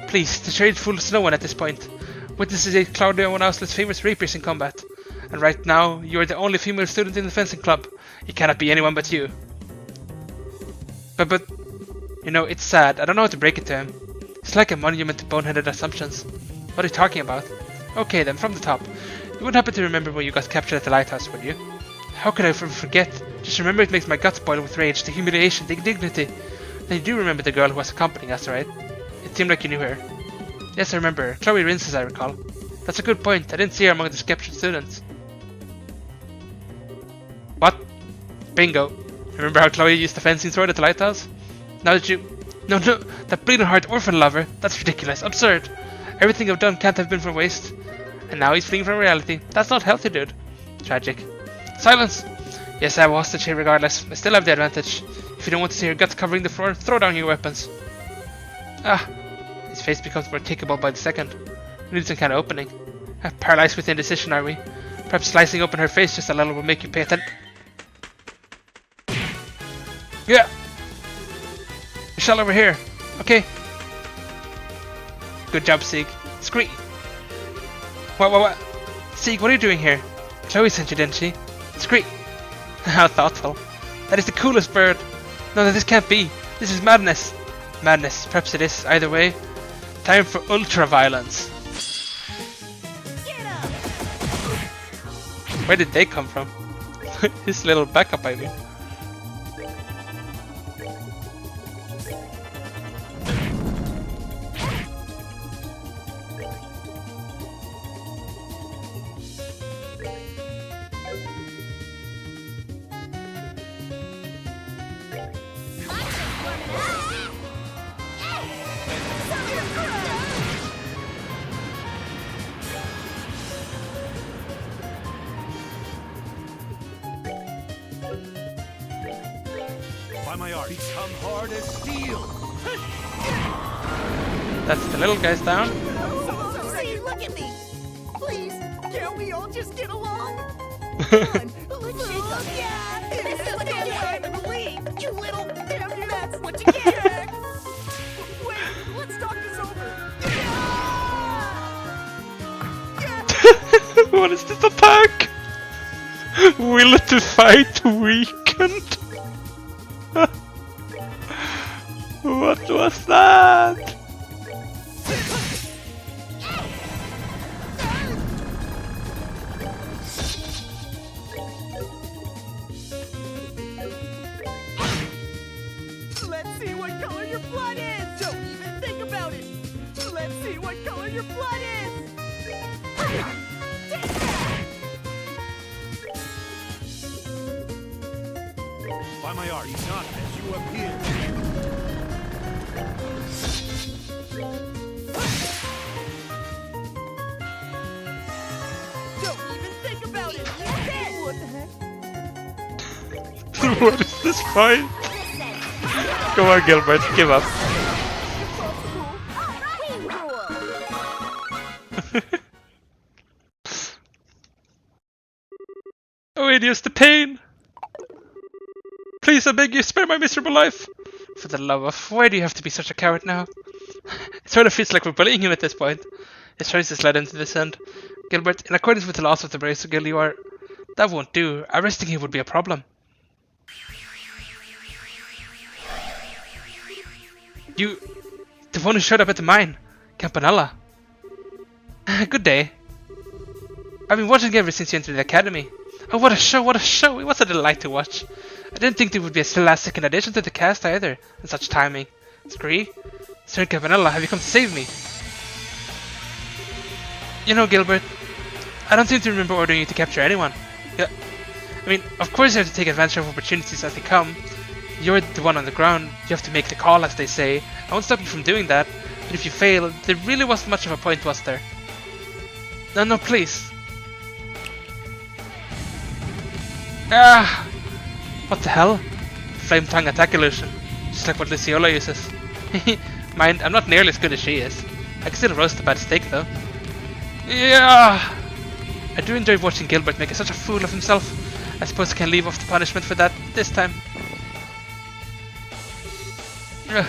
Please, the shade fools no one at this point. Witnesses a Claudia Onouseless famous rapiers in combat. And right now, you are the only female student in the fencing club. It cannot be anyone but you. But, you know, it's sad. I don't know how to break it to him. It's like a monument to boneheaded assumptions. What are you talking about? Okay then, from the top. You wouldn't happen to remember when you got captured at the lighthouse, would you? How could I forget? Just remember it makes my guts boil with rage, the humiliation, the indignity. Then you do remember the girl who was accompanying us, right? It seemed like you knew her. Yes, I remember her. Chloe Rins, as I recall. That's a good point. I didn't see her among the captured students. What? Bingo. Remember how Chloe used the fencing sword at the lighthouse? Now that you... No, that bleeding heart orphan lover. That's ridiculous. Absurd. Everything I've done can't have been for waste. And now he's fleeing from reality. That's not healthy, dude. Tragic. Silence! Yes, I have a hostage here regardless. I still have the advantage. If you don't want to see her guts covering the floor, throw down your weapons. Ah. His face becomes more kickable by the second. We need some kind of opening. Paralyzed with indecision, are we? Perhaps slicing open her face just a little will make you pay attention. Yeah! Michelle over here. Okay. Good job, Sieg. Scree! What? Sieg, what are you doing here? Chloe sent you, didn't she? Scree! How thoughtful. That is the coolest bird. No, this can't be. This is madness. Madness. Perhaps it is. Either way. Time for ultra-violence. Where did they come from? His little backup, I mean. By my art, become hard as steel. That's the little guys down. See, look at me. Please, can't we all just get along? Come on, let's shake up. Yeah, this is what I believe. You little damn, that's what you get. Wait, let's talk this over. What is this attack? Will to fight weakened? What was that? Let's see what color your blood is. Don't even think about it. Let's see what color your blood is. Take that. By my art, he's not as you appear. Don't even think about it. What the heck? What is this fight? Come on, Gilbert, give up. Oh, Adios, the pain! Please, I beg you, spare my miserable life! For the love of, why do you have to be such a coward now? It sort of feels like we're bullying him at this point. His choices led him to this end. Gilbert, in accordance with the laws of the Bracer Guild, you are... That won't do. Arresting him would be a problem. You... The one who showed up at the mine. Campanella. Good day. I've been watching ever since you entered the academy. Oh, what a show, what a show! It was a delight to watch. I didn't think there would be a last-second addition to the cast either, in such timing. Scree? Sir Campanella, have you come to save me? You know, Gilbert, I don't seem to remember ordering you to capture anyone. Yeah, I mean, of course you have to take advantage of opportunities as they come. You're the one on the ground, you have to make the call, as they say. I won't stop you from doing that, but if you fail, there really wasn't much of a point, was there? No, please. Ah! What the hell? flame tongue attack illusion, just like what Luciola uses. Mind, I'm not nearly as good as she is. I can still roast a bad steak though. Yeah! I do enjoy watching Gilbert make such a fool of himself. I suppose I can leave off the punishment for that this time. Ugh.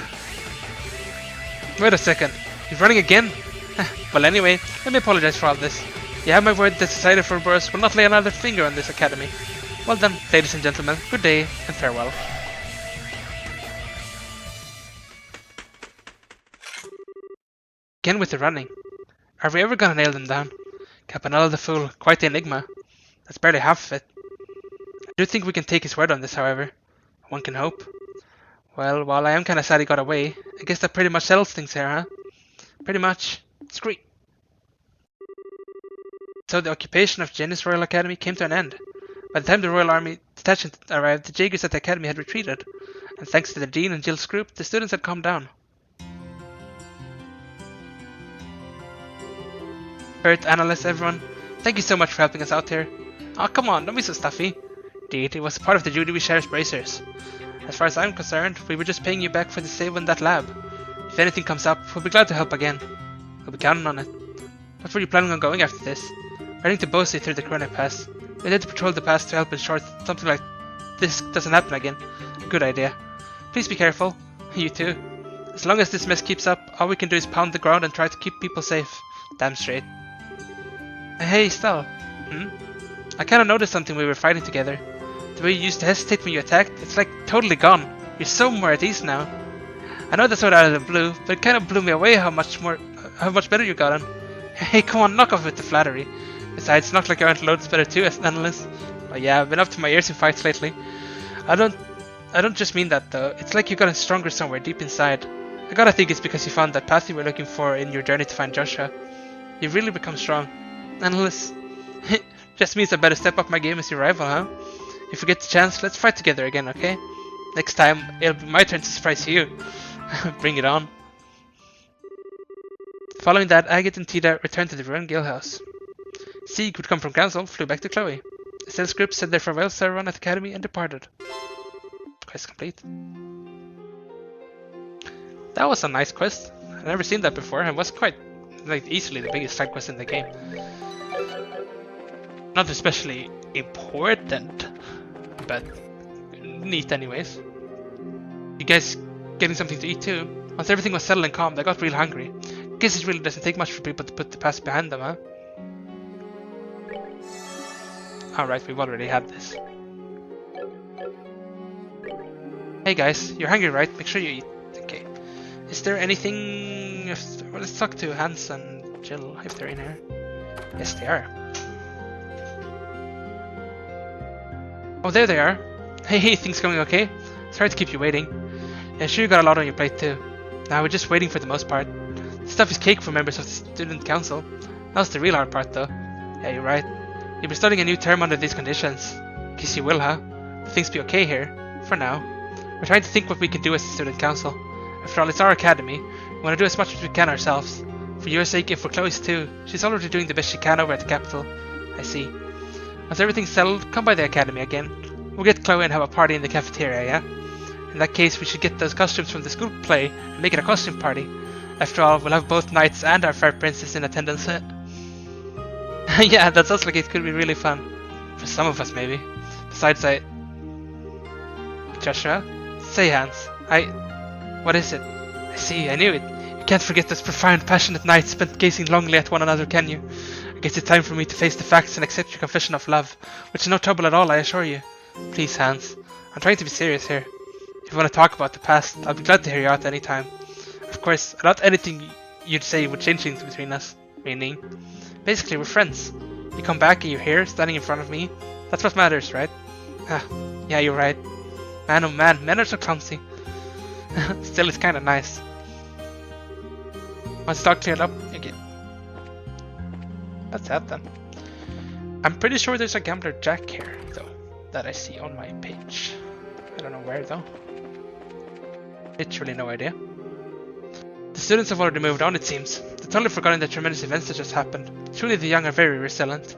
Wait a second, he's running again? Well anyway, let me apologize for all this. You have my word that Society for Burrs will not lay another finger on this academy. Well done, ladies and gentlemen, good day and farewell. Again with the running. Are we ever gonna nail them down? Campanella the Fool, quite the enigma. That's barely half of it. I do think we can take his word on this, however. One can hope. Well, while I am kinda sad he got away, I guess that pretty much settles things here, huh? Pretty much. Scream. So the occupation of Jenny's Royal Academy came to an end. By the time the Royal Army detachment arrived, the Jaegers at the Academy had retreated, and thanks to the Dean and Jill's group, the students had calmed down. Kurt, Annalise, everyone, thank you so much for helping us out here. Oh, come on, don't be so stuffy. Indeed, it was part of the duty we share as bracers. As far as I'm concerned, we were just paying you back for the save in that lab. If anything comes up, we'll be glad to help again. We'll be counting on it. What were you planning on going after this? Heading to Boise through the Chronic Pass. We did to patrol the pass to help ensure something like this doesn't happen again. Good idea. Please be careful. You too. As long as this mess keeps up, all we can do is pound the ground and try to keep people safe. Damn straight. Hey, Stella. I kinda noticed something when we were fighting together. The way you used to hesitate when you attacked, it's like totally gone. You're so more at ease now. I know that's sort of out of the blue, but it kinda blew me away how much better you got on. Hey, come on, knock off with the flattery. Besides, not like you aren't loads better too, as an analyst. Oh yeah, I've been up to my ears in fights lately. I don't just mean that though. It's like you gotten stronger somewhere deep inside. I gotta think it's because you found that path you were looking for in your journey to find Joshua. You've really become strong. Analyst. Just means I better step up my game as your rival, huh? If we get the chance, let's fight together again, okay? Next time, it'll be my turn to surprise you. Bring it on. Following that, Agate and Tita returned to the ruined Guild House. Sieg, who'd come from council, flew back to Chloe. The sales group said their farewells to everyone at the academy and departed. Quest complete. That was a nice quest. I've never seen that before and was quite, easily the biggest side quest in the game. Not especially important, but neat anyways. You guys getting something to eat too? Once everything was settled and calm, I got real hungry. Guess it really doesn't take much for people to put the past behind them, huh? Alright, we've already had this. Hey guys, you're hungry, right? Make sure you eat. Okay. Is there anything... Well, let's talk to Hans and Jill if they're in here. Yes, they are. Oh, there they are. Hey, things going okay? Sorry to keep you waiting. Yeah, sure you got a lot on your plate too. Now we're just waiting for the most part. The stuff is cake for members of the student council. Now's the real hard part though. Yeah, you're right. You'll be starting a new term under these conditions. Guess you will, huh? Will things be okay here? For now. We're trying to think what we can do as the student council. After all, it's our academy. We want to do as much as we can ourselves. For your sake and for Chloe's too. She's already doing the best she can over at the capital. I see. Once everything's settled, come by the academy again. We'll get Chloe and have a party in the cafeteria, yeah? In that case, we should get those costumes from the school play and make it a costume party. After all, we'll have both knights and our fair princess in attendance. Yeah, that sounds like it could be really fun. For some of us, maybe. Besides, Joshua? Say, Hans. What is it? I see, I knew it. You can't forget those profound, passionate nights spent gazing longingly at one another, can you? I guess it's time for me to face the facts and accept your confession of love, which is no trouble at all, I assure you. Please, Hans. I'm trying to be serious here. If you want to talk about the past, I'll be glad to hear you out any time. Of course, not anything you'd say would change things between us. Meaning, basically, we're friends. You come back and you're here, standing in front of me. That's what matters, right? Yeah, you're right. Man, oh man, men are so clumsy. Still, it's kind of nice. Once it's all cleared up, okay. That's that then. I'm pretty sure there's a Gambler Jack here, though, that I see on my page. I don't know where, though. Literally no idea. The students have already moved on, it seems. They've totally forgotten the tremendous events that just happened. Truly, the young are very resilient.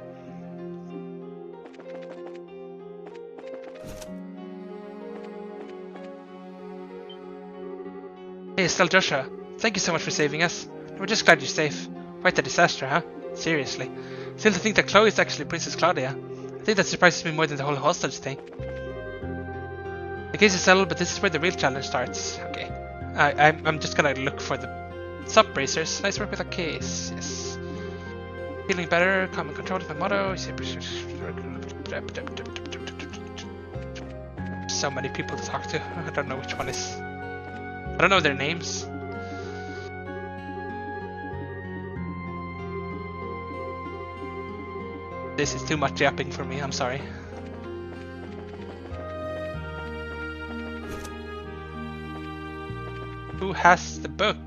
Hey, Estelle Joshua. Thank you so much for saving us. We're just glad you're safe. Quite a disaster, huh? Seriously. Still to think that Chloe is actually Princess Claudia. I think that surprises me more than the whole hostage thing. The case is settled, but this is where the real challenge starts. Okay. I'm just gonna look for the sub bracers. Nice work with a case. Yes. Feeling better, calm and control is my motto. So many people to talk to. I don't know which one is. I don't know their names. This is too much yapping for me, I'm sorry. Who has the book?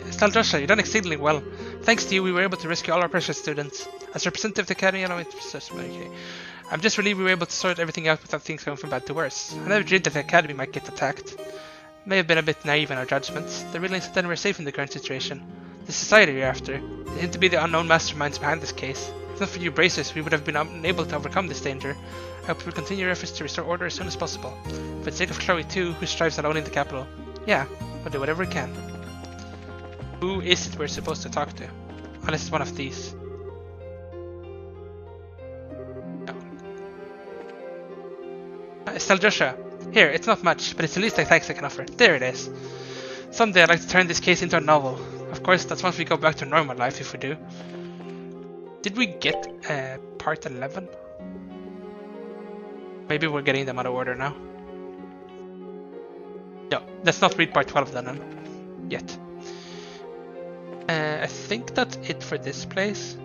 Estelle Joshua, you've done exceedingly well. Thanks to you, we were able to rescue all our precious students. As representative of the Academy, I'm just relieved we were able to sort everything out without things going from bad to worse. I never dreamed that the Academy might get attacked. May have been a bit naive in our judgments. The real is that we're safe in the current situation. The society you're after, they seem to be the unknown masterminds behind this case. If not for you bracers, we would have been unable to overcome this danger. I hope we'll continue your efforts to restore order as soon as possible. For the sake of Chloe too, who strives alone in the capital. Yeah, we'll do whatever we can. Who is it we're supposed to talk to? Unless it's one of these. No. Estelle Joshua. Here, it's not much, but it's the least thanks I can offer. There it is. Someday I'd like to turn this case into a novel. Of course, that's once we go back to normal life, if we do. Did we get part 11? Maybe we're getting them out of order now. No, let's not read part 12 then. Yet. I think that's it for this place.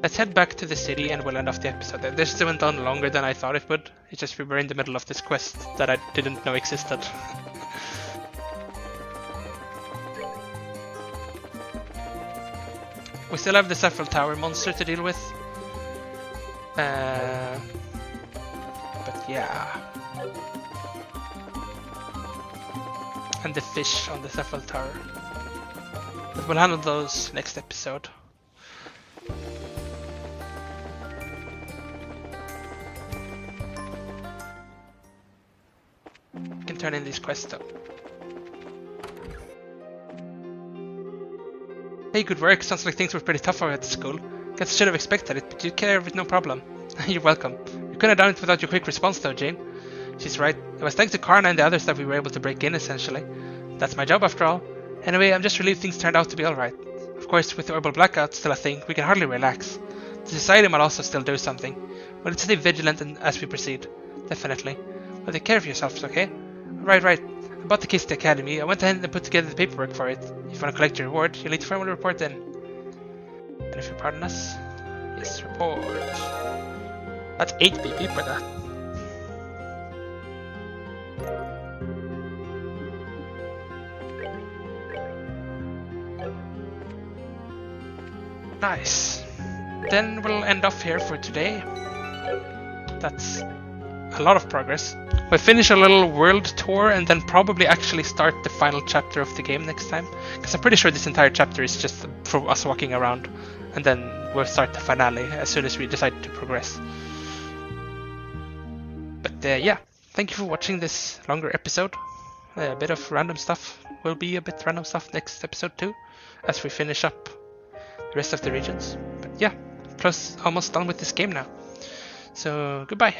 Let's head back to the city and we'll end off the episode. This went on longer than I thought it would. It's just we were in the middle of this quest that I didn't know existed. We still have the Cephal Tower monster to deal with. But yeah. And the fish on the Cephal Tower. But we'll handle those next episode. We can turn in these quests though. Hey, good work. Sounds like things were pretty tough over at the school. Guess I should have expected it, but you care of it no problem. You're welcome. You couldn't have done it without your quick response though, Jane. She's right. It was thanks to Karna and the others that we were able to break in, essentially. That's my job after all. Anyway, I'm just relieved things turned out to be alright. Of course, with the orbital blackout still a thing, we can hardly relax. The society might also still do something. But let's stay vigilant as we proceed. Definitely. Well, take care of yourselves, okay? Right. About the case at the Academy, I went ahead and put together the paperwork for it. If you want to collect your reward, you'll need to formally report in. And if you pardon us, yes, report. That's 8 BP for that. Nice. Then we'll end off here for today. That's a lot of progress. We'll finish a little world tour and then probably actually start the final chapter of the game next time. Because I'm pretty sure this entire chapter is just for us walking around. And then we'll start the finale as soon as we decide to progress. But yeah, thank you for watching this longer episode. A bit of random stuff will be a bit random stuff next episode too. As we finish up the rest of the regions. But yeah, almost done with this game now. So goodbye.